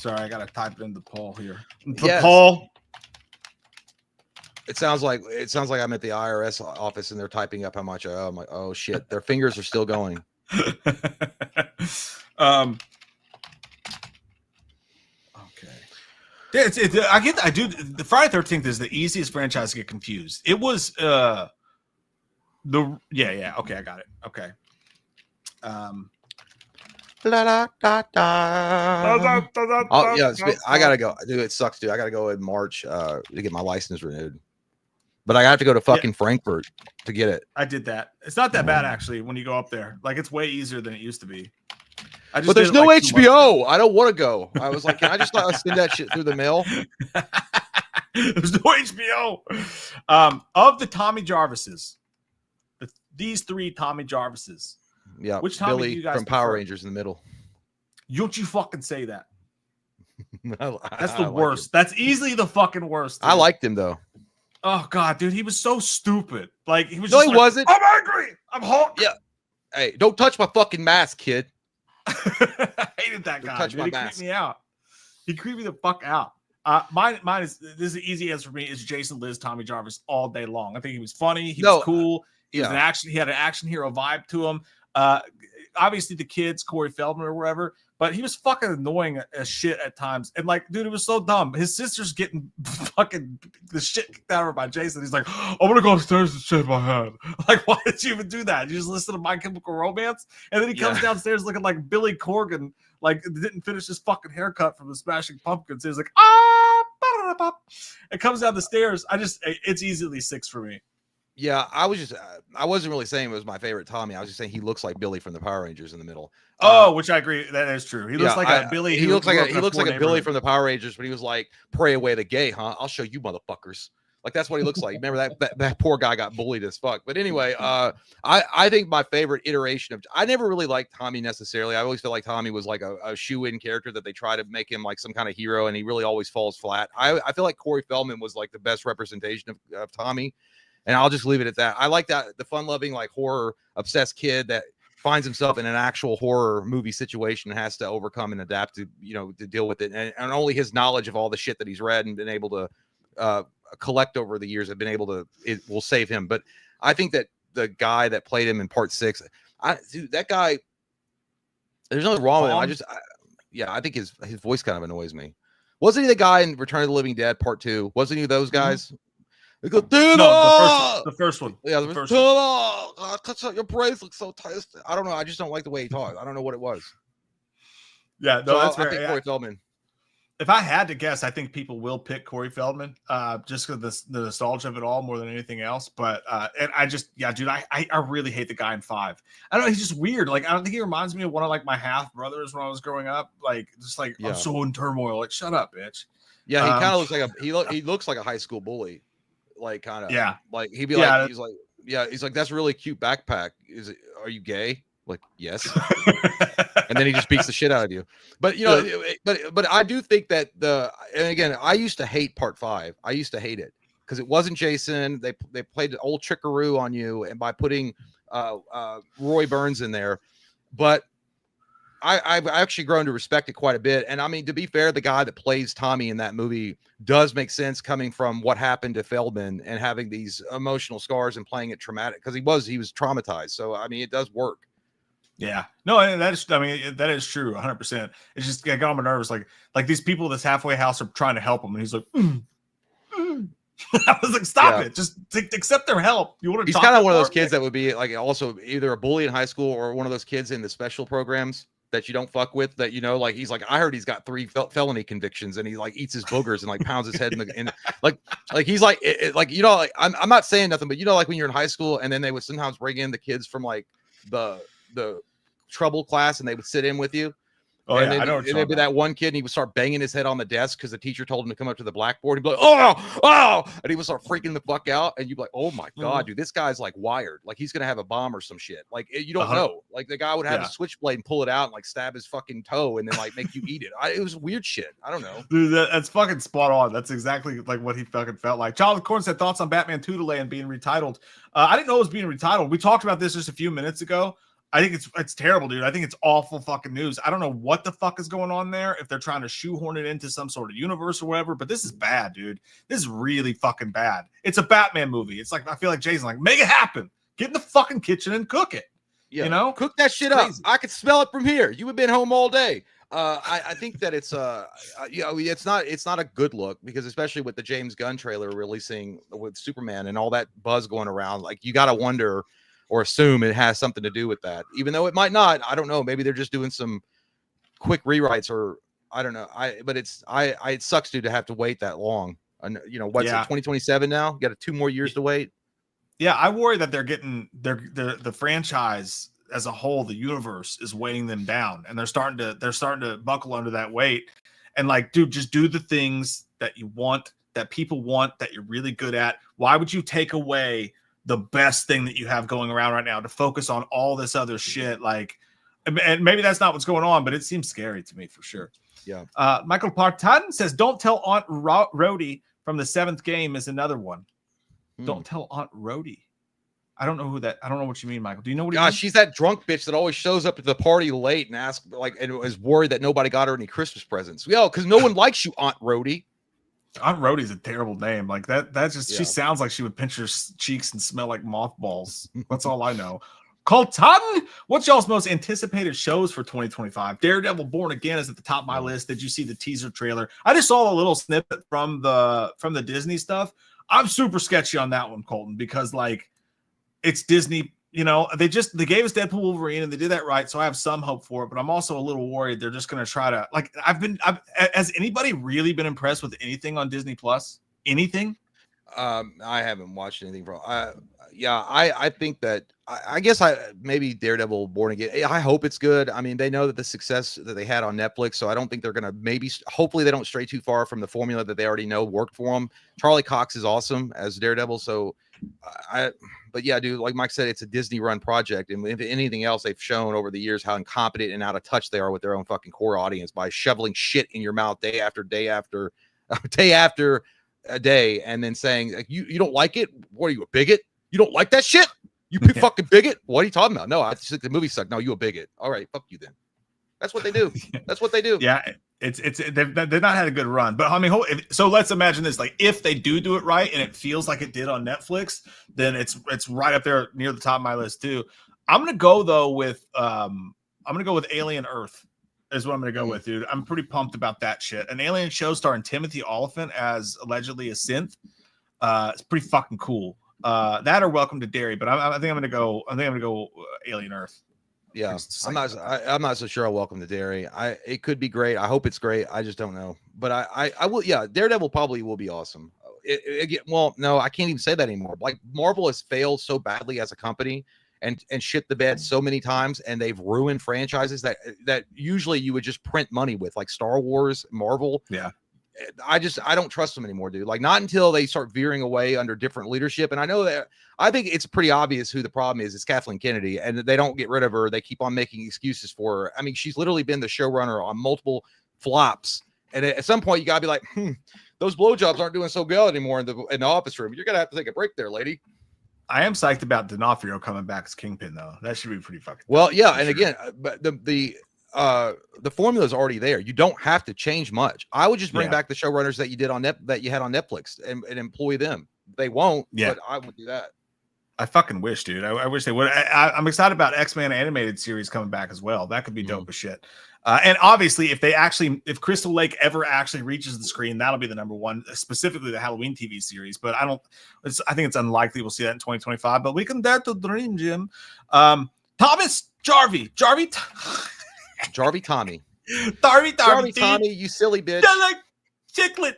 Speaker 2: I got to type it in the poll here.
Speaker 3: Yes.
Speaker 2: Poll.
Speaker 3: It sounds like I'm at the IRS office and they're typing up how much. I'm like, oh shit, their fingers are still going.
Speaker 2: Yeah, I do. The Friday 13th is the easiest franchise to get confused. It was okay, I got it. Okay.
Speaker 3: Oh yeah, I gotta go. Dude, it sucks, dude. I gotta go in March to get my license renewed. But I have to go to fucking Frankfurt to get it.
Speaker 2: I did that. It's not that bad actually when you go up there. Like it's way easier than it used to be.
Speaker 3: But there's no HBO. I don't want to go. I was like, can I just send that shit through the mail?
Speaker 2: There's no HBO. Of the Tommy Jarvises, these 3 Tommy Jarvises.
Speaker 3: Yeah,
Speaker 2: which Tommy
Speaker 3: Billy
Speaker 2: do you guys
Speaker 3: from Power Rangers in the middle.
Speaker 2: Don't you fucking say that? That's the
Speaker 3: like
Speaker 2: worst. That's easily the fucking worst. Dude.
Speaker 3: I liked him though.
Speaker 2: Oh god, dude, he was so stupid. Like he was.
Speaker 3: No,
Speaker 2: just
Speaker 3: he
Speaker 2: like,
Speaker 3: wasn't.
Speaker 2: I'm angry. I'm Hulk.
Speaker 3: Yeah. Hey, don't touch my fucking mask, kid.
Speaker 2: I hated that guy. Dude, he creeped me out. He creeped me the fuck out. Mine is this is the easy answer for me. Is Jason Liz Tommy Jarvis all day long. I think he was funny. He was cool. He was an action. He had an action hero vibe to him. obviously the kids, Corey Feldman or whatever, but he was fucking annoying as shit at times. And like, dude, it was so dumb. His sister's getting fucking the shit kicked out of her by Jason. He's like, I'm gonna go upstairs and shave my head. Like, why did you even do that? You just listen to My Chemical Romance, and then he comes downstairs looking like Billy Corgan, like didn't finish his fucking haircut from the Smashing Pumpkins. He's like, it comes down the stairs. It's easily 6 for me.
Speaker 3: Yeah, I wasn't really saying it was my favorite Tommy. I was just saying he looks like Billy from the Power Rangers in the middle.
Speaker 2: Which I agree, that is true. He looks like a Billy.
Speaker 3: He looks like a Billy from the Power Rangers, but he was like, "Pray away the gay, huh? I'll show you motherfuckers." Like that's what he looks like. Remember that poor guy got bullied as fuck. But anyway, I think my favorite iteration of I never really liked Tommy necessarily. I always felt like Tommy was like a shoe-in character that they try to make him like some kind of hero, and he really always falls flat. I feel like Corey Feldman was like the best representation of Tommy. And I'll just leave it at that. I like that the fun-loving, like horror obsessed kid that finds himself in an actual horror movie situation and has to overcome and adapt to, to deal with it. And only his knowledge of all the shit that he's read and been able to collect over the years it will save him. But I think that the guy that played him in part 6, that guy, there's nothing wrong with him. I think his voice kind of annoys me. Wasn't he the guy in Return of the Living Dead part 2? Wasn't he those guys? Mm-hmm. They go,
Speaker 2: the first one.
Speaker 3: Yeah, the first one. Cuts out your braids look so tight. I don't know. I just don't like the way he talked. I don't know what it was.
Speaker 2: Yeah, no, that's
Speaker 3: I think Corey Feldman.
Speaker 2: If I had to guess, I think people will pick Corey Feldman, just because the nostalgia of it all more than anything else. But and dude, I really hate the guy in 5. I don't know, he's just weird. Like, I don't think he reminds me of one of like my half brothers when I was growing up. Like, just like I'm so in turmoil. Like, shut up, bitch.
Speaker 3: Yeah, he kind of looks like he looks like a high school bully. Like kind of like he'd be like he's like that's a really cute backpack. Are you gay? Like, yes. And then he just beats the shit out of you. But but I do think that and again, I used to hate part 5. I used to hate it because it wasn't Jason. They played the old trickaroo on you, and by putting Roy Burns in there. But I've actually grown to respect it quite a bit. And I mean, to be fair, the guy that plays Tommy in that movie does make sense coming from what happened to Feldman and having these emotional scars and playing it traumatic because he was traumatized. So, I mean, it does work.
Speaker 2: Yeah, no, that is true. 100%. It's just, I got on my nerves. Like these people at this halfway house are trying to help him. And he's like, I was like, stop it. Just accept their help. You want to?
Speaker 3: He's kind of one of those kids that would be like also either a bully in high school or one of those kids in the special programs that you don't fuck with, that, like, he's like, I heard he's got 3 felony convictions and he like eats his boogers and like pounds his head in like he's like, like, I'm not saying nothing, but like when you're in high school and then they would sometimes bring in the kids from like the trouble class and they would sit in with you.
Speaker 2: Oh,
Speaker 3: and
Speaker 2: yeah,
Speaker 3: then there'd be that one kid and he would start banging his head on the desk because the teacher told him to come up to the blackboard. He'd be like, oh, and he would start freaking the fuck out. And you'd be like, oh my God, dude, this guy's like wired. Like he's going to have a bomb or some shit. Like you don't know. Like the guy would have a switchblade and pull it out and like stab his fucking toe and then like make you eat it. It was weird shit. I don't know.
Speaker 2: Dude, that's fucking spot on. That's exactly like what he fucking felt like. Child of Corn said thoughts on Batman 2 delay and being retitled. I didn't know it was being retitled. We talked about this just a few minutes ago. I think it's terrible, dude. I think it's awful fucking news. I don't know what the fuck is going on there, if they're trying to shoehorn it into some sort of universe or whatever, but this is bad, dude. This is really fucking bad. It's a Batman movie. It's like, I feel like Jason, like, make it happen. Get in the fucking kitchen and cook it.
Speaker 3: Yeah, cook that shit up. I could smell it from here. You have been home all day. I think that it's it's not a good look, because especially with the James Gunn trailer releasing with Superman and all that buzz going around, like you got to wonder or assume it has something to do with that, even though it might not. I don't know. Maybe they're just doing some quick rewrites, or I don't know. It sucks, dude, to have to wait that long. And what's it, 2027 now? You got 2 more years to wait.
Speaker 2: Yeah, I worry that they're getting the franchise as a whole, the universe is weighing them down, and they're starting to buckle under that weight. And like, dude, just do the things that you want, that people want, that you're really good at. Why would you take away the best thing that you have going around right now to focus on all this other shit? Like, and maybe that's not what's going on, but it seems scary to me for sure.
Speaker 3: Yeah.
Speaker 2: Michael Parton says, "Don't tell Aunt Rhodey from the 7th game" is another one. Don't tell Aunt Rhodey. I don't know what you mean, Michael. Do you know what?
Speaker 3: She's that drunk bitch that always shows up at the party late and asks, like, and is worried that nobody got her any Christmas presents. Yo, because no one likes you, Aunt Rhodey.
Speaker 2: Aunt Rhodey's a terrible name. Like that. That's just, she sounds like she would pinch her cheeks and smell like mothballs. That's all I know. Colton, what's y'all's most anticipated shows for 2025? Daredevil Born Again is at the top of my list. Did you see the teaser trailer? I just saw a little snippet from the Disney stuff. I'm super sketchy on that one, Colton, because like it's Disney. You know, they gave us Deadpool Wolverine and they did that right. So I have some hope for it, but I'm also a little worried they're just going to try to like, has anybody really been impressed with anything on Disney Plus? Anything?
Speaker 3: I haven't watched anything from, I think that, I guess maybe Daredevil Born Again. I hope it's good. I mean, they know that the success that they had on Netflix, so I don't think they're going to hopefully they don't stray too far from the formula that they already know worked for them. Charlie Cox is awesome as Daredevil. So but yeah, dude, like Mike said, it's a Disney run project. And if anything else, they've shown over the years how incompetent and out of touch they are with their own fucking core audience by shoveling shit in your mouth day after day after day after a day. And then saying like, you don't like it. What are you, a bigot? You don't like that shit? You fucking bigot. What are you talking about? No, I just think the movie sucked. No, you a bigot. All right. Fuck you then. That's what they do. That's what they do.
Speaker 2: Yeah. They've not had a good run, but I mean, so let's imagine this, like if they do it right and it feels like it did on Netflix, then it's right up there near the top of my list too. I'm going to go though with, Alien Earth is what I'm going to go with, dude. I'm pretty pumped about that shit. An alien show starring Timothy Olyphant as allegedly a synth. It's pretty fucking cool. That or Welcome to Derry, but I think I'm going to go Alien Earth.
Speaker 3: Yeah, I'm not so sure. I'll Welcome to Derry. It could be great. I hope it's great. I just don't know. But I will. Yeah, Daredevil probably will be awesome. Well, no, I can't even say that anymore. Like Marvel has failed so badly as a company and shit the bed so many times, and they've ruined franchises that usually you would just print money with, like Star Wars, Marvel.
Speaker 2: Yeah.
Speaker 3: I don't trust them anymore, dude. Like not until they start veering away under different leadership. And I think it's pretty obvious who the problem is. It's Kathleen Kennedy, and they don't get rid of her. They keep on making excuses for her. I mean, she's literally been the showrunner on multiple flops. And at some point you gotta be like, those blowjobs aren't doing so good anymore in the office room. You're gonna have to take a break there, lady.
Speaker 2: I am psyched about D'Onofrio coming back as Kingpin though. That should be pretty fucking
Speaker 3: well. Yeah. And again, but the formula is already there. You don't have to change much. I would just bring back the showrunners that you did that you had on Netflix and employ them. They won't, but I would do that.
Speaker 2: I fucking wish, dude. I wish they would. I'm excited about X-Men animated series coming back as well. That could be dope as shit. And obviously, if Crystal Lake ever actually reaches the screen, that'll be the number one, specifically the Halloween TV series. But I think it's unlikely we'll see that in 2025. But we can dare to dream, Jim. Thomas Jarvie Tommy,
Speaker 3: you silly bitch.
Speaker 2: Like chiclets.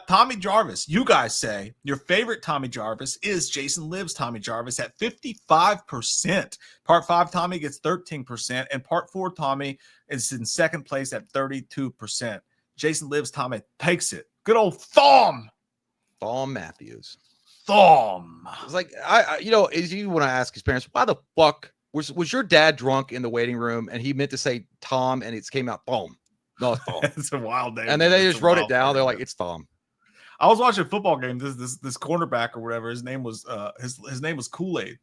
Speaker 2: Tommy Jarvis, you guys say your favorite Tommy Jarvis is Jason Lives Tommy Jarvis at 55%. Part 5 Tommy gets 13%, and Part 4 Tommy is in second place at 32%. Jason Lives Tommy takes it. Good old Thom
Speaker 3: Matthews.
Speaker 2: It's
Speaker 3: like as you want to ask his parents, why the fuck was your dad drunk in the waiting room and he meant to say Tom and it came out Thom? No, it's Thom.
Speaker 2: It's a wild name.
Speaker 3: And then they just wrote it down. They're like, it's Thom.
Speaker 2: I was watching a football game. This cornerback or whatever, his name was his name was Kool-Aid,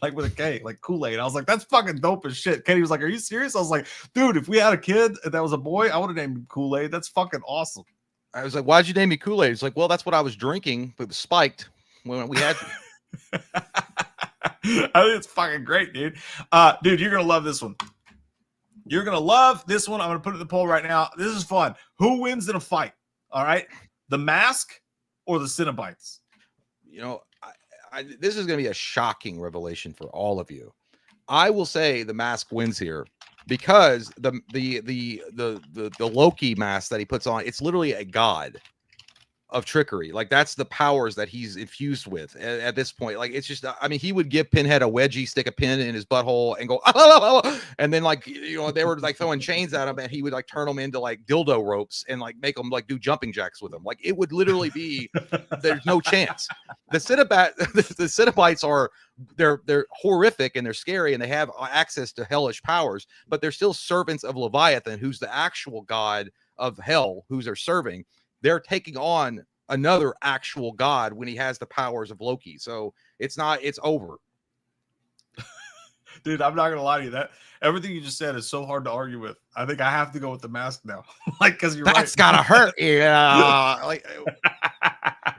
Speaker 2: like with a K, like Kool-Aid. I was like, that's fucking dope as shit. Kenny was like, are you serious? I was like, dude, if we had a kid that was a boy, I would have named him Kool-Aid. That's fucking awesome.
Speaker 3: I was like, why'd you name me Kool-Aid? It's like, well, that's what I was drinking, but it was spiked when we had.
Speaker 2: I think it's fucking great, dude. Dude, you're gonna love this one. You're gonna love this one. I'm gonna put it in the poll right now. This is fun. Who wins in a fight? All right, the Mask or the Cenobites?
Speaker 3: This is gonna be a shocking revelation for all of you. I will say the Mask wins here because the Loki mask that he puts on, it's literally a god of trickery. Like that's the powers that he's infused with at this point. Like it's just, I mean, he would give Pinhead a wedgie, stick a pin in his butthole and go, and then like, they were like throwing chains at him and he would like turn them into like dildo ropes and like make them like do jumping jacks with them. Like it would literally be, there's no chance. The Cenobites are, they're horrific and they're scary and they have access to hellish powers, but they're still servants of Leviathan, who's the actual god of hell, who's they're serving. They're taking on another actual god when he has the powers of Loki. So it's over.
Speaker 2: Dude, I'm not gonna lie to you. That everything you just said is so hard to argue with. I think I have to go with the Mask now. Like, because you're
Speaker 3: that's gotta hurt. Yeah. Like,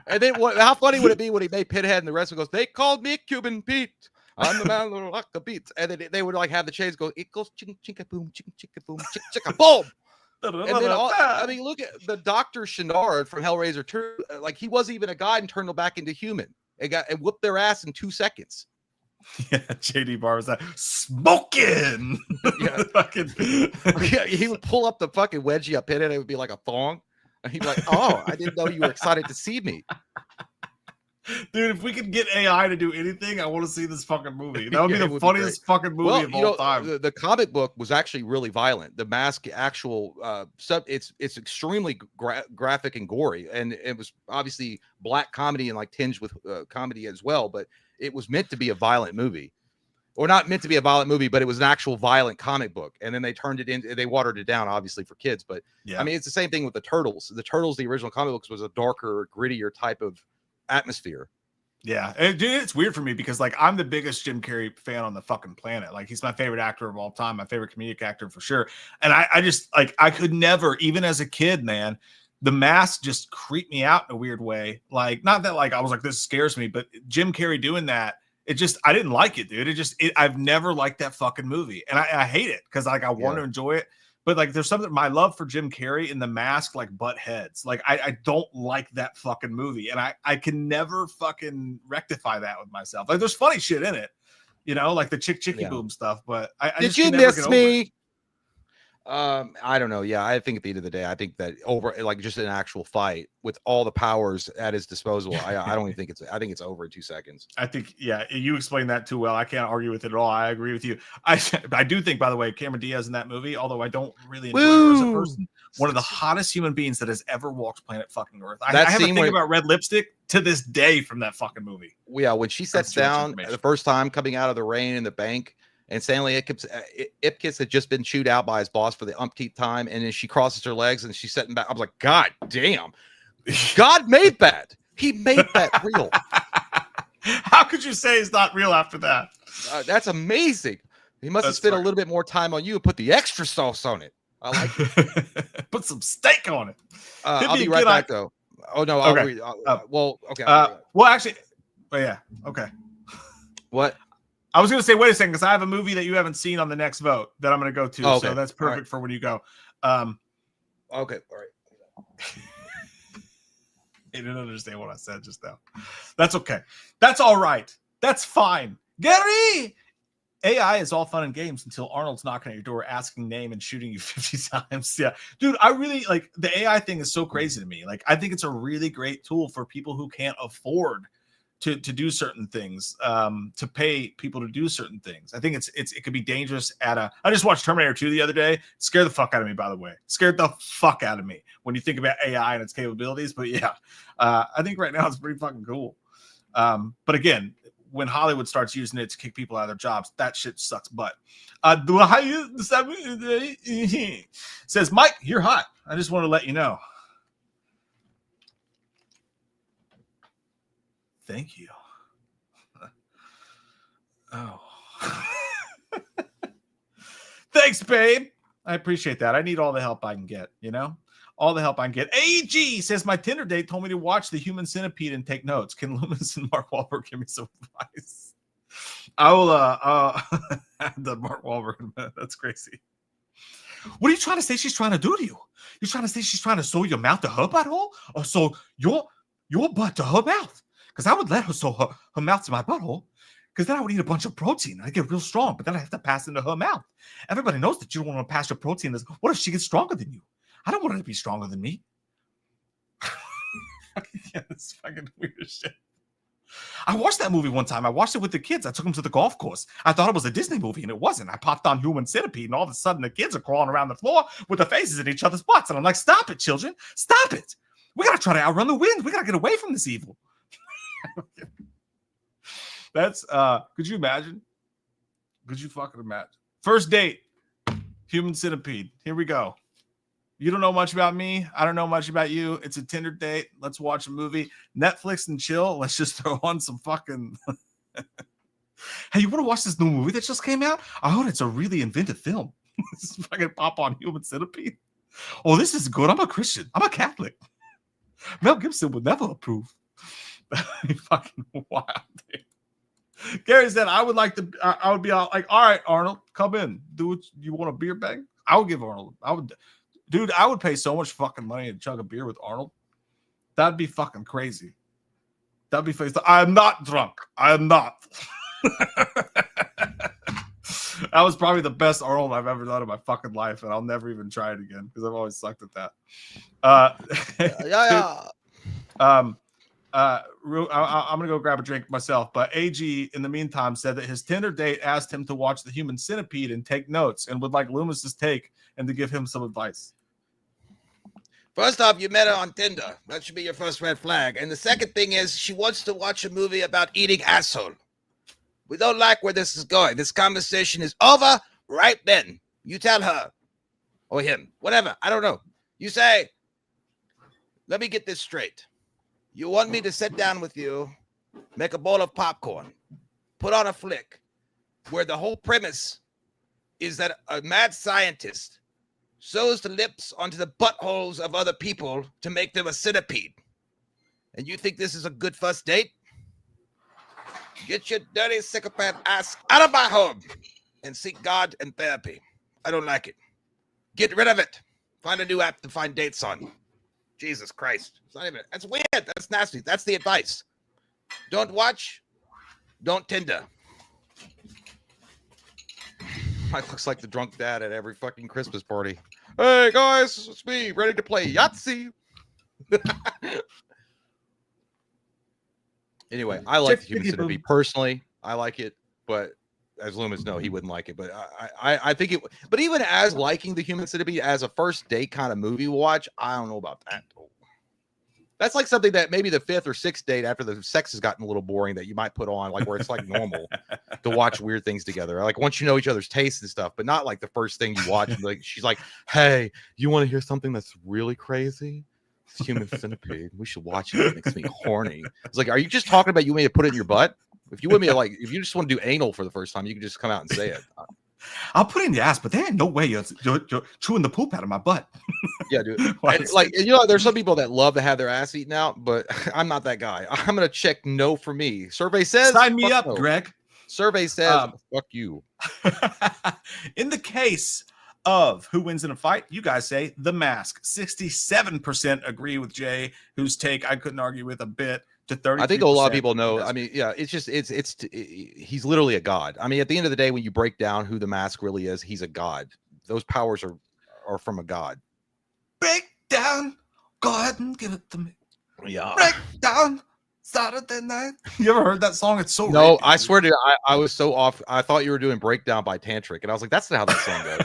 Speaker 3: and then how funny would it be when he made Pinhead and the rest of it goes, they called me Cuban Pete. I'm the man who rock the beats. And then they would like have the chains go, it goes chicka chicka boom, chicka chicka boom, chicka chicka boom. And then I mean, look at the Dr. Shinard from Hellraiser 2. Like he wasn't even a god and turned them back into human. It whooped their ass in 2 seconds.
Speaker 2: Yeah, JD Barr was like smoking.
Speaker 3: Yeah.
Speaker 2: Fucking
Speaker 3: Yeah, he would pull up the fucking wedgie up in it. It would be like a thong. And he'd be like, oh, I didn't know you were excited to see me.
Speaker 2: Dude, if we could get AI to do anything, I want to see this fucking movie. That would
Speaker 3: Yeah,
Speaker 2: be
Speaker 3: it
Speaker 2: the
Speaker 3: would be
Speaker 2: funniest fucking movie of all time.
Speaker 3: The comic book was actually really violent. The Mask actual it's extremely graphic and gory, and it was obviously black comedy and like tinged with comedy as well. But it was meant to be a violent movie, or not meant to be a violent movie, but it was an actual violent comic book. And then they turned it into, they watered it down, obviously for kids. But
Speaker 2: yeah,
Speaker 3: I mean, it's the same thing with the Turtles. The Turtles, the original comic books, was a darker, grittier type of atmosphere.
Speaker 2: Yeah, and dude, it's weird for me because like I'm the biggest Jim Carrey fan on the fucking planet. Like he's my favorite actor of all time, my favorite comedic actor for sure. And I just like I could never, even as a kid, man, The Mask just creeped me out in a weird way. Like not that like I was like this scares me, but Jim Carrey doing that, it just I didn't like it, dude. I've never liked that fucking movie, and I hate it because like I want to enjoy it. But like, there's something, my love for Jim Carrey in The Mask, like butt heads. Like, I don't like that fucking movie. And I can never fucking rectify that with myself. Like, there's funny shit in it, you know, like the chicky boom stuff. But I
Speaker 3: did
Speaker 2: just
Speaker 3: you
Speaker 2: can never
Speaker 3: miss
Speaker 2: get over
Speaker 3: me?
Speaker 2: it.
Speaker 3: I don't know. Yeah, I think at the end of the day, I think that over like just an actual fight with all the powers at his disposal, I don't even think I think it's over in 2 seconds.
Speaker 2: I think, yeah, you explained that too well. I can't argue with it at all. I agree with you. I do think, by the way, Cameron Diaz in that movie, although I don't really enjoy her as a person, one of the hottest human beings that has ever walked planet fucking Earth. I have a thing about red lipstick to this day from that fucking movie.
Speaker 3: Yeah, when she sits down the first time coming out of the rain in the bank, and Stanley Ipkiss had just been chewed out by his boss for the umpteenth time, and then she crosses her legs and she's sitting back. I was like, God damn, God made that. He made that real.
Speaker 2: How could you say it's not real after that?
Speaker 3: That's amazing. He must have spent a little bit more time on you and put the extra sauce on it. I like it.
Speaker 2: Put some steak on it.
Speaker 3: I'll be right back, though. Oh, no.
Speaker 2: Okay.
Speaker 3: Okay.
Speaker 2: Well, actually, yeah. Okay.
Speaker 3: What?
Speaker 2: I was going to say, wait a second, because I have a movie that you haven't seen on the next vote that I'm going to go to. Okay. So that's perfect for when you go.
Speaker 3: Okay. All right.
Speaker 2: You didn't understand what I said just now. That's okay. That's all right. That's fine. Gary! AI is all fun and games until Arnold's knocking at your door, asking name and shooting you 50 times. Yeah. Dude, I really like the AI thing is so crazy to me. Like, I think it's a really great tool for people who can't afford to do certain things, to pay people to do certain things. I think it could be dangerous I just watched Terminator 2 the other day. It scared the fuck out of me, by the way. It scared the fuck out of me when you think about AI and its capabilities. But yeah, I think right now it's pretty fucking cool. But again, when Hollywood starts using it to kick people out of their jobs, that shit sucks butt. Says, Mike, you're hot. I just want to let you know. Thank you. Oh. Thanks, babe. I appreciate that. I need all the help I can get, you know? All the help I can get. AG says, my Tinder date told me to watch The Human Centipede and take notes. Can Loomis and Mark Wahlberg give me some advice? I will add the Mark Wahlberg in a minute. That's crazy. What are you trying to say she's trying to do to you? You're trying to say she's trying to sew your mouth to her butthole? Or sew your butt to her mouth? Because I would let her sew her mouth to my butthole, because then I would eat a bunch of protein. I get real strong, but then I have to pass into her mouth. Everybody knows that you don't want to pass your protein. What if she gets stronger than you? I don't want her to be stronger than me. Yeah, that's fucking weird shit. I watched that movie one time. I watched it with the kids. I took them to the golf course. I thought it was a Disney movie, and it wasn't. I popped on Human Centipede, and all of a sudden the kids are crawling around the floor with their faces in each other's butts. And I'm like, stop it, children. Stop it. We got to try to outrun the wind. We got to get away from this evil. That's could you imagine? Could you fucking imagine? First date, Human Centipede. Here we go. You don't know much about me. I don't know much about you. It's a Tinder date. Let's watch a movie. Netflix and chill. Let's just throw on some fucking Hey, you want to watch this new movie that just came out? I heard it's a really inventive film. Let's fucking pop on Human Centipede. Oh, this is good. I'm a Christian. I'm a Catholic. Mel Gibson would never approve. That'd be fucking wild, dude. Gary said, I would like to, I would be all like, all right, Arnold, come in. Do what you want, a beer bag? I would give Arnold, dude, I would pay so much fucking money to chug a beer with Arnold. That'd be fucking crazy. That'd be crazy. I'm not drunk. I am not. That was probably the best Arnold I've ever done in my fucking life, and I'll never even try it again because I've always sucked at that. I'm gonna go grab a drink myself, but AG in the meantime said that his Tinder date asked him to watch The Human Centipede and take notes, and would like Loomis's take and to give him some advice.
Speaker 3: First off, you met her on Tinder. That should be your first red flag. And the second thing is she wants to watch a movie about eating asshole. We don't like where this is going. This conversation is over right then. You tell her or him, whatever. I don't know. You say, let me get this straight. You want me to sit down with you, make a bowl of popcorn, put on a flick where the whole premise is that a mad scientist sews the lips onto the buttholes of other people to make them a centipede. And you think this is a good first date? Get your dirty psychopath ass out of my home and seek God and therapy. I don't like it. Get rid of it. Find a new app to find dates on. Jesus Christ. It's not even, that's weird. That's nasty. That's the advice. Don't watch. Don't Tinder. Mike looks like the drunk dad at every fucking Christmas party. Hey guys, it's me, ready to play Yahtzee. Anyway, I like The Human Centipede personally. I like it, but as Loomis, no, he wouldn't like it. But I think it. But even as liking The Human Centipede as a first date kind of movie watch, I don't know about that. That's like something that maybe the fifth or sixth date after the sex has gotten a little boring that you might put on, like where it's like normal to watch weird things together. Like once you know each other's tastes and stuff, but not like the first thing you watch. And like she's like, "Hey, you want to hear something that's really crazy? It's Human Centipede. We should watch it. It makes me horny." It's like, are you just talking about you want me to put it in your butt? If you want me to like, if you just want to do anal for the first time, you can just come out and say it.
Speaker 2: I'll put it in the ass, but there ain't no way you're chewing the poop out of my butt.
Speaker 3: Yeah, dude. Like, you know, there's some people that love to have their ass eaten out, but I'm not that guy. I'm gonna check no for me. Survey says
Speaker 2: sign me up,
Speaker 3: no.
Speaker 2: Greg.
Speaker 3: Survey says fuck you.
Speaker 2: In the case of who wins in a fight, you guys say The Mask. 67% agree with Jay, whose take I couldn't argue with a bit. To 30.
Speaker 3: I think a lot of people know. I mean, yeah, it's just he's literally a god. I mean, at the end of the day, when you break down who the Mask really is, he's a god. Those powers are from a god.
Speaker 2: Break down, go ahead and give it to me.
Speaker 3: Yeah.
Speaker 2: Break down, Saturday night. You ever heard that song? It's so
Speaker 3: no.
Speaker 2: rapey.
Speaker 3: I swear to you, I was so off. I thought you were doing Breakdown by Tantric, and I was like, that's not how that song goes.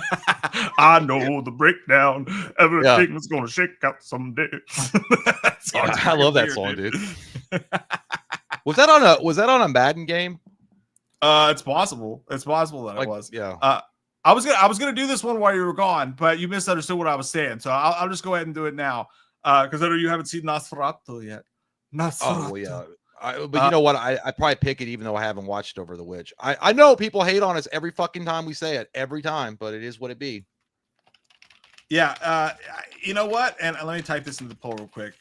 Speaker 2: I know the breakdown. Everything's gonna shake out someday.
Speaker 3: I love that song, dude. Was that on a Madden game?
Speaker 2: It's possible. It's possible that it was.
Speaker 3: Yeah.
Speaker 2: I was gonna do this one while you were gone, but you misunderstood what I was saying. So I'll just go ahead and do it now. Because I know you haven't seen Nosferatu yet. Nosferatu.
Speaker 3: Oh well, yeah. But you know what? I probably pick it even though I haven't watched Over the Witch. I know people hate on us every fucking time we say it, every time, but it is what it be.
Speaker 2: Yeah. You know what? And let me type this into the poll real quick.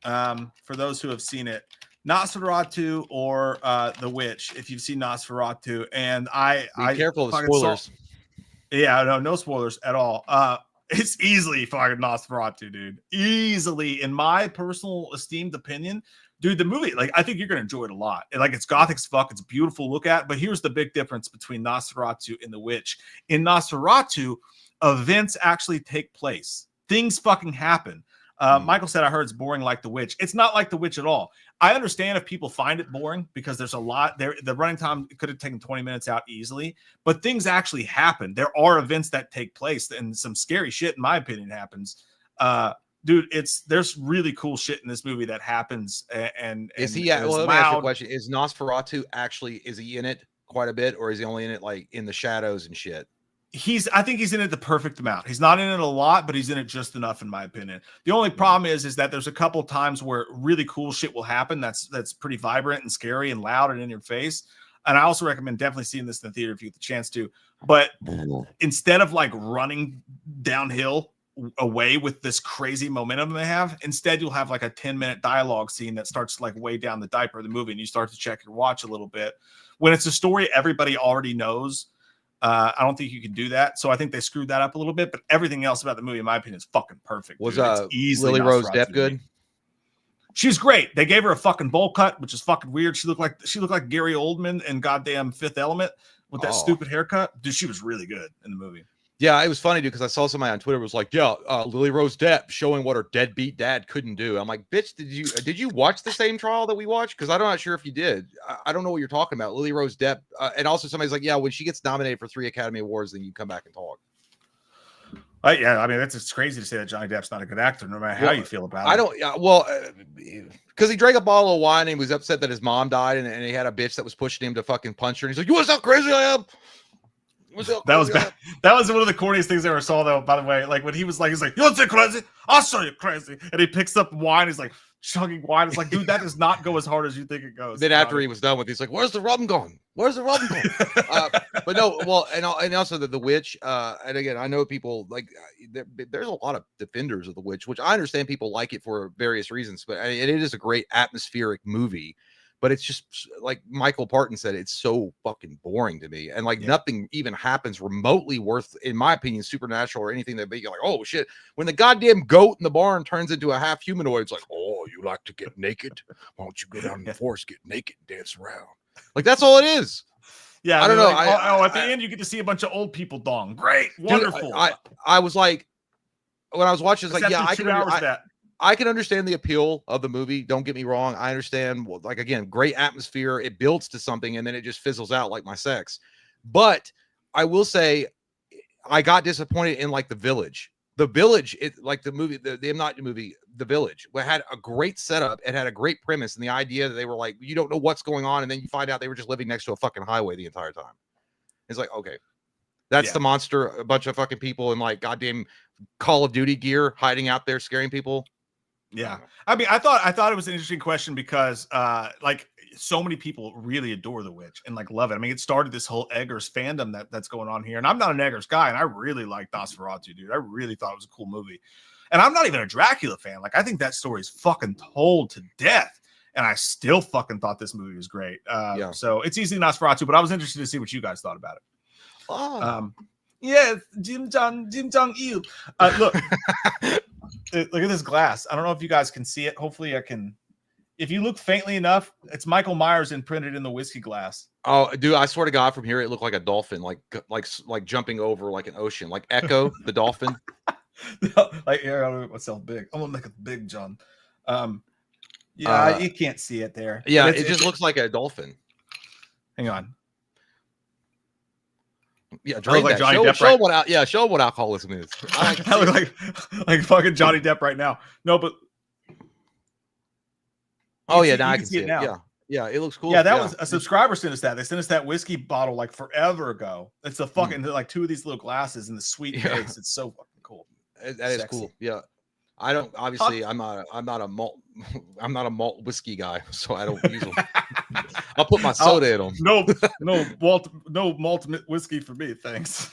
Speaker 2: For those who have seen it, Nosferatu or The Witch, if you've seen Nosferatu, and
Speaker 3: Be careful of the spoilers.
Speaker 2: No spoilers at all. It's easily fucking Nosferatu, dude. Easily, in my personal esteemed opinion, dude. The movie, like, I think you're gonna enjoy it a lot. Like, it's gothic as fuck. It's beautiful to look at. But here's the big difference between Nosferatu and The Witch. In Nosferatu, events actually take place. Things fucking happen. Michael said, I heard it's boring like The Witch. It's not like The Witch at all. I understand if people find it boring because there's a lot there. The running time could have taken 20 minutes out easily, but things actually happen. There are events that take place and some scary shit, in my opinion, happens. Dude, there's really cool shit in this movie that happens. And
Speaker 3: is he? Well, let me ask you a question. Is Nosferatu actually, is he in it quite a bit, or is he only in it like in the shadows and shit?
Speaker 2: I think he's in it the perfect amount. He's not in it a lot, but he's in it just enough, in my opinion. The only problem is that there's a couple of times where really cool shit will happen. That's pretty vibrant and scary and loud and in your face. And I also recommend definitely seeing this in the theater if you get the chance to. But instead of like running downhill away with this crazy momentum they have. Instead, you'll have like a 10-minute dialogue scene that starts like way down the diaper of the movie, and you start to check your watch a little bit. When it's a story everybody already knows, I don't think you can do that. So I think they screwed that up a little bit. But everything else about the movie, in my opinion, is fucking perfect.
Speaker 3: Was
Speaker 2: It's easily
Speaker 3: Lily Rose
Speaker 2: Nosferatu
Speaker 3: Depp good?
Speaker 2: She's great. They gave her a fucking bowl cut, which is fucking weird. She looked like Gary Oldman in goddamn Fifth Element with that stupid haircut. Dude, she was really good in the movie.
Speaker 3: Yeah, it was funny, dude, because I saw somebody on Twitter was like, "Yeah, Lily Rose Depp showing what her deadbeat dad couldn't do." I'm like, "Bitch, did you watch the same trial that we watched? Because I'm not sure if you did. I don't know what you're talking about." Lily Rose Depp, and also somebody's like, "Yeah, when she gets nominated for 3 Academy Awards, then you come back and talk."
Speaker 2: Yeah, I mean, it's crazy to say that Johnny Depp's not a good actor, no matter how you feel about it.
Speaker 3: I don't. Well, because he drank a bottle of wine and he was upset that his mom died, and he had a bitch that was pushing him to fucking punch her. And he's like, "You want to see how crazy I am?"
Speaker 2: That was bad. That was one of the corniest things I ever saw, though. By the way, like when he's like, "You want to say crazy? I'll show you crazy." And he picks up wine. He's like chugging wine. It's like, dude, that does not go as hard as you think it goes.
Speaker 3: Then after he was done with, he's like, "Where's the rum going? Where's the rum going?" But no, well, and also the witch. And again, I know people like there's a lot of defenders of the witch, which I understand people like it for various reasons. But it is a great atmospheric movie. But it's just like Michael Parton said, it's so fucking boring to me. And like nothing even happens remotely worth, in my opinion, supernatural or anything that be like, oh shit. When the goddamn goat in the barn turns into a half humanoid, it's like, "Oh, you like to get naked? Why don't you go down in the forest, get naked, and dance around?" Like that's all it is.
Speaker 2: Yeah,
Speaker 3: I don't know.
Speaker 2: Like, at the end, you get to see a bunch of old people dong. Great, wonderful.
Speaker 3: Dude, I was like, when I was watching, it's like, yeah, I can understand the appeal of the movie. Don't get me wrong. I understand, like, again, great atmosphere. It builds to something and then it just fizzles out like my sex. But I will say I got disappointed in like The Village. The Village, like the movie, the M. Night movie, The Village, it had a great setup. It had a great premise, and the idea that they were like, you don't know what's going on, and then you find out they were just living next to a fucking highway the entire time. It's like, okay, that's the monster, a bunch of fucking people in like goddamn Call of Duty gear hiding out there scaring people.
Speaker 2: Yeah, I mean, I thought it was an interesting question because, like, so many people really adore The Witch and like love it. I mean, it started this whole Eggers fandom that's going on here, and I'm not an Eggers guy, and I really like Nosferatu, dude. I really thought it was a cool movie, and I'm not even a Dracula fan. Like, I think that story is fucking told to death, and I still fucking thought this movie was great. So it's easily Nosferatu, but I was interested to see what you guys thought about it.
Speaker 3: Oh.
Speaker 2: Yes, Jim Jong Il. Look. Look at this glass. I don't know if you guys can see it. Hopefully I can. If you look faintly enough, it's Michael Myers imprinted in the whiskey glass.
Speaker 3: Oh, dude, I swear to God, from here it looked like a dolphin, like jumping over like an ocean, like Echo the dolphin.
Speaker 2: Like, here, I'll make myself big. I'm gonna make it big, John. You can't see it there.
Speaker 3: Yeah, it just looks like a dolphin.
Speaker 2: Hang on.
Speaker 3: Yeah, drink
Speaker 2: like
Speaker 3: that.
Speaker 2: Johnny Depp,
Speaker 3: show what show what alcoholism is.
Speaker 2: I look like fucking Johnny Depp right now. No, but
Speaker 3: now I can see it now. Yeah, it looks cool.
Speaker 2: Yeah, that was a subscriber sent us that. They sent us that whiskey bottle like forever ago. It's a fucking like 2 of these little glasses and the sweet taste. It's so fucking cool.
Speaker 3: That is cool. Yeah. I don't obviously I'm not a malt whiskey guy, so I don't use them. I'll put my soda in them. No malt
Speaker 2: whiskey for me, thanks.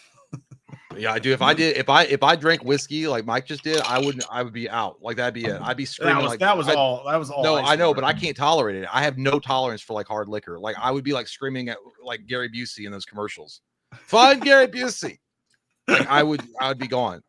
Speaker 3: Yeah, I do. If I drank whiskey like Mike just did, I would be out. Like that'd be it. I'd be screaming. That was all. No, I know, but I can't tolerate it. I have no tolerance for like hard liquor. Like I would be like screaming at like Gary Busey in those commercials. Find Gary Busey. Like I would be gone.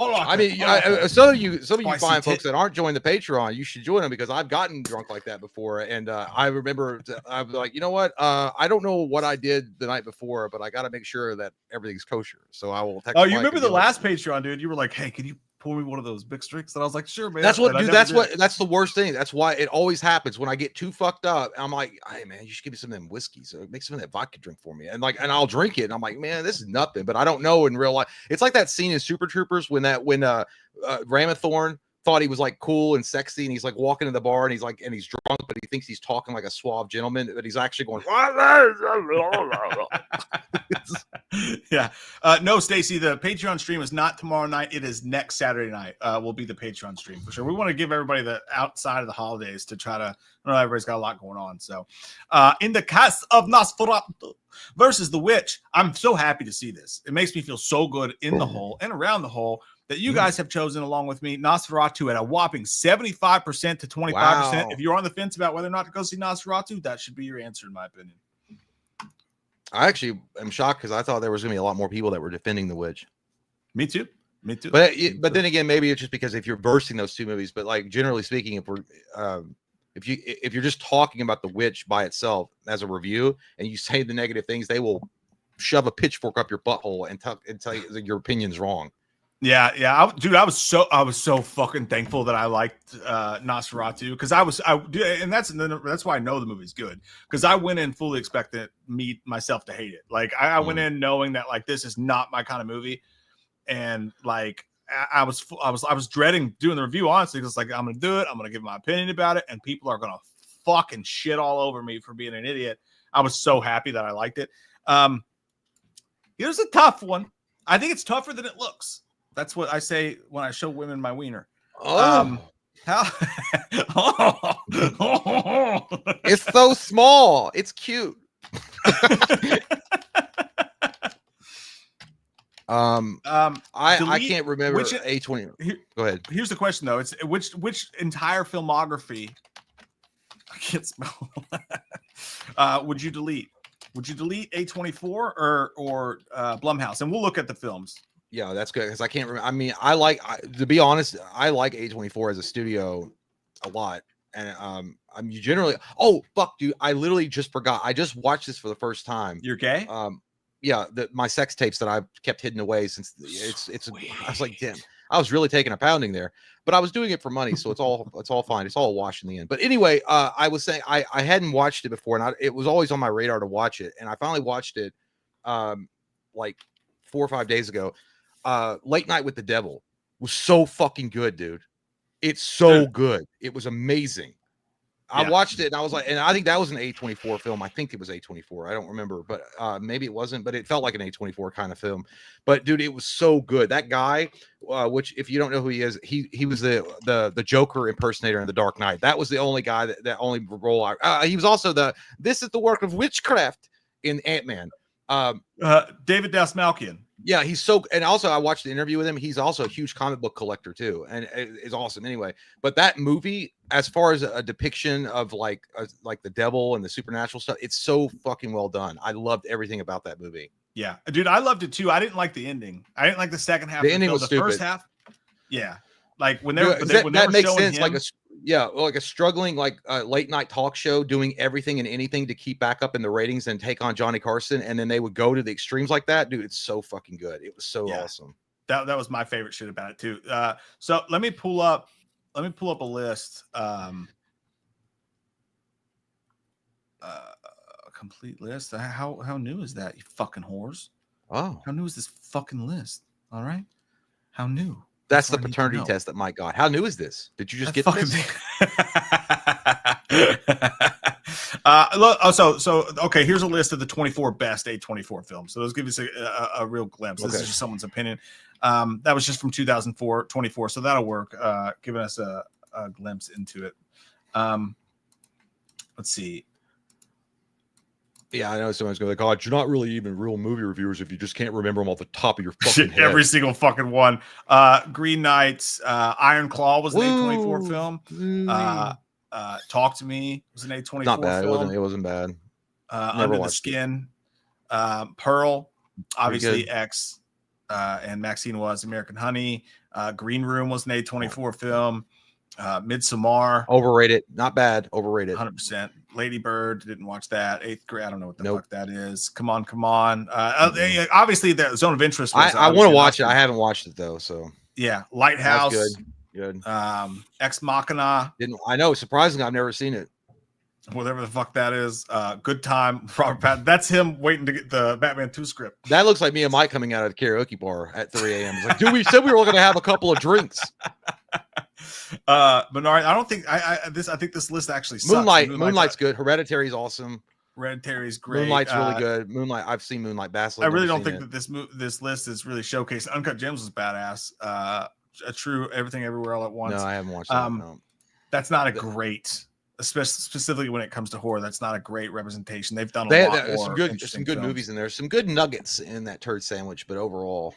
Speaker 3: I mean, some of you fine folks that aren't joining the Patreon, you should join them because I've gotten drunk like that before. And I remember I was like, you know what? I don't know what I did the night before, but I got to make sure that everything's kosher. So I will text.
Speaker 2: Oh, you remember the last Patreon, dude? You were like, hey, can you pour me one of those big drinks? And I was like, sure, man.
Speaker 3: That's the worst thing. That's why it always happens when I get too fucked up. I'm like, hey man, you should give me some of them whiskeys. So make some of that vodka drink for me. And I'll drink it. And I'm like, man, this is nothing. But I don't know in real life. It's like that scene in Super Troopers when Ramathorn thought he was like cool and sexy, and he's like walking in the bar, and he's drunk, but he thinks he's talking like a suave gentleman, but he's actually going.
Speaker 2: Yeah. No, Stacy, the Patreon stream is not tomorrow night. It is next Saturday night. Will be the Patreon stream for sure. We want to give everybody the outside of the holidays to try to. I know everybody's got a lot going on. So, in the cast of Nosferatu versus The Witch, I'm so happy to see this. It makes me feel so good in the hole and around the hole that you guys have chosen along with me Nosferatu at a whopping 75% to 25%.
Speaker 3: Wow.
Speaker 2: If you're on the fence about whether or not to go see Nosferatu, that should be your answer, in my opinion.
Speaker 3: I actually am shocked because I thought there was going to be a lot more people that were defending The Witch.
Speaker 2: Me too. Me too.
Speaker 3: But then again, maybe it's just because if you're versing those two movies. But like generally speaking, if you're just talking about The Witch by itself as a review and you say the negative things, they will shove a pitchfork up your butthole and tell you that your opinion's wrong.
Speaker 2: Yeah, dude, I was so fucking thankful that I liked Nosferatu because and that's why I know the movie's good because I went in fully expecting myself to hate it. Like I went in knowing that like this is not my kind of movie, and like I was dreading doing the review honestly because like I'm gonna do it, I'm gonna give my opinion about it, and people are gonna fucking shit all over me for being an idiot. I was so happy that I liked it. Here's a tough one. I think it's tougher than it looks. That's what I say when I show women my wiener.
Speaker 3: It's so small. It's cute. I can't remember A20. Go ahead.
Speaker 2: Here's the question though. It's which entire filmography I can't smell. Would you delete? Would you delete A24 or Blumhouse? And we'll look at the films.
Speaker 3: Yeah, that's good because I can't remember. I mean, to be honest, I like A24 as a studio a lot, and I'm generally. Oh fuck, dude! I literally just forgot. I just watched this for the first time.
Speaker 2: You're gay?
Speaker 3: Yeah, my sex tapes that I've kept hidden away since it's. I was like, damn, I was really taking a pounding there, but I was doing it for money, so it's all fine. It's all a wash in the end. But anyway, I was saying I hadn't watched it before, and it was always on my radar to watch it, and I finally watched it, like 4 or 5 days ago. Late Night with the Devil was so fucking good, dude. It's so good. It was amazing. I watched it and I was like, and I think that was an A24 film. I think it was A24. I don't remember, but maybe it wasn't, but it felt like an A24 kind of film. But dude, it was so good. That guy, which if you don't know who he is, he was the Joker impersonator in The Dark Knight. That was the only guy that only role. He was also this is the work of witchcraft in Ant-Man.
Speaker 2: David Dasmalkian.
Speaker 3: Yeah, he's so, and also I watched the interview with him. He's also a huge comic book collector too, and it's awesome. Anyway, but that movie, as far as a depiction of like the devil and the supernatural stuff, it's so fucking well done. I loved everything about that movie.
Speaker 2: Yeah, dude, I loved it too. I didn't like the ending. I didn't like the second half.
Speaker 3: The ending was stupid.
Speaker 2: First half, yeah, like when
Speaker 3: that makes sense.
Speaker 2: Him,
Speaker 3: like a struggling late night talk show doing everything and anything to keep back up in the ratings and take on Johnny Carson, and then they would go to the extremes like that. Dude, it's so fucking good. It was so awesome.
Speaker 2: That was my favorite shit about it too. So let me pull up a list. A complete list. How new is that, you fucking whores?
Speaker 3: Oh,
Speaker 2: how new is this fucking list? All right, how new?
Speaker 3: That's the paternity test that Mike got. How new is this? Did you just get this?
Speaker 2: Look, okay, here's a list of the 24 best A24 films. So those give us a real glimpse. This is just someone's opinion. That was just from 2024, so that'll work, giving us a glimpse into it. Let's see.
Speaker 3: Yeah, I know someone's going to go, you're not really even real movie reviewers if you just can't remember them off the top of your fucking head.
Speaker 2: Every single fucking one. Green Knights, Iron Claw was an A24 film. Talk to Me was an A24
Speaker 3: not bad.
Speaker 2: film.
Speaker 3: It wasn't bad.
Speaker 2: Under the Skin. Pearl, obviously X, and Maxine was American Honey. Green Room was an A24 film. Midsommar,
Speaker 3: overrated, not bad, overrated,
Speaker 2: 100%. Lady Bird, didn't watch that. 8th grade, I don't know what the fuck that is. Come on. Obviously, the Zone of Interest.
Speaker 3: I want to watch it. I haven't watched it though, so
Speaker 2: yeah. Lighthouse,
Speaker 3: good.
Speaker 2: Ex Machina.
Speaker 3: I know, surprisingly, I've never seen it.
Speaker 2: Whatever the fuck that is. Good Time. Robert Pattinson. That's him waiting to get the Batman 2 script.
Speaker 3: That looks like me and Mike coming out of the karaoke bar at 3 a.m. It's like, dude, we said we were going to have a couple of drinks.
Speaker 2: Bernard, I don't think I think this list actually sucks.
Speaker 3: Moonlight's good. Hereditary's awesome.
Speaker 2: Hereditary's great.
Speaker 3: Moonlight's really good. Moonlight, I've seen Moonlight. Bass.
Speaker 2: I really don't think that this list is really showcased. Uncut Gems was badass. A true Everything Everywhere All at Once.
Speaker 3: No, I haven't watched that. No.
Speaker 2: That's not a great, specifically when it comes to horror. That's not a great representation. They've done a lot more.
Speaker 3: Some good movies in there. Some good nuggets in that turd sandwich, but overall,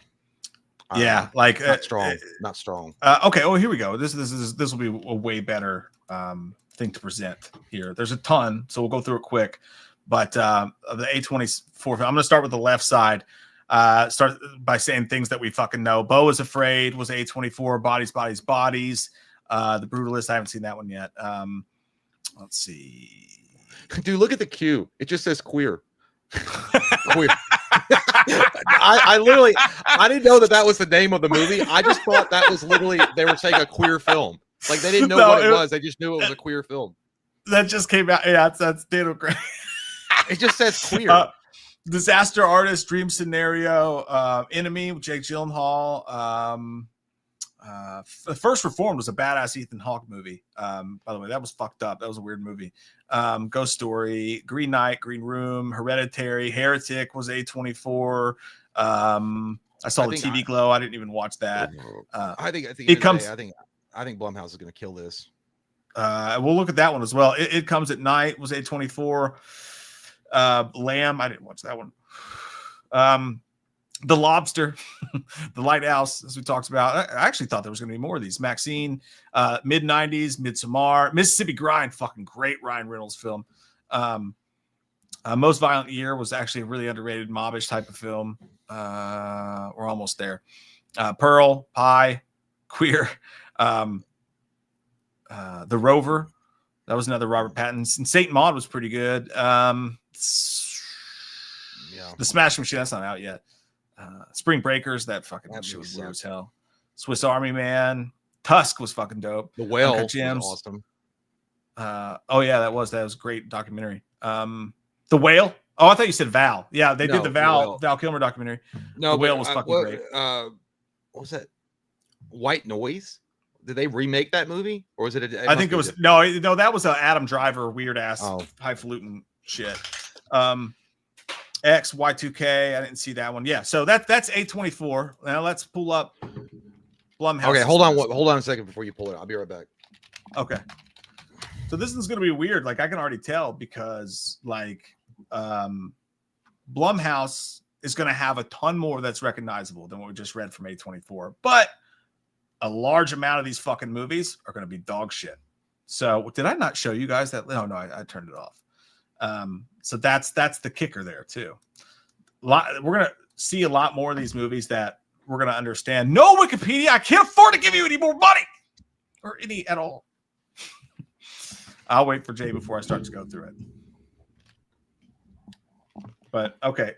Speaker 2: yeah, like
Speaker 3: not strong. Not strong.
Speaker 2: Okay. Oh, here we go. This will be a way better thing to present here. There's a ton, so we'll go through it quick. But of the A24, I'm going to start with the left side. Start by saying things that we fucking know. Beau is Afraid was A24. Bodies, Bodies, Bodies. The Brutalist. I haven't seen that one yet. Let's see.
Speaker 3: Dude, look at the queue. It just says queer. Queer. I literally, I didn't know that was the name of the movie. I just thought that was literally, they were saying a queer film. Like they didn't know what it was. They just knew it was a queer film.
Speaker 2: That just came out. Yeah, that's Daniel Craig.
Speaker 3: It just says queer.
Speaker 2: Disaster Artist, Dream Scenario, Enemy with Jake Gyllenhaal. First Reformed was a badass Ethan Hawke movie. By the way, that was fucked up. That was a weird movie. Ghost Story, Green Knight, Green Room, Hereditary, Heretic was A24. I saw the TV Glow. I didn't even watch that.
Speaker 3: I think
Speaker 2: it comes.
Speaker 3: I think Blumhouse is going to kill this.
Speaker 2: We'll look at that one as well. It Comes at Night was A24. Lamb, I didn't watch that one. The Lobster, The Lighthouse, as we talked about. I actually thought there was going to be more of these. Maxine, mid-90s, Midsommar, Mississippi Grind, fucking great Ryan Reynolds film. Most Violent Year was actually a really underrated mobbish type of film. We're almost there. Pearl, Pie, Queer, The Rover. That was another Robert Pattinson. Saint Maud was pretty good. The Smash Machine, that's not out yet. Spring Breakers, that fucking shit was weird as hell. Swiss Army Man. Tusk was fucking dope.
Speaker 3: The Whale was
Speaker 2: awesome. That was a great documentary. The Whale. Oh, I thought you said Val. Yeah, they did the Val Kilmer documentary.
Speaker 3: No,
Speaker 2: The Whale was fucking great.
Speaker 3: What was that? White Noise? Did they remake that movie, or was it?
Speaker 2: I think it was no. That was an Adam Driver weird ass highfalutin shit. X Y2K. I didn't see that one. Yeah, so that's A24. Now let's pull up Blumhouse.
Speaker 3: Okay, hold on a second before you pull it. I'll be right back.
Speaker 2: Okay. So this is going to be weird. Like I can already tell because Blumhouse is going to have a ton more that's recognizable than what we just read from A24, but a large amount of these fucking movies are going to be dog shit. So did I not show you guys that? No, I turned it off. So that's the kicker there too. We're going to see a lot more of these movies that we're going to understand. No Wikipedia. I can't afford to give you any more money or any at all. I'll wait for Jay before I start to go through it. But okay.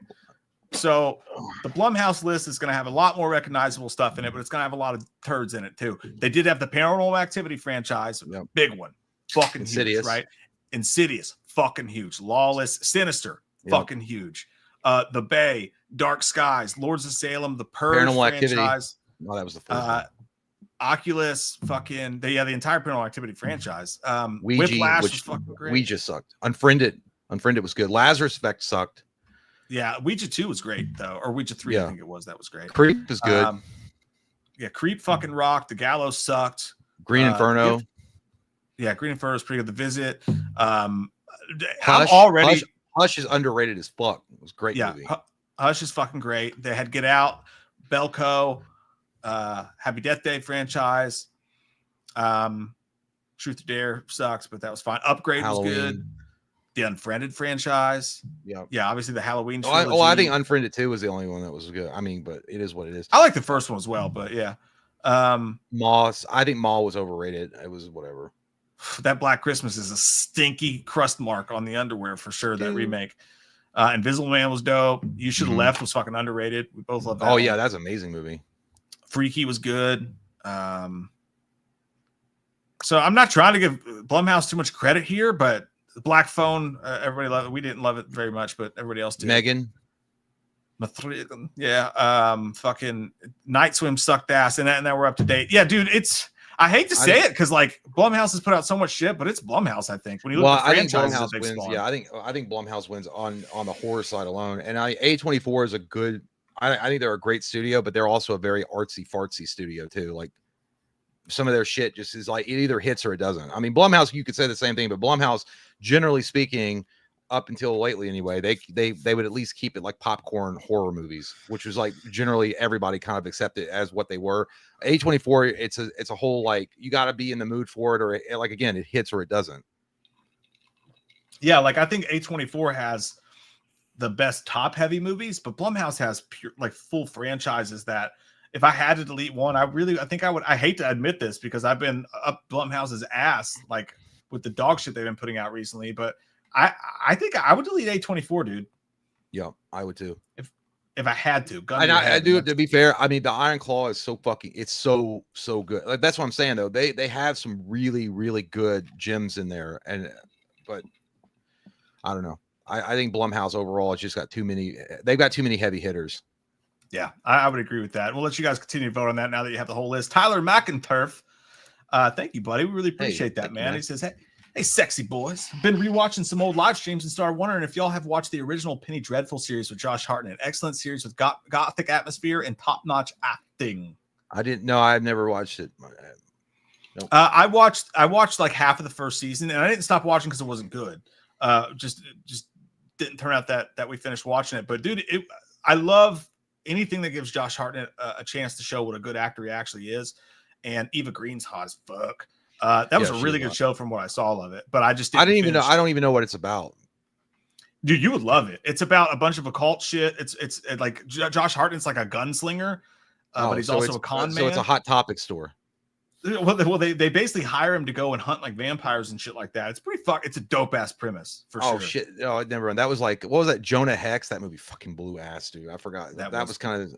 Speaker 2: So the Blumhouse list is going to have a lot more recognizable stuff in it, but it's going to have a lot of turds in it too. They did have the Paranormal Activity franchise, big one, fucking Insidious. Huge, right? Insidious, fucking huge. Lawless, Sinister, fucking huge. The Bay, Dark Skies, Lords of Salem, the Purge
Speaker 3: Paranormal
Speaker 2: franchise.
Speaker 3: Activity. No, that was the first one.
Speaker 2: Oculus, fucking the entire Paranormal Activity franchise.
Speaker 3: Ouija,
Speaker 2: Whiplash was fucking great.
Speaker 3: Ouija sucked. Unfriended was good. Lazarus Effect sucked.
Speaker 2: Yeah, Ouija 2 was great though, or Ouija 3, I think it was. That was great.
Speaker 3: Creep is good.
Speaker 2: Creep fucking rocked. The Gallows sucked.
Speaker 3: Green Inferno.
Speaker 2: Green Inferno is pretty good. The Visit.
Speaker 3: Hush is underrated as fuck. It was a great movie.
Speaker 2: Hush is fucking great. They had Get Out, Belko, Happy Death Day franchise. Truth or Dare sucks, but that was fine. Upgrade was good. The Unfriended franchise. Yeah, obviously the Halloween trilogy.
Speaker 3: I think Unfriended 2 was the only one that was good. I mean, but it is what it is.
Speaker 2: I like the first one as well, but yeah.
Speaker 3: Moss. I think Maw was overrated. It was whatever.
Speaker 2: That Black Christmas is a stinky crust mark on the underwear for sure. That remake. Invisible Man was dope. You Should Have Left was fucking underrated. We both love that.
Speaker 3: Oh yeah, that's an amazing movie.
Speaker 2: Freaky was good. So I'm not trying to give Blumhouse too much credit here, but the Black Phone, everybody loved it. We didn't love it very much, but everybody else did.
Speaker 3: Megan.
Speaker 2: Yeah. Fucking Night Swim sucked ass. And now we're up to date. Yeah, dude, it's I hate to say it because like Blumhouse has put out so much shit, but it's Blumhouse. I think when you look at the
Speaker 3: I think
Speaker 2: franchises that
Speaker 3: Blumhouse
Speaker 2: they've
Speaker 3: wins.
Speaker 2: spawned.
Speaker 3: Yeah, I think Blumhouse wins on the horror side alone. And A24 is a good. I think they're a great studio, but they're also a very artsy fartsy studio too. Like some of their shit just is like it either hits or it doesn't. I mean, Blumhouse, you could say the same thing, but Blumhouse, generally speaking, up until lately anyway, they would at least keep it like popcorn horror movies, which was like generally everybody kind of accepted as what they were. A24, it's a whole like you got to be in the mood for it, or like again, it hits or it doesn't.
Speaker 2: Yeah, like I think A24 has the best top heavy movies, but Blumhouse has pure like full franchises that if I had to delete one, I think I would. I hate to admit this because I've been up Blumhouse's ass like with the dog shit they've been putting out recently, but I think I would delete A24, dude.
Speaker 3: Yeah, I would too.
Speaker 2: If I had to.
Speaker 3: And I do, to be fair, I mean the Iron Claw is so fucking it's so good. Like that's what I'm saying though. They have some really, really good gems in there. But I don't know. I think Blumhouse overall has just got they've got too many heavy hitters.
Speaker 2: Yeah, I would agree with that. We'll let you guys continue to vote on that now that you have the whole list. Tyler McInturf, thank you, buddy. We really appreciate that, man. He says, hey, sexy boys. Been rewatching some old live streams and started wondering if y'all have watched the original Penny Dreadful series with Josh Hartnett. Excellent series with gothic atmosphere and top-notch acting.
Speaker 3: I didn't know. I've never watched it.
Speaker 2: Nope. I watched like half of the first season, and I didn't stop watching because it wasn't good. Just didn't turn out that we finished watching it. But dude, I love anything that gives Josh Hartnett a chance to show what a good actor he actually is. And Eva Green's hot as fuck. That was a really good show from what I saw of it. But I don't even know what it's about. Dude, you would love it. It's about a bunch of occult shit. It's like Josh Hartnett's like a gunslinger, but he's also a con man.
Speaker 3: So it's a Hot Topic store.
Speaker 2: Well, they basically hire him to go and hunt like vampires and shit like that. It's pretty It's a dope ass premise for sure.
Speaker 3: Oh shit! Oh, I never. That was like, what was that? Jonah Hex. That movie fucking blew ass, dude. I forgot. That was kind of.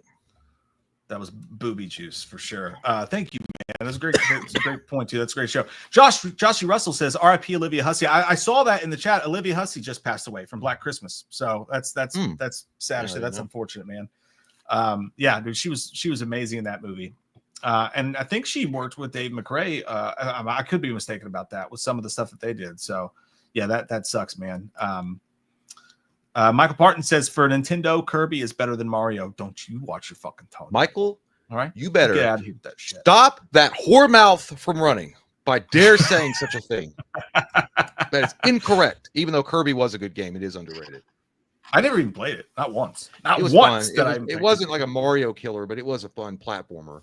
Speaker 2: That was booby juice for sure. Thank you, man. That's a great. That's a great point too. That's a great show. Joshy Russell says, "R.I.P. Olivia Hussey." I saw that in the chat. Olivia Hussey just passed away from Black Christmas. So that's sad. That's unfortunate, man. Yeah, dude, she was amazing in that movie. And I think she worked with Dave McRae. I could be mistaken about that with some of the stuff that they did. So yeah, that sucks, man. Michael Parton says for Nintendo, Kirby is better than Mario. Don't you watch your fucking tone,
Speaker 3: Michael?
Speaker 2: All right,
Speaker 3: you better
Speaker 2: get out of here with that shit.
Speaker 3: Stop that whore mouth from running by dare saying such a thing. That is incorrect. Even though Kirby was a good game, it is underrated.
Speaker 2: I never even played it. Not once. Not
Speaker 3: it was
Speaker 2: once.
Speaker 3: Fun. It wasn't like a Mario killer, but it was a fun platformer.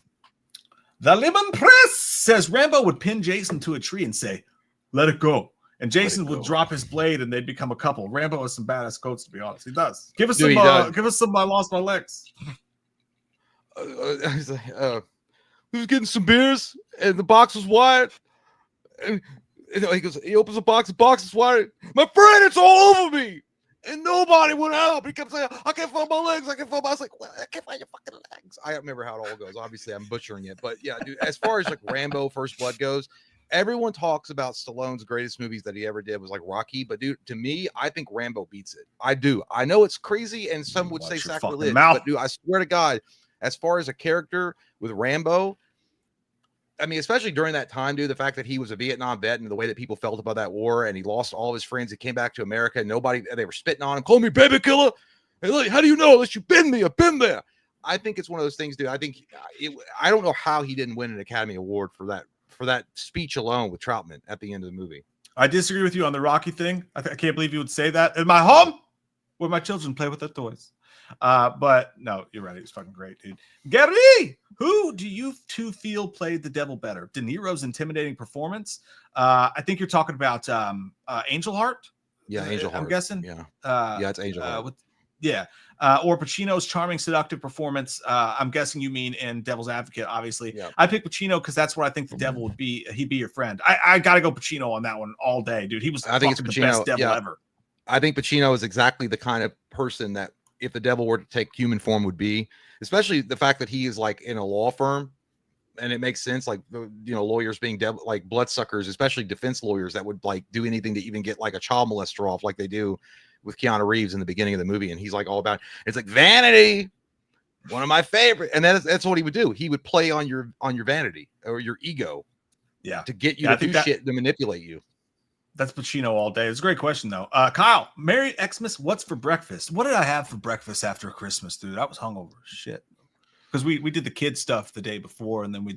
Speaker 2: The Lemon Press says Rambo would pin Jason to a tree and say, "Let it go." And Jason would drop his blade and they'd become a couple. Rambo has some badass quotes, to be honest. He does. Give us some. Give us some. I lost my legs.
Speaker 3: He's like, he was getting some beers and the box was wide. And he goes, he opens the box is wide. My friend, it's all over me. And nobody would help. He kept saying, I can't find my legs. I was like, well, I can't find your fucking legs. I don't remember how it all goes. Obviously, I'm butchering it. But yeah, dude, as far as like Rambo First Blood goes, everyone talks about Stallone's greatest movies that he ever did was like Rocky. But dude, to me, I think Rambo beats it. I do. I know it's crazy and some would say sacrilege. But dude, I swear to God, as far as a character with Rambo, I mean, especially during that time, dude, the fact that he was a Vietnam vet and the way that people felt about that war and he lost all of his friends. He came back to America and they were spitting on him, call me baby killer. Hey, look, how do you know? Unless you've been there, I've been there. I think it's one of those things, dude. I think I don't know how he didn't win an Academy Award for that speech alone with Troutman at the end of the movie.
Speaker 2: I disagree with you on the Rocky thing. I can't believe you would say that. In my home where my children play with their toys. But no, you're right. It was fucking great, dude. Gary, who do you two feel played the devil better? De Niro's intimidating performance. I think you're talking about Angel Heart.
Speaker 3: Yeah, Angel Heart.
Speaker 2: I'm guessing.
Speaker 3: Yeah, it's Angel Heart.
Speaker 2: Or Pacino's charming, seductive performance. I'm guessing you mean in Devil's Advocate, obviously.
Speaker 3: Yeah.
Speaker 2: I pick Pacino because that's what I think the devil would be. He'd be your friend. I got to go Pacino on that one all day, dude. He was
Speaker 3: I think it's Pacino,
Speaker 2: the best devil ever.
Speaker 3: I think Pacino is exactly the kind of person that if the devil were to take human form would be, especially the fact that he is like in a law firm and it makes sense. Like, lawyers being like bloodsuckers, especially defense lawyers that would like do anything to even get like a child molester off like they do with Keanu Reeves in the beginning of the movie. And he's like all about, it's like vanity, one of my favorite. And that's what he would do. He would play on your vanity or your ego.
Speaker 2: Yeah.
Speaker 3: to get you
Speaker 2: Yeah, I
Speaker 3: to
Speaker 2: think
Speaker 3: do shit to manipulate you.
Speaker 2: That's Pacino all day. It's a great question though. Kyle, Merry Xmas. What's for breakfast? What did I have for breakfast after Christmas, dude? I was hungover. Shit. Because we did the kid stuff the day before, and then we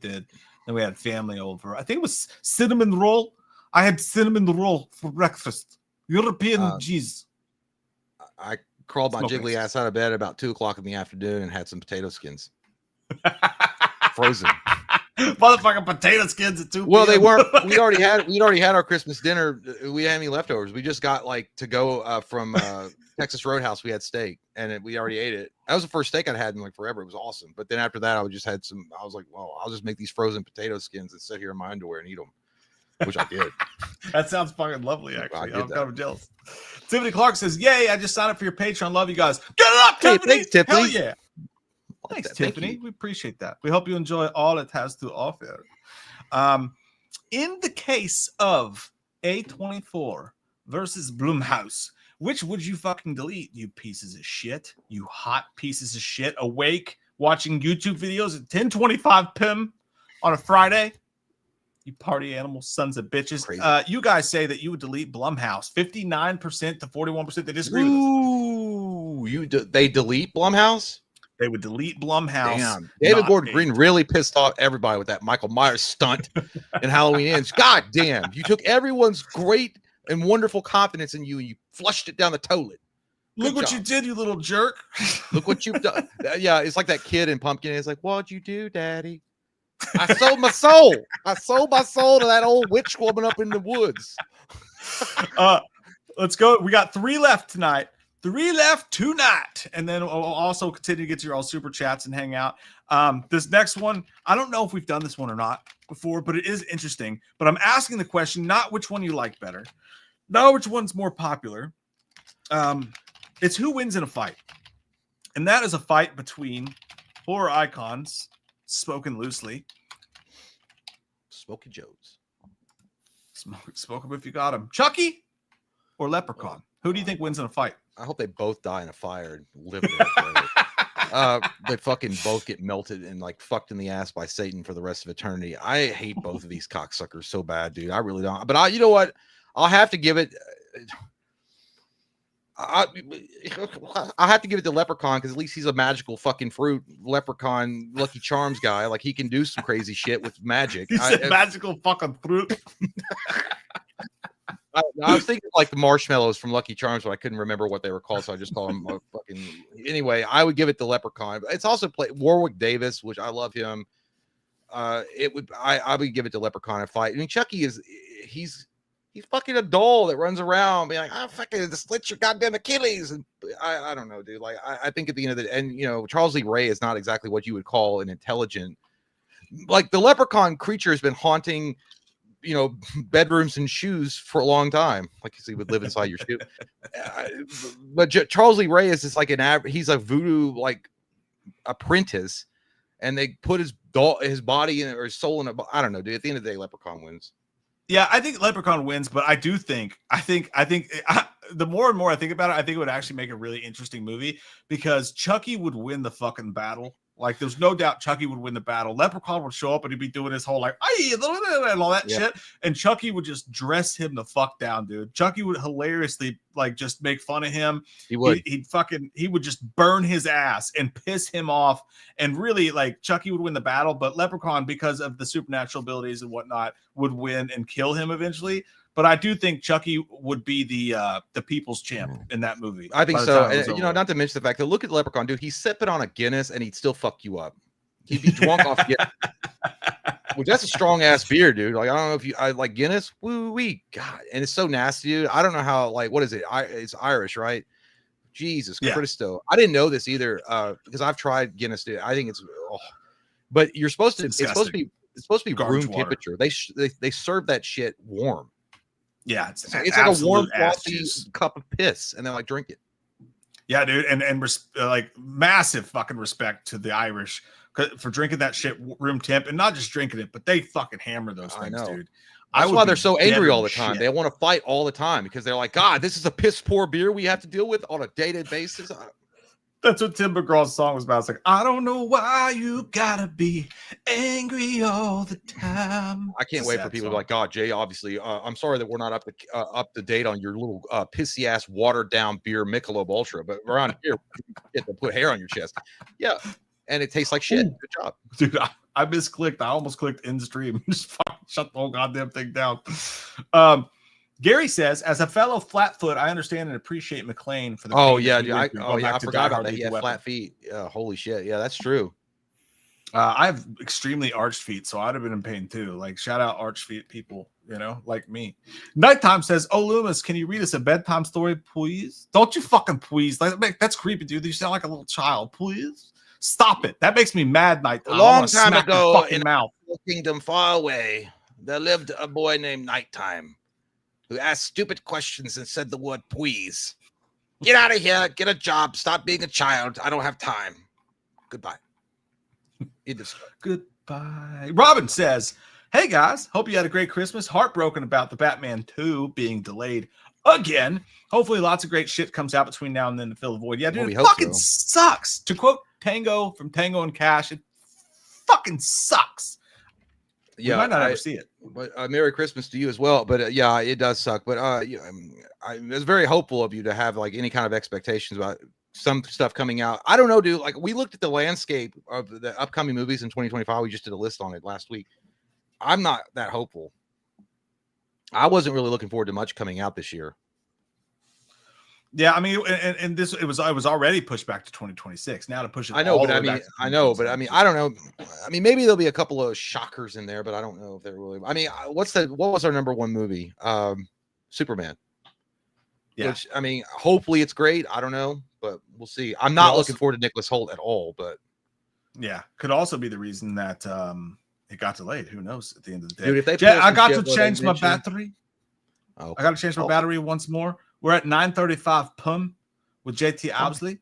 Speaker 2: had family over. I think it was cinnamon roll. I had cinnamon roll for breakfast. European cheese.
Speaker 3: I crawled my
Speaker 2: Smoke
Speaker 3: jiggly
Speaker 2: mix.
Speaker 3: ass out of bed about 2:00 in the afternoon and had some potato skins, frozen.
Speaker 2: Motherfucking potato skins at 2
Speaker 3: Well, they
Speaker 2: p.m.
Speaker 3: weren't. We'd already had our Christmas dinner. We didn't have any leftovers. We just got like to go from Texas Roadhouse. We had steak, and we already ate it. That was the first steak I'd had in like forever. It was awesome. But then after that, I just had some. I was like, well, I'll just make these frozen potato skins and sit here in my underwear and eat them, which I did.
Speaker 2: That sounds fucking lovely, actually.
Speaker 3: I
Speaker 2: I'm
Speaker 3: did
Speaker 2: kind of jealous. Tiffany Clark says, "Yay! I just signed up for your Patreon. Love you guys. Get it up,
Speaker 3: Hey,
Speaker 2: Tiffany.
Speaker 3: thanks, Tiffany.
Speaker 2: Hell yeah. Thanks,
Speaker 3: Thank
Speaker 2: Tiffany.
Speaker 3: you.
Speaker 2: We appreciate that. We hope you enjoy all it has to offer." In the case of A24 versus Blumhouse, which would you fucking delete, you pieces of shit? You hot pieces of shit awake watching YouTube videos at 10:25 p.m. on a Friday? You party animal sons of bitches.
Speaker 3: Crazy.
Speaker 2: You guys say that you would delete Blumhouse. 59% to 41%. They disagree with us.
Speaker 3: Ooh, they delete Blumhouse?
Speaker 2: They would delete Blumhouse.
Speaker 3: Damn. David
Speaker 2: not
Speaker 3: Gordon
Speaker 2: a-
Speaker 3: Green really pissed off everybody with that Michael Myers stunt in Halloween Ends. God damn. You took everyone's great and wonderful confidence in you and you flushed it down the toilet.
Speaker 2: Look
Speaker 3: Good
Speaker 2: what
Speaker 3: job.
Speaker 2: you did, you little jerk.
Speaker 3: Look what you've done. Yeah, it's like that kid in Pumpkin. It's like, what'd you do, Daddy? I sold my soul. I sold my soul to that old witch woman up in the woods.
Speaker 2: Let's go. We got 3 left tonight. 3 left tonight. And then we'll also continue to get to your all super chats and hang out. This next one, I don't know if we've done this one or not before, but it is interesting. But I'm asking the question, not which one you like better, not which one's more popular. It's who wins in a fight. And that is a fight between horror icons, spoken loosely.
Speaker 3: Smoky Joe's.
Speaker 2: Smoke them if you got them. Chucky or Leprechaun? Who do you think wins in a fight?
Speaker 3: I hope they both die in a fire and live there forever. They fucking both get melted and like fucked in the ass by Satan for the rest of eternity. I hate both of these cocksuckers so bad, dude. I really don't. But you know what? I'll have to give it. I have to give it to Leprechaun because at least he's a magical fucking fruit. Leprechaun, Lucky Charms guy. Like he can do some crazy shit with magic.
Speaker 2: He said magical fucking fruit.
Speaker 3: I was thinking like the marshmallows from Lucky Charms, but I couldn't remember what they were called, so I just call them fucking. Anyway, I would give it to Leprechaun. It's also played Warwick Davis, which I love him. I would give it to Leprechaun in fight. I mean, Chucky he's fucking a doll that runs around being like, "I fucking slit your goddamn Achilles," and I don't know, dude. Like I think at the end of the and you know Charles Lee Ray is not exactly what you would call an intelligent. Like the Leprechaun creature has been haunting. You know, bedrooms and shoes for a long time. Like he would live inside your shoe. But Charles Lee Ray is just like he's a voodoo like apprentice, and they put his body in or his soul in I don't know, dude. At the end of the day, Leprechaun wins.
Speaker 2: Yeah, I think Leprechaun wins, but I think the more and more I think about it, I think it would actually make a really interesting movie because Chucky would win the fucking battle. Like, there's no doubt Chucky would win the battle. Leprechaun would show up and he'd be doing his whole like, and all that shit. And Chucky would just dress him the fuck down, dude. Chucky would hilariously like just make fun of him.
Speaker 3: He would.
Speaker 2: He would just burn his ass and piss him off. And really, like, Chucky would win the battle, but Leprechaun, because of the supernatural abilities and whatnot, would win and kill him eventually. But I do think Chucky would be the people's champ in that movie.
Speaker 3: I think so. And, you know, not to mention the fact that look at Leprechaun, dude. He's sipping on a Guinness and he'd still fuck you up. He'd be drunk off Guinness. Which that's a strong ass beer, dude. Like I don't know if I like Guinness. Woo wee, God, and it's so nasty, dude. I don't know how. Like, what is it? It's Irish, right? Jesus Christo. I didn't know this either because I've tried Guinness, dude. I think it's, but you're supposed to. It's supposed to be room temperature. They serve that shit warm.
Speaker 2: Yeah, it's
Speaker 3: like a warm, frothy cup of piss, and they're like, drink it.
Speaker 2: Yeah, dude, and like massive fucking respect to the Irish for drinking that shit room temp, and not just drinking it, but they fucking hammer those things, dude.
Speaker 3: That's why they're so angry all the time. They want to fight all the time because they're like, God, this is a piss poor beer we have to deal with on a day-to-day basis.
Speaker 2: That's what Tim McGraw's song was about. It's like, I don't know why you gotta be angry all the time.
Speaker 3: I can't wait for people to be like, God, Jay, obviously, I'm sorry that we're not up to date on your little pissy ass watered down beer Michelob Ultra, but around here, you get to put hair on your chest. Yeah. And it tastes like shit.
Speaker 2: Ooh.
Speaker 3: Good job.
Speaker 2: Dude, I misclicked. I almost clicked in stream. Just fucking shut the whole goddamn thing down. Gary says, as a fellow flatfoot, I understand and appreciate McClane for the.
Speaker 3: Oh yeah, dude. I forgot about that. He had flat feet. Holy shit. Yeah, that's true.
Speaker 2: I have extremely arched feet, so I'd have been in pain too. Like, shout out arched feet people, like me. Nighttime says, "Oh, Loomis, can you read us a bedtime story, please? Don't you fucking please? That's creepy, dude. You sound like a little child, please. Stop it. That makes me mad." Nighttime.
Speaker 3: A long time ago,
Speaker 2: in a
Speaker 3: kingdom far away, there lived a boy named Nighttime, who asked stupid questions and said the word please. Get out of here. Get a job. Stop being a child. I don't have time. Goodbye.
Speaker 2: Goodbye. Robin says, hey guys, hope you had a great Christmas. Heartbroken about the Batman 2 being delayed again. Hopefully lots of great shit comes out between now and then to fill the void. Yeah, dude, it fucking sucks. To quote Tango from Tango and Cash, it fucking sucks.
Speaker 3: Yeah,
Speaker 2: we might not ever see it.
Speaker 3: But Merry Christmas to you as well. But yeah, it does suck. But I was very hopeful of you to have like any kind of expectations about some stuff coming out. I don't know, dude. Like, we looked at the landscape of the upcoming movies in 2025. We just did a list on it last week. I'm not that hopeful. I wasn't really looking forward to much coming out this year.
Speaker 2: Yeah, I mean, and this it was already pushed back to 2026. Now to push it,
Speaker 3: I know, but I mean, I don't know. I mean, maybe there'll be a couple of shockers in there, but I don't know if they're really. I mean, what was our number one movie? Superman.
Speaker 2: Yeah.
Speaker 3: Which, I mean, hopefully it's great. I don't know, but we'll see. I'm not looking forward to Nicholas Hoult at all, but
Speaker 2: yeah, could also be the reason that it got delayed. Who knows? At the end of the day,
Speaker 3: dude, if they
Speaker 2: I got to change my battery.
Speaker 3: Oh,
Speaker 2: I got to change my battery once more. We're at 9:35 p.m. with JT Owsley.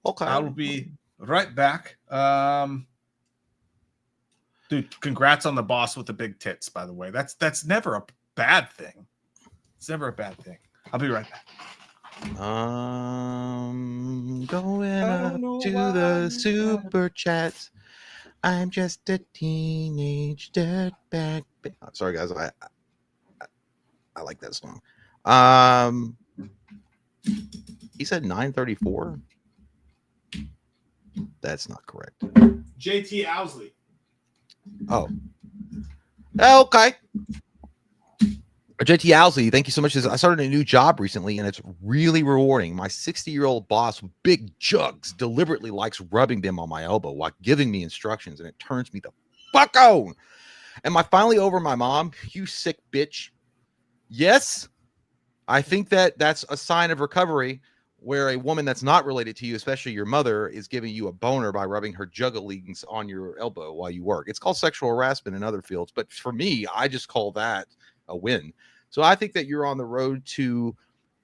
Speaker 3: Okay,
Speaker 2: I will be right back. Dude, congrats on the boss with the big tits. By the way, that's never a bad thing. It's never a bad thing. I'll be right back.
Speaker 3: Going up to the super chats. I'm just a teenage dirtbag. Sorry, guys. I like that song. He said 9:34. That's not correct.
Speaker 2: JT Owsley.
Speaker 3: Oh. Okay. JT Owsley, thank you so much. I started a new job recently, and it's really rewarding. My 60-year-old boss, big jugs, deliberately likes rubbing them on my elbow while giving me instructions, and it turns me the fuck on. Am I finally over my mom? You sick bitch. Yes, I think that's a sign of recovery, where a woman that's not related to you, especially your mother, is giving you a boner by rubbing her jugglings on your elbow while you work. It's called sexual harassment in other fields, but for me, I just call that a win. So I think that you're on the road to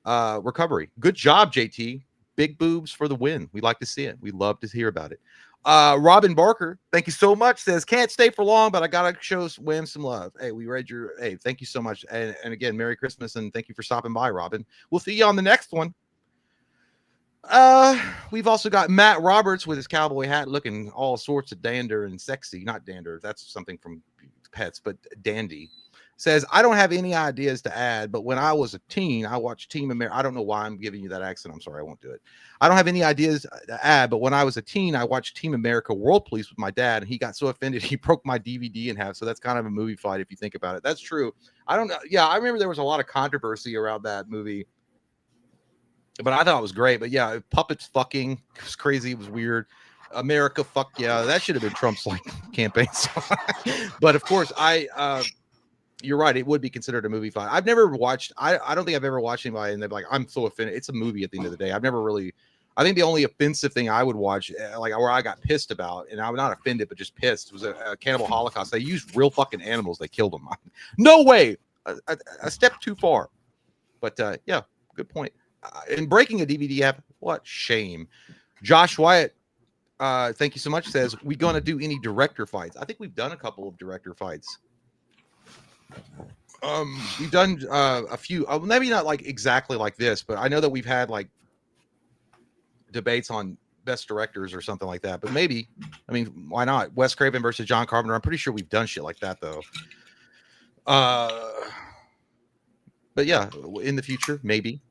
Speaker 3: recovery. Good job, JT. Big boobs for the win. We like to see it. We love to hear about it. Robin Barker, thank you so much, says, can't stay for long, but I gotta show Wham some love. Hey, we read your thank you so much. And again, Merry Christmas, and thank you for stopping by, Robin. We'll see you on the next one. We've also got Matt Roberts with his cowboy hat, looking all sorts of dander and sexy. Not dander, that's something from Pets, but dandy. Says, I don't have any ideas to add, but when I was a teen, I watched Team America. I don't know why I'm giving you that accent. I'm sorry, I won't do it. I don't have any ideas to add, but when I was a teen, I watched Team America World Police with my dad, and he got so offended he broke my DVD in half. So that's kind of a movie fight if you think about it. That's true. I don't know. Yeah, I remember there was a lot of controversy around that movie, but I thought it was great. But yeah, puppets fucking, it was crazy. It was weird. America, fuck yeah. That should have been Trump's like campaign song. But of course, you're right. It would be considered a movie fight. I've never watched. I don't think I've ever watched anybody and they're like, I'm so offended. It's a movie at the end of the day. I've never really. I think the only offensive thing I would watch, like where I got pissed about, and I'm not offended, but just pissed, was a Cannibal Holocaust. They used real fucking animals. They killed them. No way. A step too far. But yeah, good point. And breaking a DVD app, what shame. Josh Wyatt, thank you so much. Says, we gonna do any director fights? I think we've done a couple of director fights. We've done a few, maybe not like exactly like this, but I know that we've had like debates on best directors or something like that. But maybe, I mean, why not? Wes Craven versus John Carpenter. I'm pretty sure we've done shit like that though. But yeah, in the future, maybe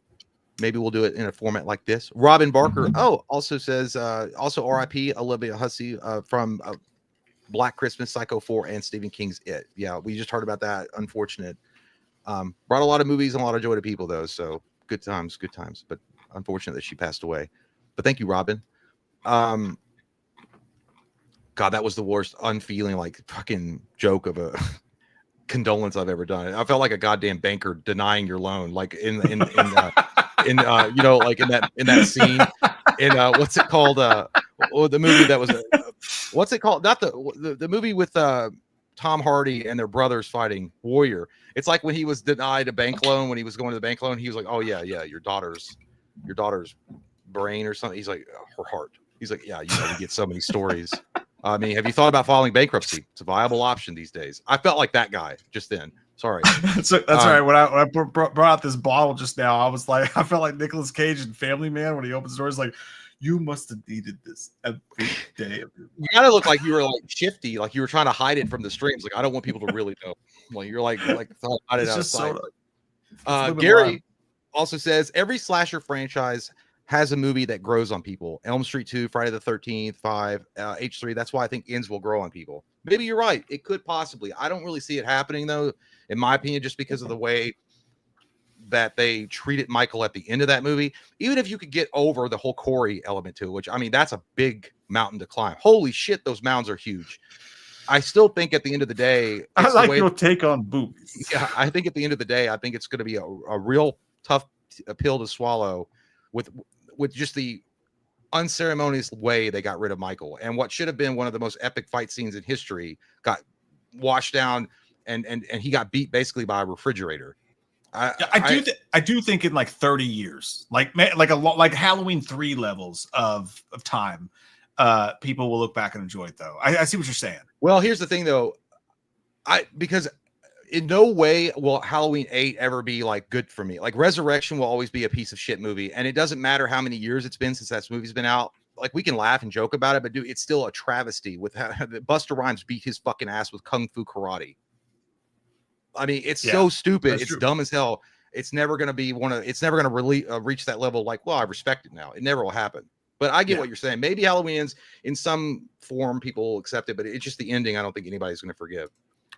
Speaker 3: we'll do it in a format like this. Robin Barker, also says, also RIP Olivia Hussey from Black Christmas, Psycho 4, and Stephen King's It. Yeah, we just heard about that. Unfortunate. Brought a lot of movies and a lot of joy to people, though. So good times. But unfortunate that she passed away. But thank you, Robin. God, that was the worst unfeeling, like fucking joke of a condolence I've ever done. I felt like a goddamn banker denying your loan, like in you know, like in that scene in what's it called? The movie that was what's it called? Not the movie with Tom Hardy and their brothers fighting, Warrior. It's like when he was denied a bank loan when he was going to the bank loan, he was like, "Oh yeah, your daughter's brain or something." He's like, "Her heart." He's like, "Yeah, you know, we get so many stories." I mean, have you thought about filing bankruptcy? It's a viable option these days. I felt like that guy just then. Sorry.
Speaker 2: So that's all right. When I brought out this bottle just now, I was like, I felt like Nicolas Cage in Family Man when he opens the door. He's like, "You must have needed this every day of your life."
Speaker 3: You gotta look like you were like shifty, like you were trying to hide it from the streams. Like I don't want people to really know. Like you're like hide it
Speaker 2: It's just
Speaker 3: outside.
Speaker 2: Gary
Speaker 3: also says every slasher franchise has a movie that grows on people. Elm Street 2, Friday the 13th, 5, H3. That's why I think ends will grow on people. Maybe you're right. It could possibly. I don't really see it happening though, in my opinion, just because of the way that they treated Michael at the end of that movie. Even if you could get over the whole Corey element to it, which I mean, that's a big mountain to climb. Holy shit, those mounds are huge. I still think at the end of the day,
Speaker 2: I like your take on boobies.
Speaker 3: Yeah, I think at the end of the day, I think it's going to be a real tough pill to swallow with just the unceremonious way they got rid of Michael, and what should have been one of the most epic fight scenes in history got washed down, and he got beat basically by a refrigerator.
Speaker 2: I do think in like 30 years, like Halloween 3 levels of time, people will look back and enjoy it though. I see what you're saying.
Speaker 3: Well, here's the thing though, because in no way will Halloween 8 ever be like good for me. Like Resurrection will always be a piece of shit movie, and it doesn't matter how many years it's been since that movie's been out. Like we can laugh and joke about it, but dude, it's still a travesty with how Busta Rhymes beat his fucking ass with kung fu karate. I mean, it's so stupid. It's dumb as hell. It's never going to be it's never going to reach that level. Like, well, I respect it now. It never will happen. But I get what you're saying. Maybe Halloween ends in some form, people will accept it, but it's just the ending. I don't think anybody's going to forgive.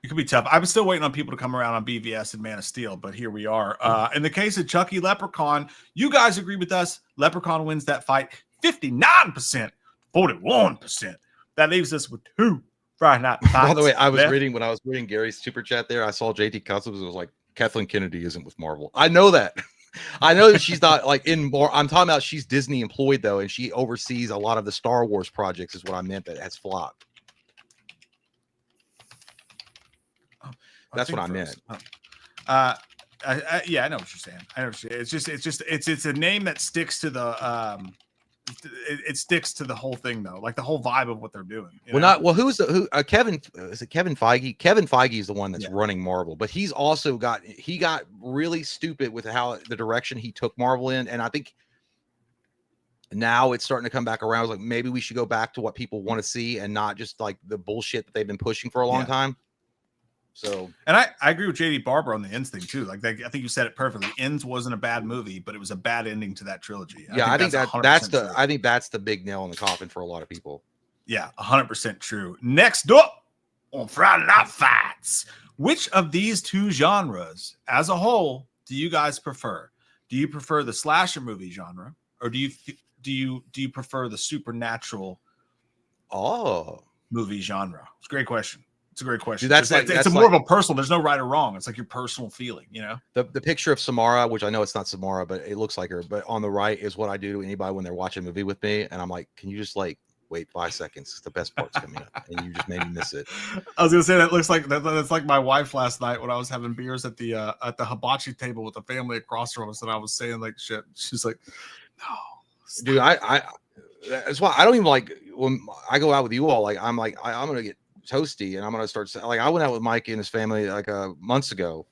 Speaker 2: It could be tough. I'm still waiting on people to come around on BVS and Man of Steel, but here we are. In the case of Chucky Leprechaun, you guys agree with us. Leprechaun wins that fight 59%, 41%. That leaves us with 2 Friday night fights.
Speaker 3: By the way, when I was reading Gary's super chat there, I saw JT Customs. It was like, Kathleen Kennedy isn't with Marvel. I know that. I know that she's not like in more. I'm talking about she's Disney employed though, and she oversees a lot of the Star Wars projects, is what I meant that has flopped. That's what I meant.
Speaker 2: Yeah, I know what you're saying. I know what you're saying. It's a name that sticks to the it sticks to the whole thing though, like the whole vibe of what they're doing.
Speaker 3: Kevin, is it Kevin Feige? Kevin Feige is the one that's running Marvel, but he's also got really stupid with how the direction he took Marvel in, and I think now it's starting to come back around. I was like, maybe we should go back to what people want to see and not just like the bullshit that they've been pushing for a long time. So, and I
Speaker 2: agree with JD Barber on the Ends thing too. Like I think you said it perfectly. Ends wasn't a bad movie, but it was a bad ending to that trilogy.
Speaker 3: I think that's the big nail in the coffin for a lot of people.
Speaker 2: Yeah, 100% true. Next up on Friday Night Fights, which of these 2 genres as a whole do you guys prefer? Do you prefer the slasher movie genre, or do you prefer the supernatural movie genre? It's a great question. It's a great question.
Speaker 3: Dude,
Speaker 2: it's more of a personal. There's no right or wrong. It's like your personal feeling, you know.
Speaker 3: The picture of Samara, which I know it's not Samara, but it looks like her. But on the right is what I do to anybody when they're watching a movie with me, and I'm like, "Can you just like wait 5 seconds? The best part's coming up," and you just made me miss it.
Speaker 2: I was gonna say that's like my wife last night when I was having beers at the hibachi table with the family across from us, and I was saying like shit. She's like, "No, stop."
Speaker 3: Dude, I that's why I don't even like when I go out with you all. Like I'm gonna get toasty and I'm gonna start like I went out with Mike and his family like months ago,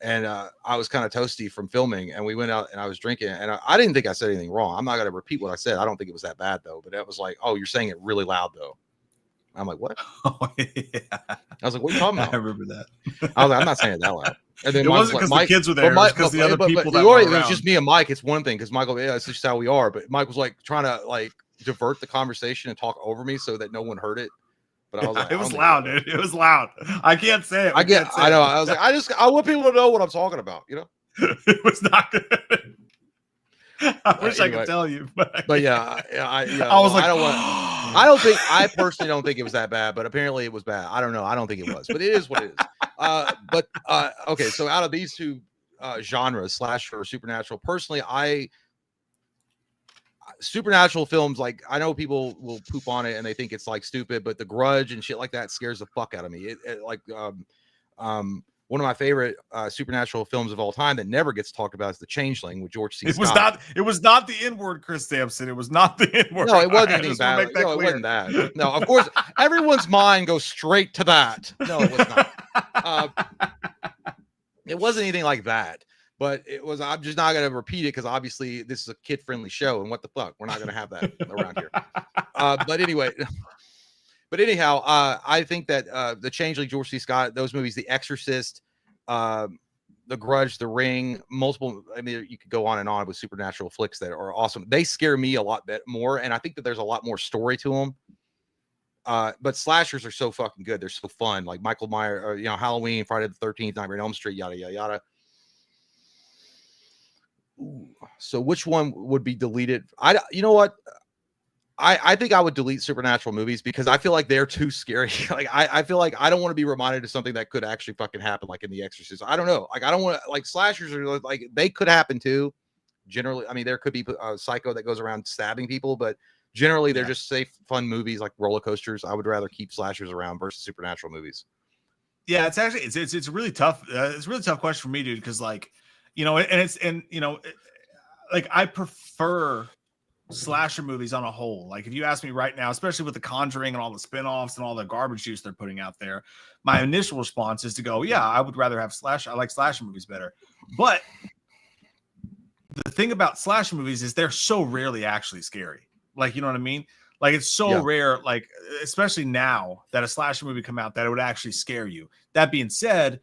Speaker 3: and I was kind of toasty from filming, and we went out and I was drinking, and I didn't think I said anything wrong. I'm not going to repeat what I said. I don't think it was that bad though, but it was like, oh, you're saying it really loud though. I'm like, what?
Speaker 2: Oh, yeah.
Speaker 3: I was like, what are you talking about?
Speaker 2: I remember that.
Speaker 3: I was like, I'm not saying it that loud. And then
Speaker 2: It
Speaker 3: Mike
Speaker 2: wasn't
Speaker 3: was
Speaker 2: because
Speaker 3: like,
Speaker 2: the kids were there. It was because the other people that
Speaker 3: it
Speaker 2: were
Speaker 3: was
Speaker 2: around.
Speaker 3: just me and Mike. It's one thing because Michael, yeah, it's just how we are. But Mike was like trying to like divert the conversation and talk over me so that no one heard it. But I was like,
Speaker 2: it was loud, dude. It was loud. I can't say it.
Speaker 3: I know. I was like, I want people to know what I'm talking about. You know,
Speaker 2: it was not good. I wish I
Speaker 3: anyway.
Speaker 2: could tell you, but
Speaker 3: yeah, I
Speaker 2: was like,
Speaker 3: I personally don't think it was that bad, but apparently it was bad. I don't know. I don't think it was, but it is what it is. Okay. So out of these two genres, slasher or supernatural, personally, supernatural films, like I know people will poop on it and they think it's like stupid, but The Grudge and shit like that scares the fuck out of me. One of my favorite supernatural films of all time that never gets talked about is The Changeling with George C. Scott.
Speaker 2: It was not the N-word, Chris Sampson. It was not the N-word.
Speaker 3: No, it wasn't
Speaker 2: I
Speaker 3: anything
Speaker 2: just wanna
Speaker 3: bad.
Speaker 2: make that
Speaker 3: No, it
Speaker 2: clear.
Speaker 3: wasn't that. No, of course, everyone's mind goes straight to that. No, it was not. It wasn't anything like that. But it was. I'm just not going to repeat it because obviously this is a kid-friendly show, and what the fuck, we're not going to have that around here. But anyway. But anyhow, I think that The Changeling, George C. Scott, those movies, The Exorcist, The Grudge, The Ring, multiple. I mean, you could go on and on with supernatural flicks that are awesome. They scare me a lot more, and I think that there's a lot more story to them. But slashers are so fucking good. They're so fun. Like Michael Myers, or, Halloween, Friday the 13th, Nightmare on Elm Street, yada yada yada. Ooh. So which one would be deleted? You know what? I think I would delete supernatural movies because I feel like they're too scary. Like I feel like I don't want to be reminded of something that could actually fucking happen, like in The Exorcist. I don't know. Like I don't want to, like, slashers are like, they could happen too. Generally, I mean, there could be a psycho that goes around stabbing people, but generally they're just safe, fun movies like roller coasters. I would rather keep slashers around versus supernatural movies.
Speaker 2: Yeah, it's actually it's really tough. It's a really tough question for me, dude, because like, like I prefer slasher movies on a whole. Like if you ask me right now, especially with The Conjuring and all the spinoffs and all the garbage juice they're putting out there, my initial response is to go, yeah, I would rather have I like slasher movies better. But the thing about slasher movies is they're so rarely actually scary. Like, you know what I mean? Like it's so rare, like especially now that a slasher movie come out that it would actually scare you. That being said,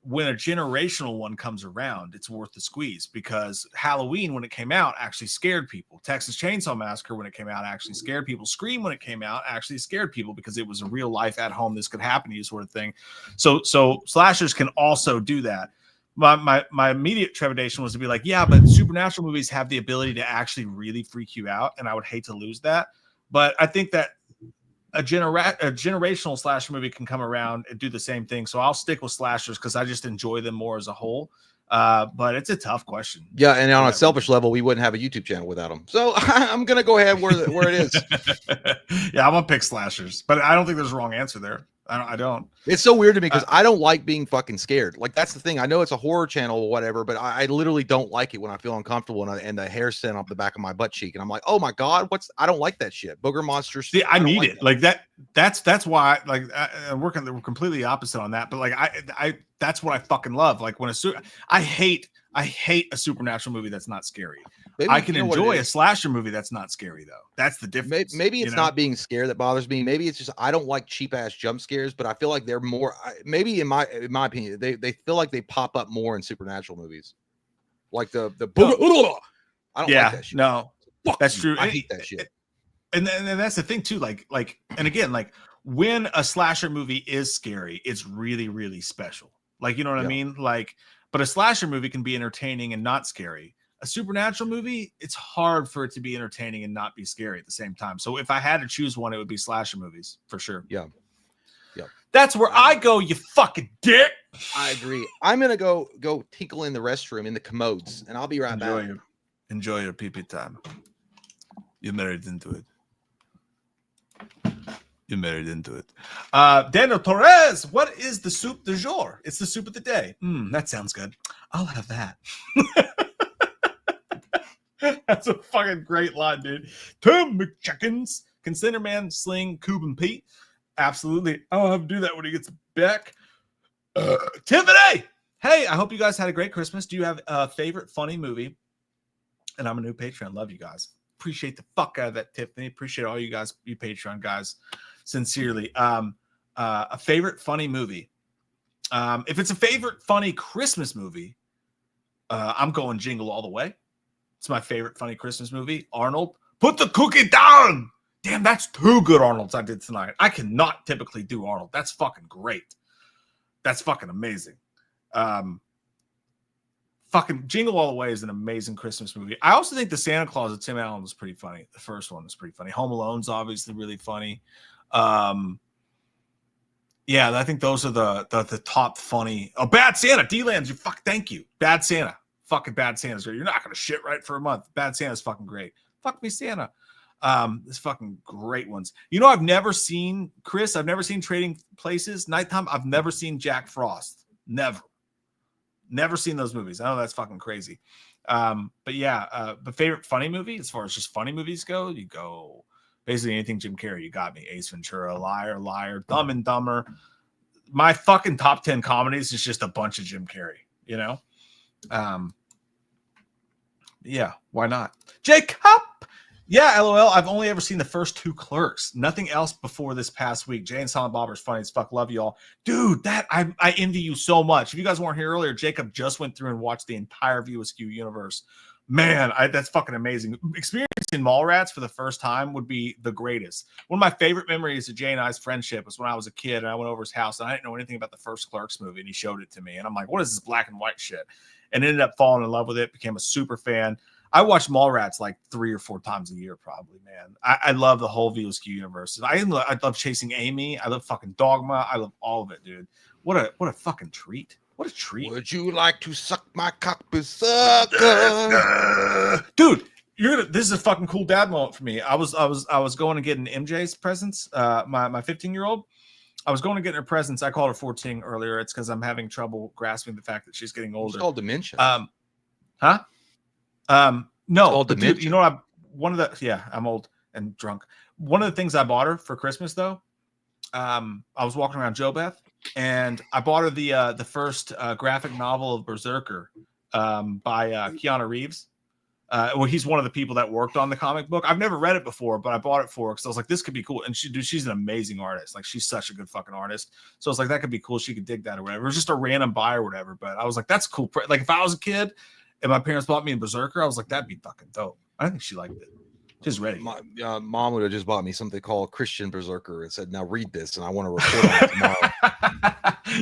Speaker 2: when a generational one comes around, it's worth the squeeze because Halloween, when it came out, actually scared people. Texas Chainsaw Massacre, when it came out, actually scared people. Scream, when it came out, actually scared people because it was a real life at home, this could happen to you sort of thing. So slashers can also do that. My immediate trepidation was to be like, yeah, but supernatural movies have the ability to actually really freak you out, and I would hate to lose that. But I think that a generational slasher movie can come around and do the same thing. So I'll stick with slashers because I just enjoy them more as a whole. But it's a tough question.
Speaker 3: Yeah, and on a selfish level, we wouldn't have a YouTube channel without them. So I'm gonna go ahead where it is.
Speaker 2: Yeah, I'm gonna pick slashers, but I don't think there's a wrong answer there. I don't.
Speaker 3: It's so weird to me because I don't like being fucking scared. Like that's the thing. I know it's a horror channel or whatever, but I literally don't like it when I feel uncomfortable and the hair stand up the back of my butt cheek, and I'm like, oh my god, I don't like that shit. Booger monsters.
Speaker 2: See, I need it. Like that. That's why. Like we're completely opposite on that. But like I that's what I fucking love. Like when I hate a supernatural movie that's not scary. Maybe, I can enjoy a slasher movie that's not scary though. That's the difference.
Speaker 3: Maybe it's not being scared that bothers me. Maybe it's just I don't like cheap ass jump scares, but I feel like they're more. Maybe in my opinion, they feel like they pop up more in supernatural movies, like the. I don't like that shit.
Speaker 2: No, that's true.
Speaker 3: I hate that shit.
Speaker 2: And that's the thing too. Like, and again, like when a slasher movie is scary, it's really, really special. Like, you know what I mean? Like, but a slasher movie can be entertaining and not scary. A supernatural movie, it's hard for it to be entertaining and not be scary at the same time. So if I had to choose one, it would be slasher movies for sure.
Speaker 3: Yeah.
Speaker 2: That's where I go, you fucking dick.
Speaker 3: I agree. I'm gonna go tinkle in the restroom in the commodes, and I'll be right back.
Speaker 2: Enjoy your pee-pee time. You're married into it. You're married into it. Daniel Torres, what is the soup du jour? It's the soup of the day. That sounds good. I'll have that. That's a fucking great line, dude. Tim McChickens, Consider Man, Sling, Coob, and Pete. Absolutely. I'll have to do that when he gets back. Tiffany, Hey, I hope you guys had a great Christmas. Do you have a favorite funny movie? And I'm a new Patreon. Love you guys. Appreciate the fuck out of that, Tiffany. Appreciate all you guys, you Patreon guys, sincerely. A favorite funny movie. If it's a favorite funny Christmas movie, I'm going Jingle All the Way. It's my favorite funny Christmas movie. Arnold, put the cookie down. Damn, that's 2 good Arnolds I did tonight. I cannot typically do Arnold. That's fucking great. That's fucking amazing. Fucking Jingle All the Way is an amazing Christmas movie. I also think the Santa Claus of Tim Allen was pretty funny. The first one was pretty funny. Home Alone's obviously really funny. Yeah, I think those are the top funny. Oh, Bad Santa, D-Lands, you fuck. Thank you, Bad Santa. Fucking Bad Santa's great. You're not gonna shit right for a month. Bad Santa's fucking great. Fuck me, Santa. There's fucking great ones. You know, I've never seen Chris. I've never seen Trading Places. Nighttime. I've never seen Jack Frost. Never seen those movies. I know that's fucking crazy. But yeah, the favorite funny movie as far as just funny movies go, you go basically anything Jim Carrey. You got me. Ace Ventura, Liar, Dumb and Dumber. My fucking top 10 comedies is just a bunch of Jim Carrey. You know. Yeah, why not? Jacob. Yeah, LOL. I've only ever seen the first 2 Clerks. Nothing else before this past week. Jay and Silent Bob are funny as fuck. Love you all. Dude, that I envy you so much. If you guys weren't here earlier, Jacob just went through and watched the entire View Askew universe. Man, that's fucking amazing. Experiencing Mallrats for the first time would be the greatest. One of my favorite memories of Jay and I's friendship was when I was a kid and I went over his house and I didn't know anything about the first Clerks movie and he showed it to me. And I'm like, what is this black and white shit? And ended up falling in love with it, became a super fan. I watch Mallrats like 3 or 4 times a year, probably, man. I love the whole VSQ universe. I love Chasing Amy. I love fucking Dogma. I love all of it, dude. What a fucking treat. What a treat.
Speaker 3: Would you like to suck my cock, berserker?
Speaker 2: Dude, this is a fucking cool dad moment for me. I was going to get an MJ's presents. My 15-year-old. I was going to get her presents. I called her 14 earlier. It's because I'm having trouble grasping the fact that she's getting older.
Speaker 3: It's called dementia.
Speaker 2: No, dude, you know what? I'm old and drunk. One of the things I bought her for Christmas, though, I was walking around JoBeth, and I bought her the first graphic novel of Berserker by Keanu Reeves. Well, he's one of the people that worked on the comic book. I've never read it before, but I bought it for her because I was like, this could be cool. And she's an amazing artist. Like, she's such a good fucking artist. So I was like, that could be cool. She could dig that or whatever. It was just a random buy or whatever. But I was like, that's cool. Like, if I was a kid and my parents bought me a Berserker, I was like, that'd be fucking dope. I think she liked it. She's ready.
Speaker 3: My mom would have just bought me something called Christian Berserker and said, now read this, and I want to report on it tomorrow.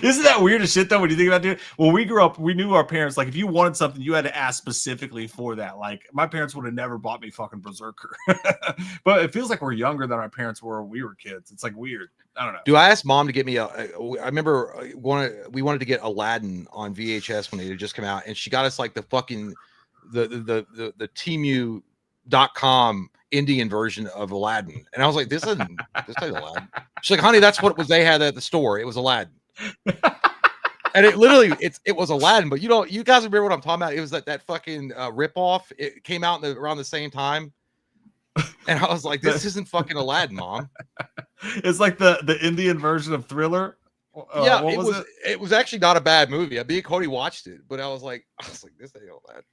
Speaker 2: Isn't that weird as shit, though, when you think about it? When we grew up, we knew our parents, like, if you wanted something, you had to ask specifically for that. Like, my parents would have never bought me fucking Berserker. But it feels like we're younger than our parents were when we were kids. It's, like, weird. I don't know.
Speaker 3: Dude, I asked mom to get me I remember we wanted to get Aladdin on VHS when it had just come out, and she got us, like, the fucking the Temu.com Indian version of Aladdin, and I was like, this ain't Aladdin. She's like, honey, that's what they had at the store. It was Aladdin. And it literally it was Aladdin, but you guys remember what I'm talking about? It was that fucking ripoff. It came out around the same time, and I was like, this isn't fucking Aladdin, Mom.
Speaker 2: It's like the Indian version of Thriller.
Speaker 3: Yeah, it was actually not a bad movie. Me and Cody watched it, but I was like, this ain't Aladdin.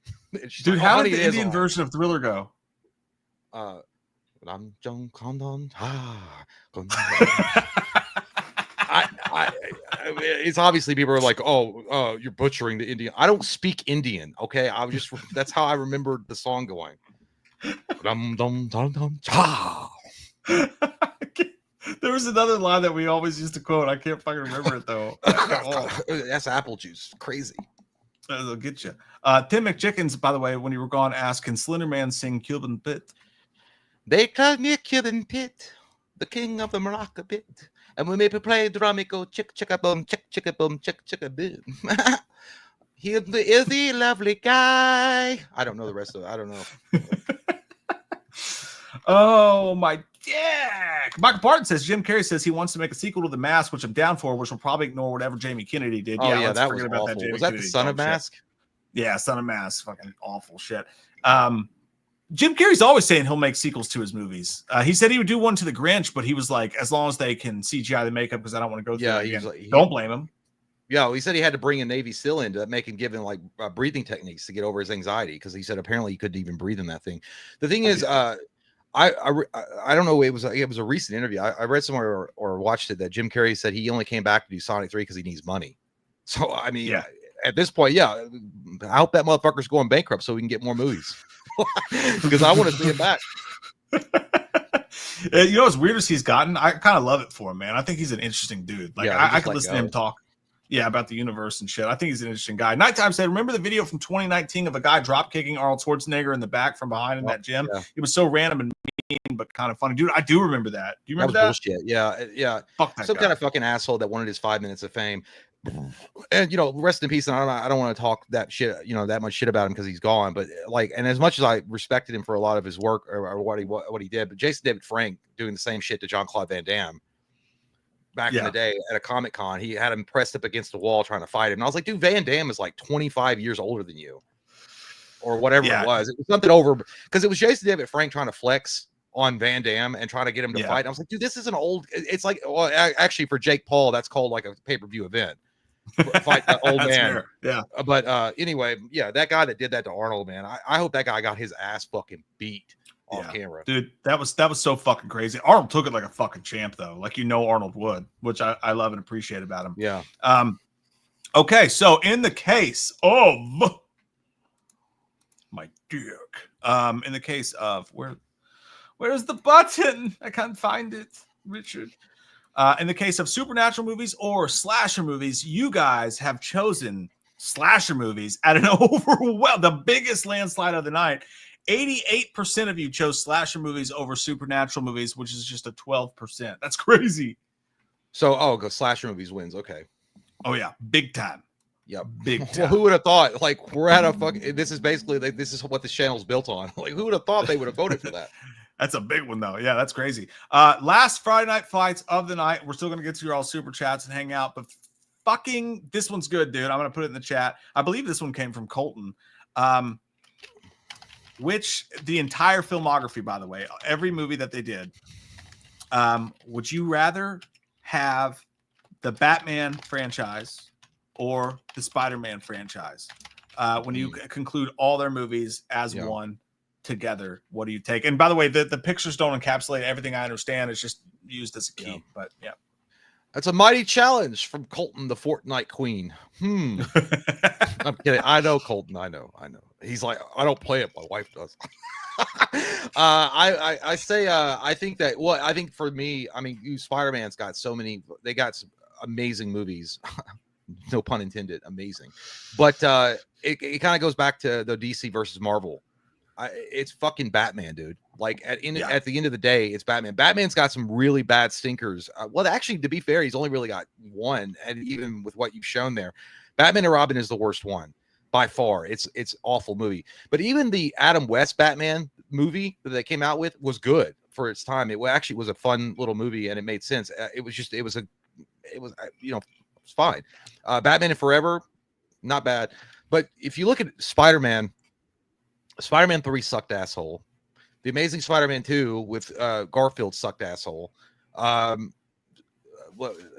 Speaker 2: Dude,
Speaker 3: like,
Speaker 2: how did the Indian version of Thriller go?
Speaker 3: It's obviously people are like, oh, you're butchering the Indian. I don't speak Indian, okay? That's how I remembered the song going.
Speaker 2: There was another line that we always used to quote. I can't fucking remember it though.
Speaker 3: That's apple juice. Crazy.
Speaker 2: That'll get you. Tim McChickens, by the way, when you were gone, asked, can Slender Man sing Cuban Pit?
Speaker 3: They call me Cuban Pit, the king of the Morocco pit. And when people play drum, it go chick chicka boom, chick chicka boom, chick chicka boom. He is the lovely guy. I don't know the rest of it. I don't know.
Speaker 2: Oh my dick. Michael Barton says Jim Carrey says he wants to make a sequel to The Mask, which I'm down for, which will probably ignore whatever Jamie Kennedy did.
Speaker 3: Oh yeah, that was awful. Was that the Son of Mask?
Speaker 2: Yeah, Son of Mask. Fucking awful shit. Jim Carrey's always saying he'll make sequels to his movies. He said he would do one to The Grinch, but he was like, as long as they can CGI the makeup, because I don't want to go through it again. Don't blame him.
Speaker 3: Yeah, well, he said he had to bring a Navy SEAL in to make him give him like breathing techniques to get over his anxiety because he said apparently he couldn't even breathe in that thing. The thing is, I don't know. It was a recent interview. I read somewhere or watched it that Jim Carrey said he only came back to do Sonic 3 because he needs money. So I mean,
Speaker 2: Yeah.
Speaker 3: At this point, yeah, I hope that motherfucker's going bankrupt so we can get more movies because I want to see him back.
Speaker 2: You know what's weird as he's gotten? I kind of love it for him, man. I think he's an interesting dude. Like
Speaker 3: Yeah,
Speaker 2: I could listen to him talk. Yeah, about the universe and shit. I think he's an interesting guy. Nighttime said, remember the video from 2019 of a guy drop kicking Arnold Schwarzenegger in the back from behind in that gym?
Speaker 3: Yeah.
Speaker 2: It was so random and mean, but kind of funny. Dude, I do remember that. Do you remember that?
Speaker 3: Bullshit. Yeah.
Speaker 2: Fuck that
Speaker 3: Some
Speaker 2: guy.
Speaker 3: kind of fucking asshole that wanted his 5 minutes of fame. And rest in peace. And I don't want to talk that shit, that much shit about him because he's gone. But like, and as much as I respected him for a lot of his work or what he did, but Jason David Frank doing the same shit to Jean-Claude Van Damme back in the day at a Comic-Con, he had him pressed up against the wall trying to fight him. And I was like, dude, Van Damme is like 25 years older than you, or whatever it was. It was something over because it was Jason David Frank trying to flex on Van Damme and trying to get him to fight. And I was like, dude, this is an old. It's like, well, actually, for Jake Paul, that's called like a pay-per-view event. Fight that old man.
Speaker 2: Fair. Yeah.
Speaker 3: But anyway, yeah, that guy that did that to Arnold, man, I hope that guy got his ass fucking beat off camera.
Speaker 2: Dude, that was so fucking crazy. Arnold took it like a fucking champ, though. Like Arnold would, which I love and appreciate about him.
Speaker 3: Yeah.
Speaker 2: Okay, so in the case of my dick, in the case of where's the button? I can't find it, Richard. In the case of supernatural movies or slasher movies, you guys have chosen slasher movies at an the biggest landslide of the night. 88% of you chose slasher movies over supernatural movies, which is just a 12%. That's crazy.
Speaker 3: So, go slasher movies wins. Okay.
Speaker 2: Oh yeah, big time.
Speaker 3: Yeah,
Speaker 2: big time.
Speaker 3: Well, who would have thought? Like, we're at a fucking. This is basically like this is what this channel's built on. Like, who would have thought they would have voted for that?
Speaker 2: That's a big one, though. Yeah, that's crazy. Last Friday night fights of the night. We're still going to get to your all super chats and hang out, but fucking this one's good, dude. I'm going to put it in the chat. I believe this one came from Colton, which the entire filmography, by the way, every movie that they did. Would you rather have the Batman franchise or the Spider-Man franchise? When you conclude all their movies as one together, what do you take? And by the way, the pictures don't encapsulate everything. I understand it's just used as a key, but yeah,
Speaker 3: that's a mighty challenge from Colton, the Fortnite Queen. I'm kidding. I know Colton. I know. He's like, I don't play it. My wife does. I say I think that I think for me, I mean, Spider-Man's got so many. They got some amazing movies. No pun intended. Amazing, but it kind of goes back to the DC versus Marvel. It's fucking Batman, dude. Like at the end of the day, it's Batman. Batman's got some really bad stinkers. Well, actually, to be fair, he's only really got one, and even with what you've shown there, Batman and Robin is the worst one by far. It's awful movie. But even the Adam West Batman movie that they came out with was good for its time. It actually was a fun little movie, and it made sense. It was fine. Batman and Forever, not bad. But if you look at Spider-Man 3 sucked asshole. The Amazing Spider-Man 2 with Garfield sucked asshole.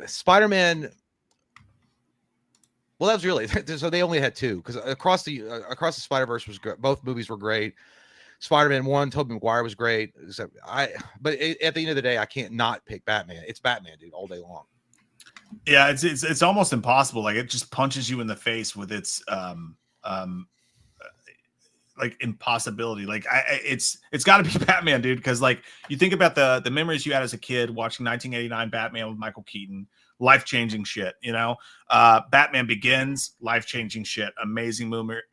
Speaker 3: Spider-Man. Well, that was really so. They only had two because across the Spider-Verse was great. Both movies were great. Spider-Man 1, Tobey Maguire was great. But at the end of the day, I can't not pick Batman. It's Batman, dude, all day long.
Speaker 2: Yeah, it's almost impossible. Like it just punches you in the face with its like impossibility. Like it's got to be Batman, dude. Because like you think about the memories you had as a kid watching 1989 Batman with Michael Keaton, life-changing shit. Batman Begins, life-changing shit, amazing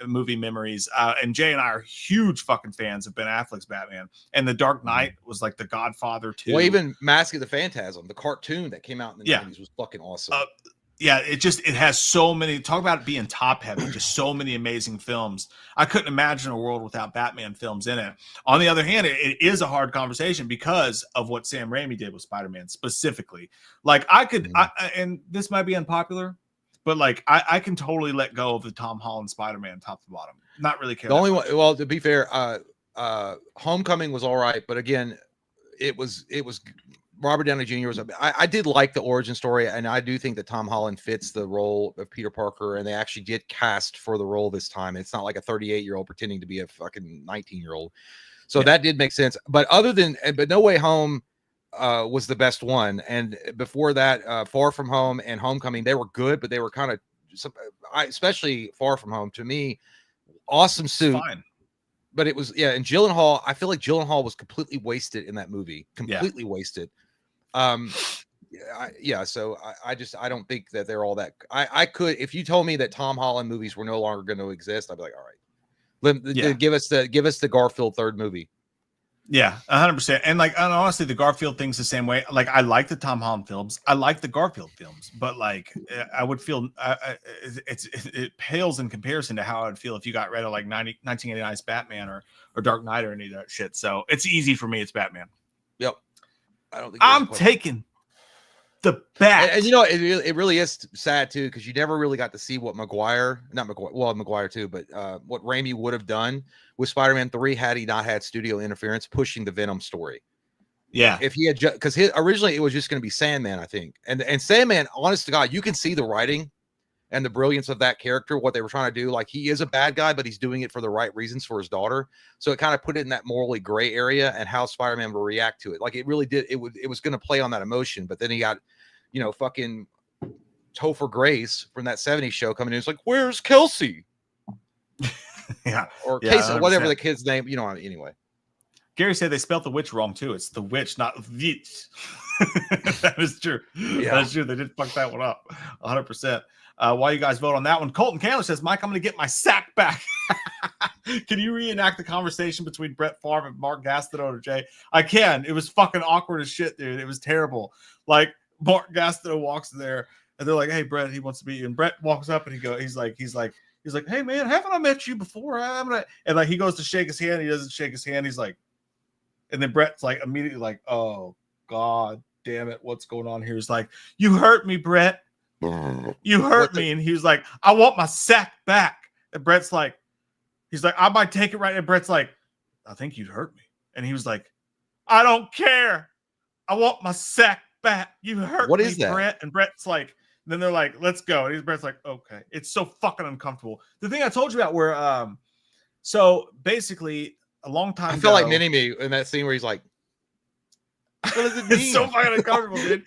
Speaker 2: movie memories. And Jay and I are huge fucking fans of Ben Affleck's Batman. And The Dark Knight was like The Godfather too.
Speaker 3: Well, even Mask of the Phantasm, the cartoon that came out in the 90s was fucking awesome.
Speaker 2: Yeah, it has so many. Talk about it being top heavy. Just so many amazing films. I couldn't imagine a world without Batman films in it. On the other hand, it is a hard conversation because of what Sam Raimi did with Spider-Man specifically. Like I could, and this might be unpopular, but like I can totally let go of the Tom Holland Spider-Man top to bottom. Not really care.
Speaker 3: The only one. Well, to be fair, Homecoming was all right, but again, it was Robert Downey Jr. was. I did like the origin story, and I do think that Tom Holland fits the role of Peter Parker. And they actually did cast for the role this time. It's not like a 38-year-old pretending to be a fucking 19-year-old. So that did make sense. But but No Way Home was the best one, and before that, Far From Home and Homecoming, they were good, but they were kind of, especially Far From Home, to me, awesome suit.
Speaker 2: Fine.
Speaker 3: But it was, and Gyllenhaal, I feel like Gyllenhaal was completely wasted in that movie. Completely wasted. So I don't think that they're all that. I could, if you told me that Tom Holland movies were no longer going to exist, I'd be like, all right, give us the Garfield third movie.
Speaker 2: Yeah, 100%. And honestly, the Garfield thing's the same way. Like, I like the Tom Holland films, I like the Garfield films, but like, I would feel it pales in comparison to how I would feel if you got rid of like 1989's Batman or Dark Knight or any of that shit. So it's easy for me. It's Batman.
Speaker 3: Yep. I don't think
Speaker 2: I'm taking the bat.
Speaker 3: And you know, it really is sad too, because you never really got to see what Maguire too, but what Raimi would have done with Spider-Man 3 had he not had studio interference pushing the Venom story.
Speaker 2: Yeah,
Speaker 3: if he had because originally it was just going to be Sandman, I think, and Sandman, honest to God, you can see the writing and the brilliance of that character, what they were trying to do. Like, he is a bad guy, but he's doing it for the right reasons for his daughter. So it kind of put it in that morally gray area, and how Spider-Man will react to it. Like, it really did. It was going to play on that emotion, but then he got, fucking Topher Grace from that 70s show coming in. It's like, where's Kelsey? Or Casey, whatever the kid's name, anyway.
Speaker 2: Gary said they spelled the witch wrong too. It's the witch, not witch. That is true.
Speaker 3: Yeah.
Speaker 2: That is true. They did fuck that one up 100%. While you guys vote on that one, Colton Kaler says, Mike, I'm going to get my sack back. Can you reenact the conversation between Brett Favre and Mark Gastineau or Jay? I can. It was fucking awkward as shit, dude. It was terrible. Like, Mark Gastineau walks there and they're like, hey, Brett, he wants to meet you. And Brett walks up and he's like, hey man, haven't I met you before? And like, he goes to shake his hand. He doesn't shake his hand. He's like, and then Brett's like immediately like, oh God damn it. What's going on here? He's like, you hurt me, Brett. You hurt me. And he was like, I want my sack back. And Brett's like, he's like, I might take it right. And Brett's like, I think you'd hurt me. And he was like, I don't care. I want my sack back. You hurt
Speaker 3: what
Speaker 2: me,
Speaker 3: is that?
Speaker 2: Brett. And Brett's like, then they're like, let's go. And Brett's like, okay. It's so fucking uncomfortable. The thing I told you about where, so basically a long time
Speaker 3: I
Speaker 2: ago.
Speaker 3: feel like Mini-Me in that scene where he's like, what does it mean?
Speaker 2: It's so fucking uncomfortable, dude.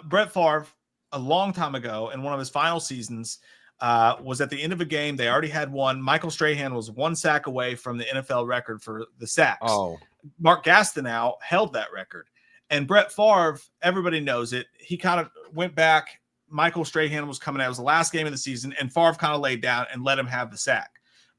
Speaker 2: Brett Favre, a long time ago, in one of his final seasons, was at the end of a game. They already had one. Michael Strahan was one sack away from the NFL record for the sacks.
Speaker 3: Oh.
Speaker 2: Mark Gastineau held that record. And Brett Favre, everybody knows it. He kind of went back. Michael Strahan was coming out. It was the last game of the season, and Favre kind of laid down and let him have the sack.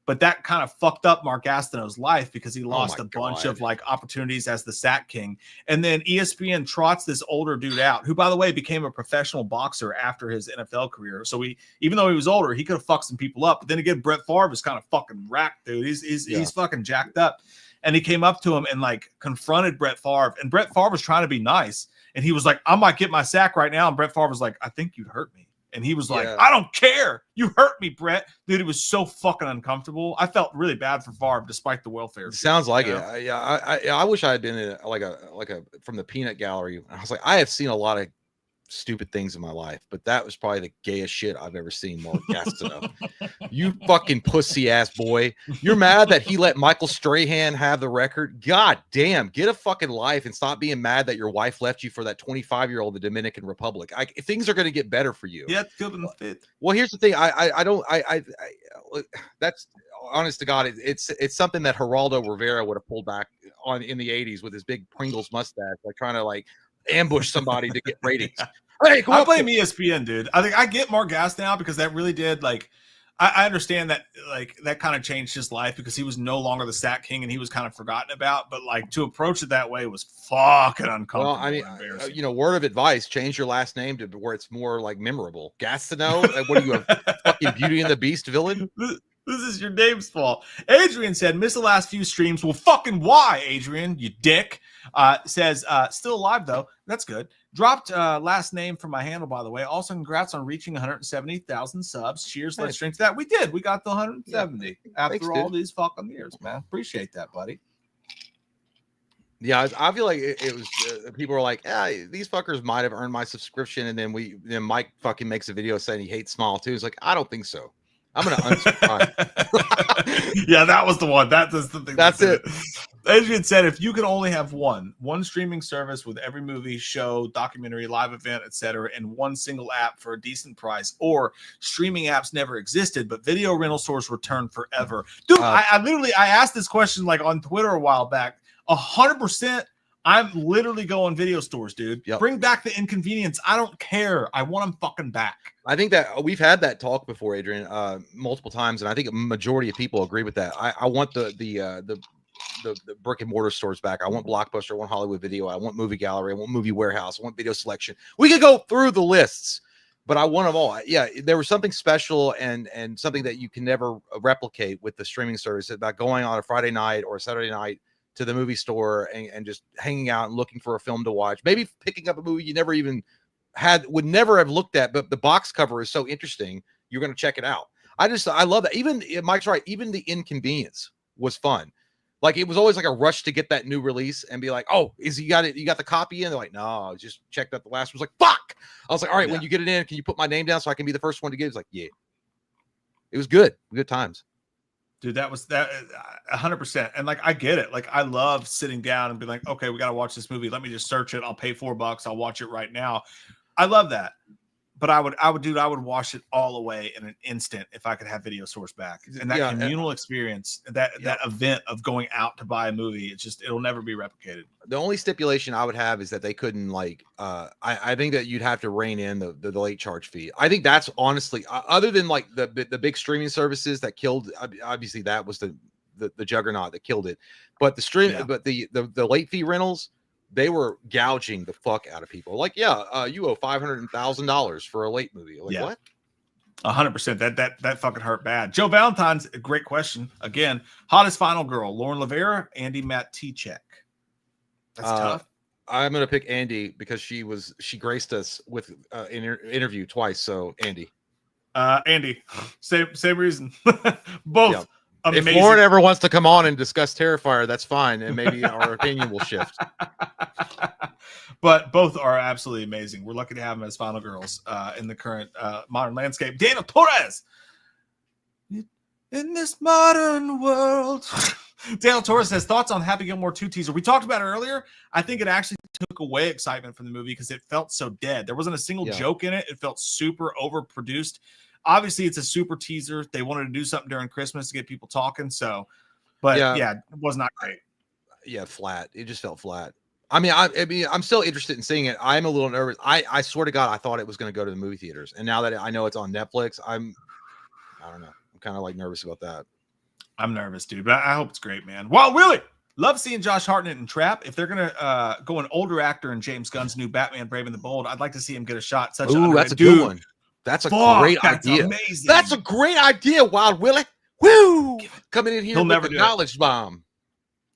Speaker 2: But that kind of fucked up Mark Gastineau's life because he lost a bunch of like opportunities as the sack king. And then ESPN trots this older dude out, who, by the way, became a professional boxer after his NFL career. So even though he was older, he could have fucked some people up. But then again, Brett Favre is kind of fucking racked, dude. He's fucking jacked up. And he came up to him and like confronted Brett Favre. And Brett Favre was trying to be nice. And he was like, I might get my sack right now. And Brett Favre was like, I think you'd hurt me. And he was like, I don't care. You hurt me, Brett. Dude, it was so fucking uncomfortable. I felt really bad for Favre despite the welfare.
Speaker 3: Sounds like it. I wish I had been in like a from the peanut gallery. I was like, I have seen a lot of stupid things in my life, but that was probably the gayest shit I've ever seen. Mark Gastineau. You fucking pussy ass boy. You're mad that he let Michael Strahan have the record? God damn, get a fucking life and stop being mad that your wife left you for that 25-year-old in the Dominican Republic. Things are going to get better for you.
Speaker 2: Yeah, good and fit.
Speaker 3: Well, here's the thing. That's honest to God. It's something that Geraldo Rivera would have pulled back on in the 80s with his big Pringles mustache, like trying to like ambush somebody to get ratings. Hey,
Speaker 2: I blame ESPN, dude. I think I get Mark Gastineau because that really did like. I understand that like that kind of changed his life because he was no longer the sack king and he was kind of forgotten about. But like to approach it that way was fucking uncomfortable.
Speaker 3: Well, I mean, word of advice: change your last name to where it's more like memorable. Gastineau. What are you, a fucking Beauty and the Beast villain?
Speaker 2: This is your name's fault. Adrian said, missed the last few streams. Well, fucking why, Adrian, you dick? Says, still alive, though. That's good. Dropped last name from my handle, by the way. Also, congrats on reaching 170,000 subs. Cheers. Let's drink to that. We did. We got the 170 after all these fucking years, man. Appreciate that, buddy.
Speaker 3: Yeah, I feel like it was people were like, "Yeah, these fuckers might have earned my subscription," and then Mike fucking makes a video saying he hates Small too. It's like, I don't think so. I'm gonna unsubscribe.
Speaker 2: Yeah, that was the one. That's the thing.
Speaker 3: That's it.
Speaker 2: Adrian said, if you could only have one streaming service with every movie, show, documentary, live event, etc., and one single app for a decent price, or streaming apps never existed, but video rental stores return forever. Dude, I literally asked this question like on Twitter a while back. 100%. I'm literally going video stores, dude.
Speaker 3: Yep.
Speaker 2: Bring back the inconvenience. I don't care. I want them fucking back.
Speaker 3: I think that we've had that talk before, Adrian, multiple times, and I think a majority of people agree with that. I want the brick and mortar stores back. I want Blockbuster, I want Hollywood Video, I want Movie Gallery, I want Movie Warehouse, I want Video Selection. We could go through the lists, but I want them all. Yeah, there was something special and something that you can never replicate with the streaming service about going on a Friday night or a Saturday night to the movie store and just hanging out and looking for a film to watch. Maybe picking up a movie you never even would never have looked at, but the box cover is so interesting, you're going to check it out. I love that. Even Mike's right. Even the inconvenience was fun. Like it was always like a rush to get that new release and be like, oh, you got the copy in? They're like, no, just checked out the last one. I was like, fuck. I was like, all right, when you get it in, can you put my name down so I can be the first one to get it? It's like, yeah. It was good. Good times.
Speaker 2: Dude, that 100%. And like, I get it. Like, I love sitting down and being like, okay, we got to watch this movie. Let me just search it. I'll pay $4. I'll watch it right now. I love that. But I would watch it all away in an instant if I could have video source back. And that communal experience, that event of going out to buy a movie, it'll never be replicated.
Speaker 3: The only stipulation I would have is that they couldn't I think that you'd have to rein in the late charge fee. I think that's honestly, other than like the big streaming services that killed, obviously that was the juggernaut that killed it. But the late fee rentals, they were gouging the fuck out of people. Like, you owe $500,000 for a late movie. Like, what?
Speaker 2: 100%. That fucking hurt bad. Joe Valentine's a great question. Again, hottest final girl: Lauren Lavera, Andy Matichek. That's tough.
Speaker 3: I'm gonna pick Andy because she graced us with an interview twice. So Andy.
Speaker 2: Andy, same reason. Both.
Speaker 3: Yeah.
Speaker 2: Amazing.
Speaker 3: If Lauren ever wants to come on and discuss Terrifier, that's fine, and maybe our opinion will shift.
Speaker 2: But both are absolutely amazing. We're lucky to have them as final girls in the current modern landscape. Daniel Torres, in this modern world. Daniel Torres says, thoughts on Happy Gilmore 2 teaser. We talked about it earlier. I think it actually took away excitement from the movie because it felt so dead. There wasn't a single joke in it. It felt super overproduced. Obviously, it's a super teaser. They wanted to do something during Christmas to get people talking. So, but it was not great.
Speaker 3: Yeah, flat. It just felt flat. I mean, I'm still interested in seeing it. I'm a little nervous. I swear to God, I thought it was going to go to the movie theaters, and now that I know it's on Netflix, I don't know. I'm kind of like nervous about that.
Speaker 2: I'm nervous, dude, but I hope it's great, man. Wow, really? Love seeing Josh Hartnett in Trap. If they're gonna go an older actor in James Gunn's new Batman: Brave and the Bold, I'd like to see him get a shot.
Speaker 3: That's a good one. That's a great idea.
Speaker 2: Amazing.
Speaker 3: That's a great idea, Wild Willie. Woo! Coming in here with the knowledge bomb.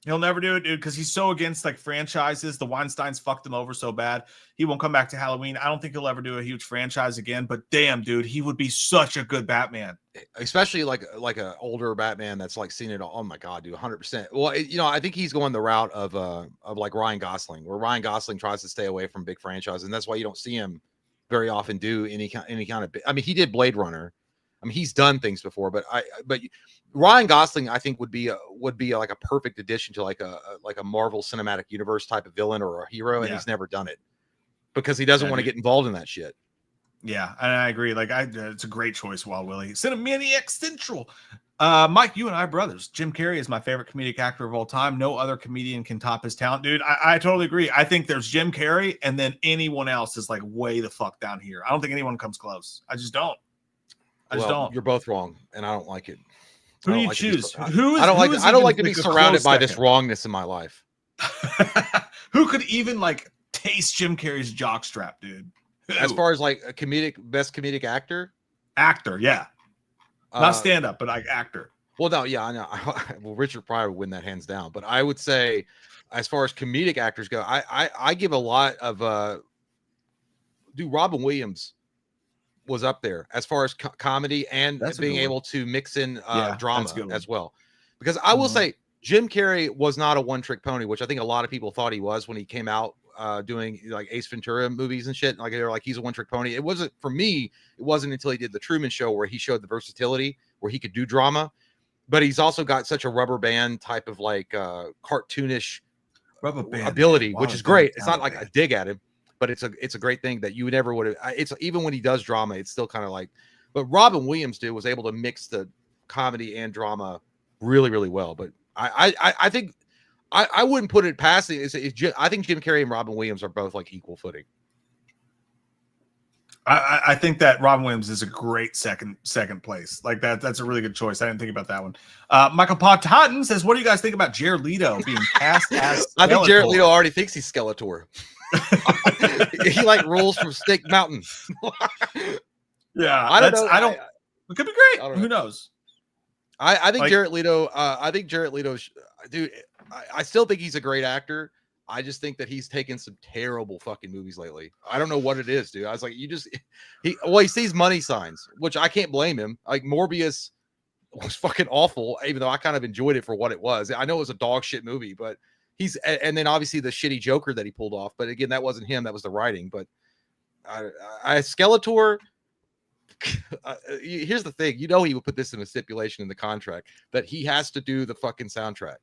Speaker 2: He'll never do it, dude, because he's so against like franchises. The Weinsteins fucked him over so bad. He won't come back to Halloween. I don't think he'll ever do a huge franchise again. But damn, dude, he would be such a good Batman.
Speaker 3: Especially like an older Batman that's like seen it all. Oh my God, dude, 100%. Well, I think he's going the route of like Ryan Gosling, where Ryan Gosling tries to stay away from big franchises, and that's why you don't see him very often do any kind of. I mean, he did Blade Runner. I mean, he's done things before, but Ryan Gosling, I think, would be like a perfect addition to like a Marvel Cinematic Universe type of villain or a hero, and he's never done it because he doesn't want to get involved in that shit.
Speaker 2: Yeah, and I agree. Like, it's a great choice, Wild Willie. Cinemaniac Central. Mike, you and I are brothers. Jim Carrey is my favorite comedic actor of all time. No other comedian can top his talent, dude. I totally agree. I think there's Jim Carrey, and then anyone else is like way the fuck down here. I don't think anyone comes close. I just don't.
Speaker 3: You're both wrong, and I don't like it.
Speaker 2: Who do you choose?
Speaker 3: I don't like to be surrounded by this wrongness in my life.
Speaker 2: Who could even like taste Jim Carrey's jockstrap, dude?
Speaker 3: As far as like a best comedic actor?
Speaker 2: Actor, yeah. Not stand up, but like actor.
Speaker 3: Well, no, yeah, I know. Well, Richard Pryor would win that hands down. But I would say, as far as comedic actors go, I give a lot of Robin Williams was up there as far as comedy and being able to mix in drama as well. Because I will say, Jim Carrey was not a one-trick pony, which I think a lot of people thought he was when he came out doing like Ace Ventura movies and shit. Like they were like, he's a one-trick pony. It wasn't for me. It wasn't until he did the Truman Show where he showed the versatility, where he could do drama. But he's also got such a rubber band type of like cartoonish
Speaker 2: Rubber band
Speaker 3: ability,
Speaker 2: man.
Speaker 3: which is great. It's not like a dig at him, but it's a great thing that you never would have. It's even when he does drama, it's still kind of like. But Robin Williams, dude, was able to mix the comedy and drama really, really well. But I think I wouldn't put it past it. I think Jim Carrey and Robin Williams are both like equal footing.
Speaker 2: I think that Robin Williams is a great second place. Like that's a really good choice. I didn't think about that one. Michael Patton says, "What do you guys think about Jared Leto being cast as?"
Speaker 3: I think Jared Leto already thinks he's Skeletor. He like rolls from Snake Mountain.
Speaker 2: Yeah,
Speaker 3: I don't know.
Speaker 2: It could be great. Who knows?
Speaker 3: I think
Speaker 2: Like,
Speaker 3: Jared Leto. I think Jared Leto, dude. I still think he's a great actor. I just think that he's taken some terrible fucking movies lately. I don't know what it is, dude. I was like, he sees money signs, which I can't blame him. Like Morbius was fucking awful, even though I kind of enjoyed it for what it was. I know it was a dog shit movie, but and then obviously the shitty Joker that he pulled off. But again, that wasn't him. That was the writing. But Skeletor. Here's the thing, he would put this in a stipulation in the contract that he has to do the fucking soundtrack.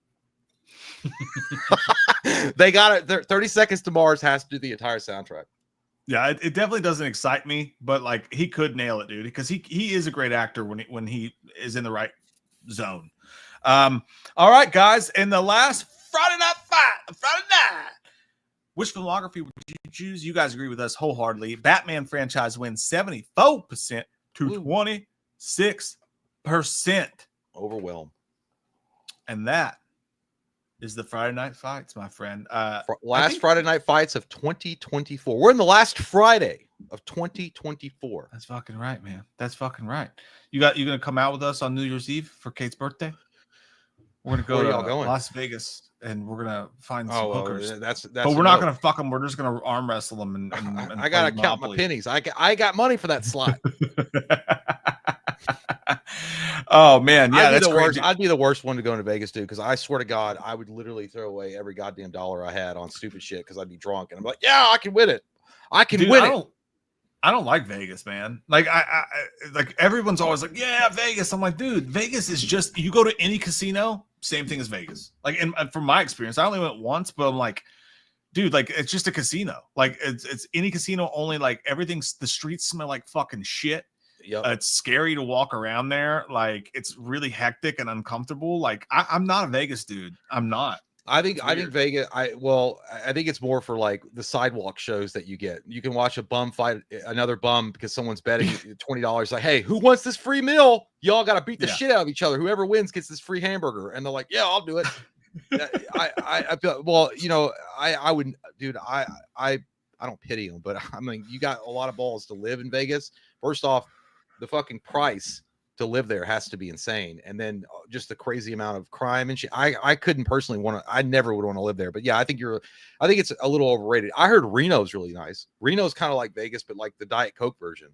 Speaker 3: They got it. 30 Seconds to Mars has to do the entire soundtrack.
Speaker 2: Yeah, it definitely doesn't excite me, but like he could nail it, dude, because he is a great actor when he is in the right zone. All right, guys, in the last Friday night, which filmography would you choose? You guys agree with us wholeheartedly. Batman franchise wins 74% to 26%.
Speaker 3: Overwhelmed.
Speaker 2: And that is the Friday Night Fights, my friend.
Speaker 3: Friday Night Fights of 2024. We're in the last Friday of 2024.
Speaker 2: That's fucking right, man. That's fucking right. You gonna come out with us on New Year's Eve for Kate's birthday? We're gonna go to Las Vegas and we're gonna find some hookers.
Speaker 3: That's
Speaker 2: but we're not gonna fuck them. We're just gonna arm wrestle them. And
Speaker 3: I gotta count my pennies. I got money for that slot.
Speaker 2: Oh man, yeah, that's
Speaker 3: crazy. I'd be the worst one to go into Vegas, dude, because I swear to God, I would literally throw away every goddamn dollar I had on stupid shit because I'd be drunk and I'm like, yeah, I can win it. I can win it.
Speaker 2: I don't like Vegas, man. Like I like everyone's always like, yeah, Vegas. I'm like, dude, Vegas is just you go to any casino, same thing as Vegas. Like, and from my experience, I only went once, but I'm like, dude, like it's just a casino. Like it's any casino, only like everything's the streets smell like fucking shit.
Speaker 3: Yep.
Speaker 2: It's scary to walk around there. Like it's really hectic and uncomfortable. Like I'm not a Vegas dude. I'm not.
Speaker 3: I think Vegas. I think it's more for like the sidewalk shows that you get. You can watch a bum fight another bum because someone's betting $20. Like, hey, who wants this free meal? Y'all got to beat the shit out of each other. Whoever wins gets this free hamburger. And they're like, yeah, I'll do it. I feel well. I wouldn't, dude. I don't pity them, but I mean, you got a lot of balls to live in Vegas. First off, the fucking price to live there has to be insane, and then just the crazy amount of crime and shit. I couldn't personally want to. I never would want to live there. But yeah, I think it's a little overrated. I heard Reno's really nice. Reno's kind of like Vegas, but like the Diet Coke version.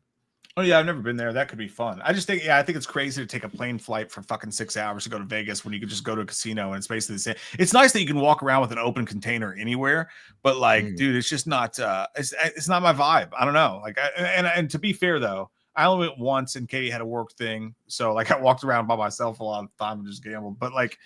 Speaker 2: Oh yeah, I've never been there. That could be fun. I think it's crazy to take a plane flight for fucking 6 hours to go to Vegas when you could just go to a casino and it's basically the same. It's nice that you can walk around with an open container anywhere, but like, dude, it's just not. It's not my vibe. I don't know. Like, and to be fair though, I only went once and Katie had a work thing. So like I walked around by myself a lot of the time and just gambled. But like,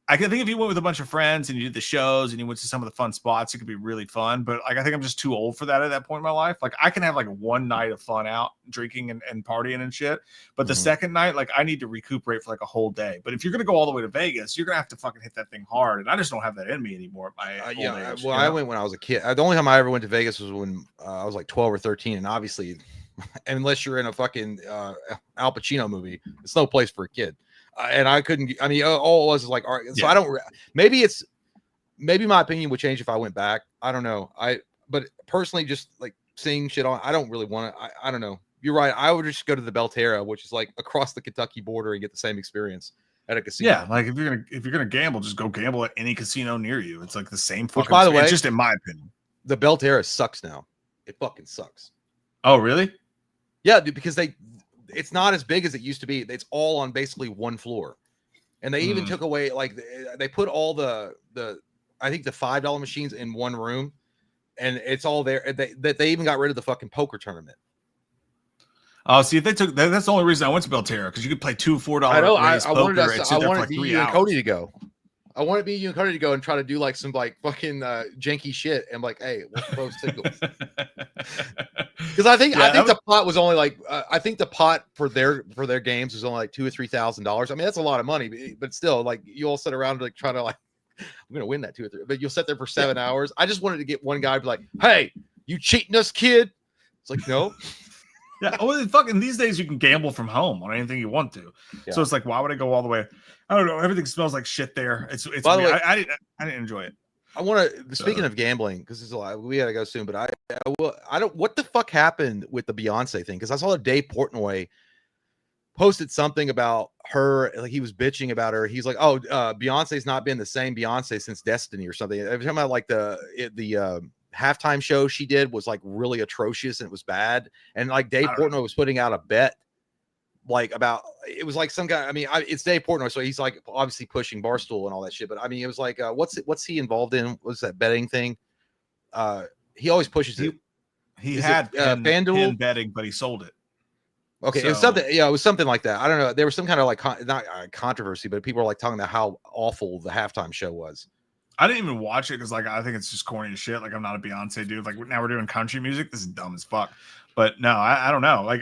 Speaker 2: I think if you went with a bunch of friends and you did the shows and you went to some of the fun spots, it could be really fun. But like, I think I'm just too old for that at that point in my life. Like I can have like one night of fun out drinking and partying and shit. But the second night, like I need to recuperate for like a whole day. But if you're going to go all the way to Vegas, you're going to have to fucking hit that thing hard. And I just don't have that in me anymore.
Speaker 3: I went when I was a kid. The only time I ever went to Vegas was when I was like 12 or 13. And obviously, unless you're in a fucking Al Pacino movie, it's no place for a kid. And I couldn't. I mean, all it was like, all right. So I don't. Maybe my opinion would change if I went back. I don't know. But personally, just like seeing shit on, I don't really want to. I don't know. You're right. I would just go to the Belterra, which is like across the Kentucky border, and get the same experience at a casino.
Speaker 2: Yeah, like if you're gonna gamble, just go gamble at any casino near you. It's like the same fucking.
Speaker 3: Which, by the way,
Speaker 2: just in my opinion,
Speaker 3: the Belterra sucks now. It fucking sucks.
Speaker 2: Oh really?
Speaker 3: Yeah, dude, because it's not as big as it used to be. It's all on basically one floor. And they even took away, like, they put all the I think the $5 machines in one room, and it's all there. They even got rid of the fucking poker tournament.
Speaker 2: Oh, see, if they took that's the only reason I went to Belterra, because you could play $4
Speaker 3: I know. I
Speaker 2: poker
Speaker 3: wanted
Speaker 2: and sit there for like 3
Speaker 3: you and
Speaker 2: hours.
Speaker 3: Cody to go. I wanted you and Cody to go and try to do like some like fucking janky shit. And I'm like, hey, what's those signals? Because I think the pot was only like I think the pot for their games was only like $2,000 or $3,000. I mean, that's a lot of money, but still, like, you all sit around like trying to like, I'm gonna win that 2 or 3, but you'll sit there for 7 hours. I just wanted to get one guy to be like, hey, you cheating us, kid? It's like, no.
Speaker 2: Yeah, well, fucking these days you can gamble from home on anything you want to. Yeah. So it's like, why would I go all the way? I don't know. Everything smells like shit there. It's
Speaker 3: By the way,
Speaker 2: I didn't enjoy it.
Speaker 3: I want to. Speaking of gambling, because it's a lot, we gotta go soon. But I don't. What the fuck happened with the Beyonce thing? Because I saw that Dave Portnoy posted something about her. Like, he was bitching about her. He's like, oh, Beyonce's not been the same Beyonce since Destiny or something. Every time I like the halftime show she did was like really atrocious and it was bad. And like Dave Portnoy was putting out a bet, like, about, it was like some guy. I mean, it's Dave Portnoy, so he's like obviously pushing Barstool and all that shit. But I mean, it was like, what's he involved in? What's that betting thing? He always pushes it.
Speaker 2: He had pin betting, but he sold it.
Speaker 3: Okay, so, it was something. Yeah, it was something like that. I don't know. There was some kind of like not controversy, but people were like talking about how awful the halftime show was.
Speaker 2: I didn't even watch it because, like, I think it's just corny as shit. Like, I'm not a Beyonce dude. Like, now we're doing country music. This is dumb as fuck. But no, I don't know. Like,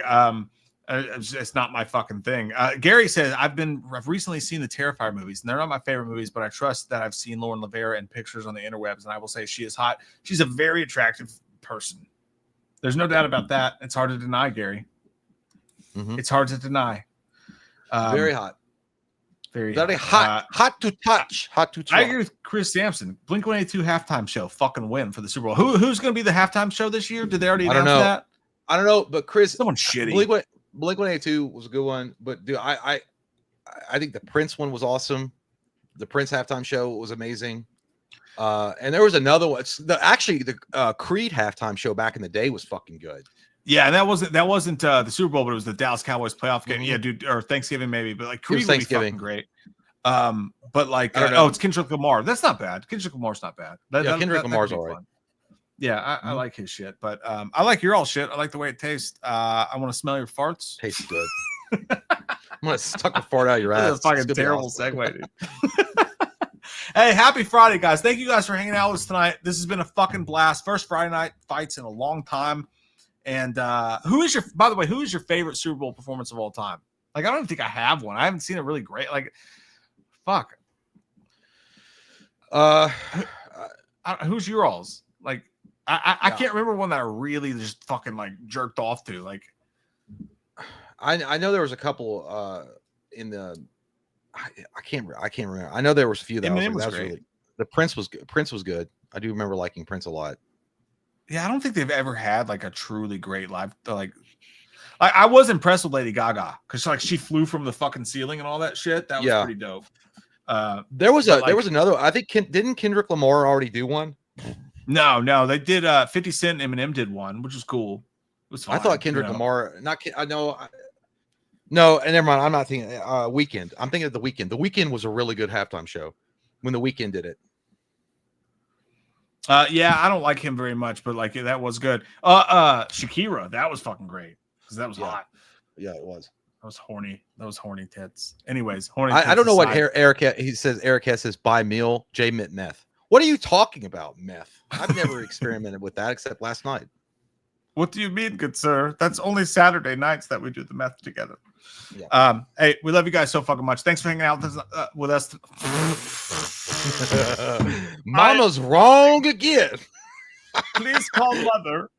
Speaker 2: it's not my fucking thing. Gary says, I've recently seen the Terrifier movies, and they're not my favorite movies, but I trust that I've seen Lauren Lavera in pictures on the interwebs, and I will say she is hot. She's a very attractive person. There's no doubt about that. It's hard to deny, Gary. Mm-hmm. It's hard to deny.
Speaker 3: Very hot.
Speaker 2: Very
Speaker 3: hot. Hot to touch. Hot to touch.
Speaker 2: I agree with Chris Sampson. Blink-182 halftime show. Fucking win for the Super Bowl. Who's going to be the halftime show this year? Did they already announce that?
Speaker 3: I don't know, but Chris,
Speaker 2: someone shitty.
Speaker 3: Blink-182 was a good one, but dude, I think the Prince one was awesome. The Prince halftime show was amazing. And there was another one. The Creed halftime show back in the day was fucking good.
Speaker 2: Yeah, and that wasn't the Super Bowl, but it was the Dallas Cowboys playoff game. Mm-hmm. Yeah, dude, or Thanksgiving maybe, but like Creed would be fucking great. But like, it's Kendrick Lamar. That's not bad. Kendrick Lamar's not bad.
Speaker 3: Kendrick Lamar's all right.
Speaker 2: Yeah, I like his shit, but I like your all shit. I like the way it tastes. I want to smell your farts.
Speaker 3: Tastes good. I'm gonna suck a fart out of your ass.
Speaker 2: That's a fucking terrible segue, dude. Hey, happy Friday, guys! Thank you guys for hanging out with us tonight. This has been a fucking blast. First Friday night fights in a long time. And who is your favorite Super Bowl performance of all time? Like, I don't even think I have one. I haven't seen it really great. Like, fuck. Who's your alls? Like, I can't remember one that I really just fucking like jerked off to. Like,
Speaker 3: I know there was a couple in the. I can't remember. I know there was a few that was great. Really, the Prince was good. Prince was good. I do remember liking Prince a lot.
Speaker 2: Yeah, I don't think they've ever had like a truly great live. Like I was impressed with Lady Gaga because like she flew from the fucking ceiling and all that shit. That was pretty dope.
Speaker 3: There was another. I think didn't Kendrick Lamar already do one?
Speaker 2: No, they did. 50 Cent and Eminem did one, which was cool. It was fine,
Speaker 3: I thought Kendrick Lamar. I know. No, and never mind. I'm not thinking Weeknd. I'm thinking of the Weeknd. The Weeknd was a really good halftime show when the Weeknd did it.
Speaker 2: Yeah, I don't like him very much, but like that was good. Shakira, that was fucking great because that was hot.
Speaker 3: Yeah, it was.
Speaker 2: That was horny. That was horny tits. Anyways, horny.
Speaker 3: I don't know what Eric. He says Eric says buy meal. J mint meth. What are you talking about? Meth. I've never experimented with that except last night.
Speaker 2: What do you mean, good sir? That's only Saturday nights that we do the meth together.
Speaker 3: Yeah.
Speaker 2: Hey, we love you guys so fucking much. Thanks for hanging out with us.
Speaker 3: Mama's wrong again.
Speaker 2: Please call mother.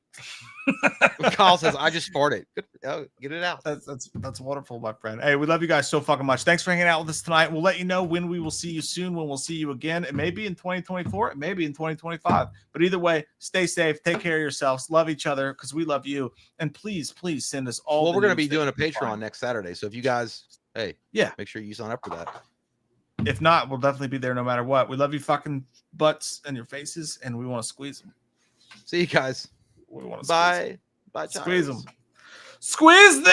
Speaker 3: Kyle says, I just farted. Get it out.
Speaker 2: That's wonderful, my friend. Hey, we love you guys so fucking much. Thanks for hanging out with us tonight. We'll let you know when we will see you soon, when we'll see you again. It may be in 2024. It may be in 2025. But either way, stay safe. Take care of yourselves. Love each other because we love you. And please send us all.
Speaker 3: Well, we're going to be doing a Patreon next Saturday. So if you guys, make sure you sign up for that.
Speaker 2: If not, we'll definitely be there no matter what. We love you fucking butts and your faces, and we want to squeeze them.
Speaker 3: See you guys.
Speaker 2: We want to
Speaker 3: bye.
Speaker 2: Squeeze them. Squeeze them.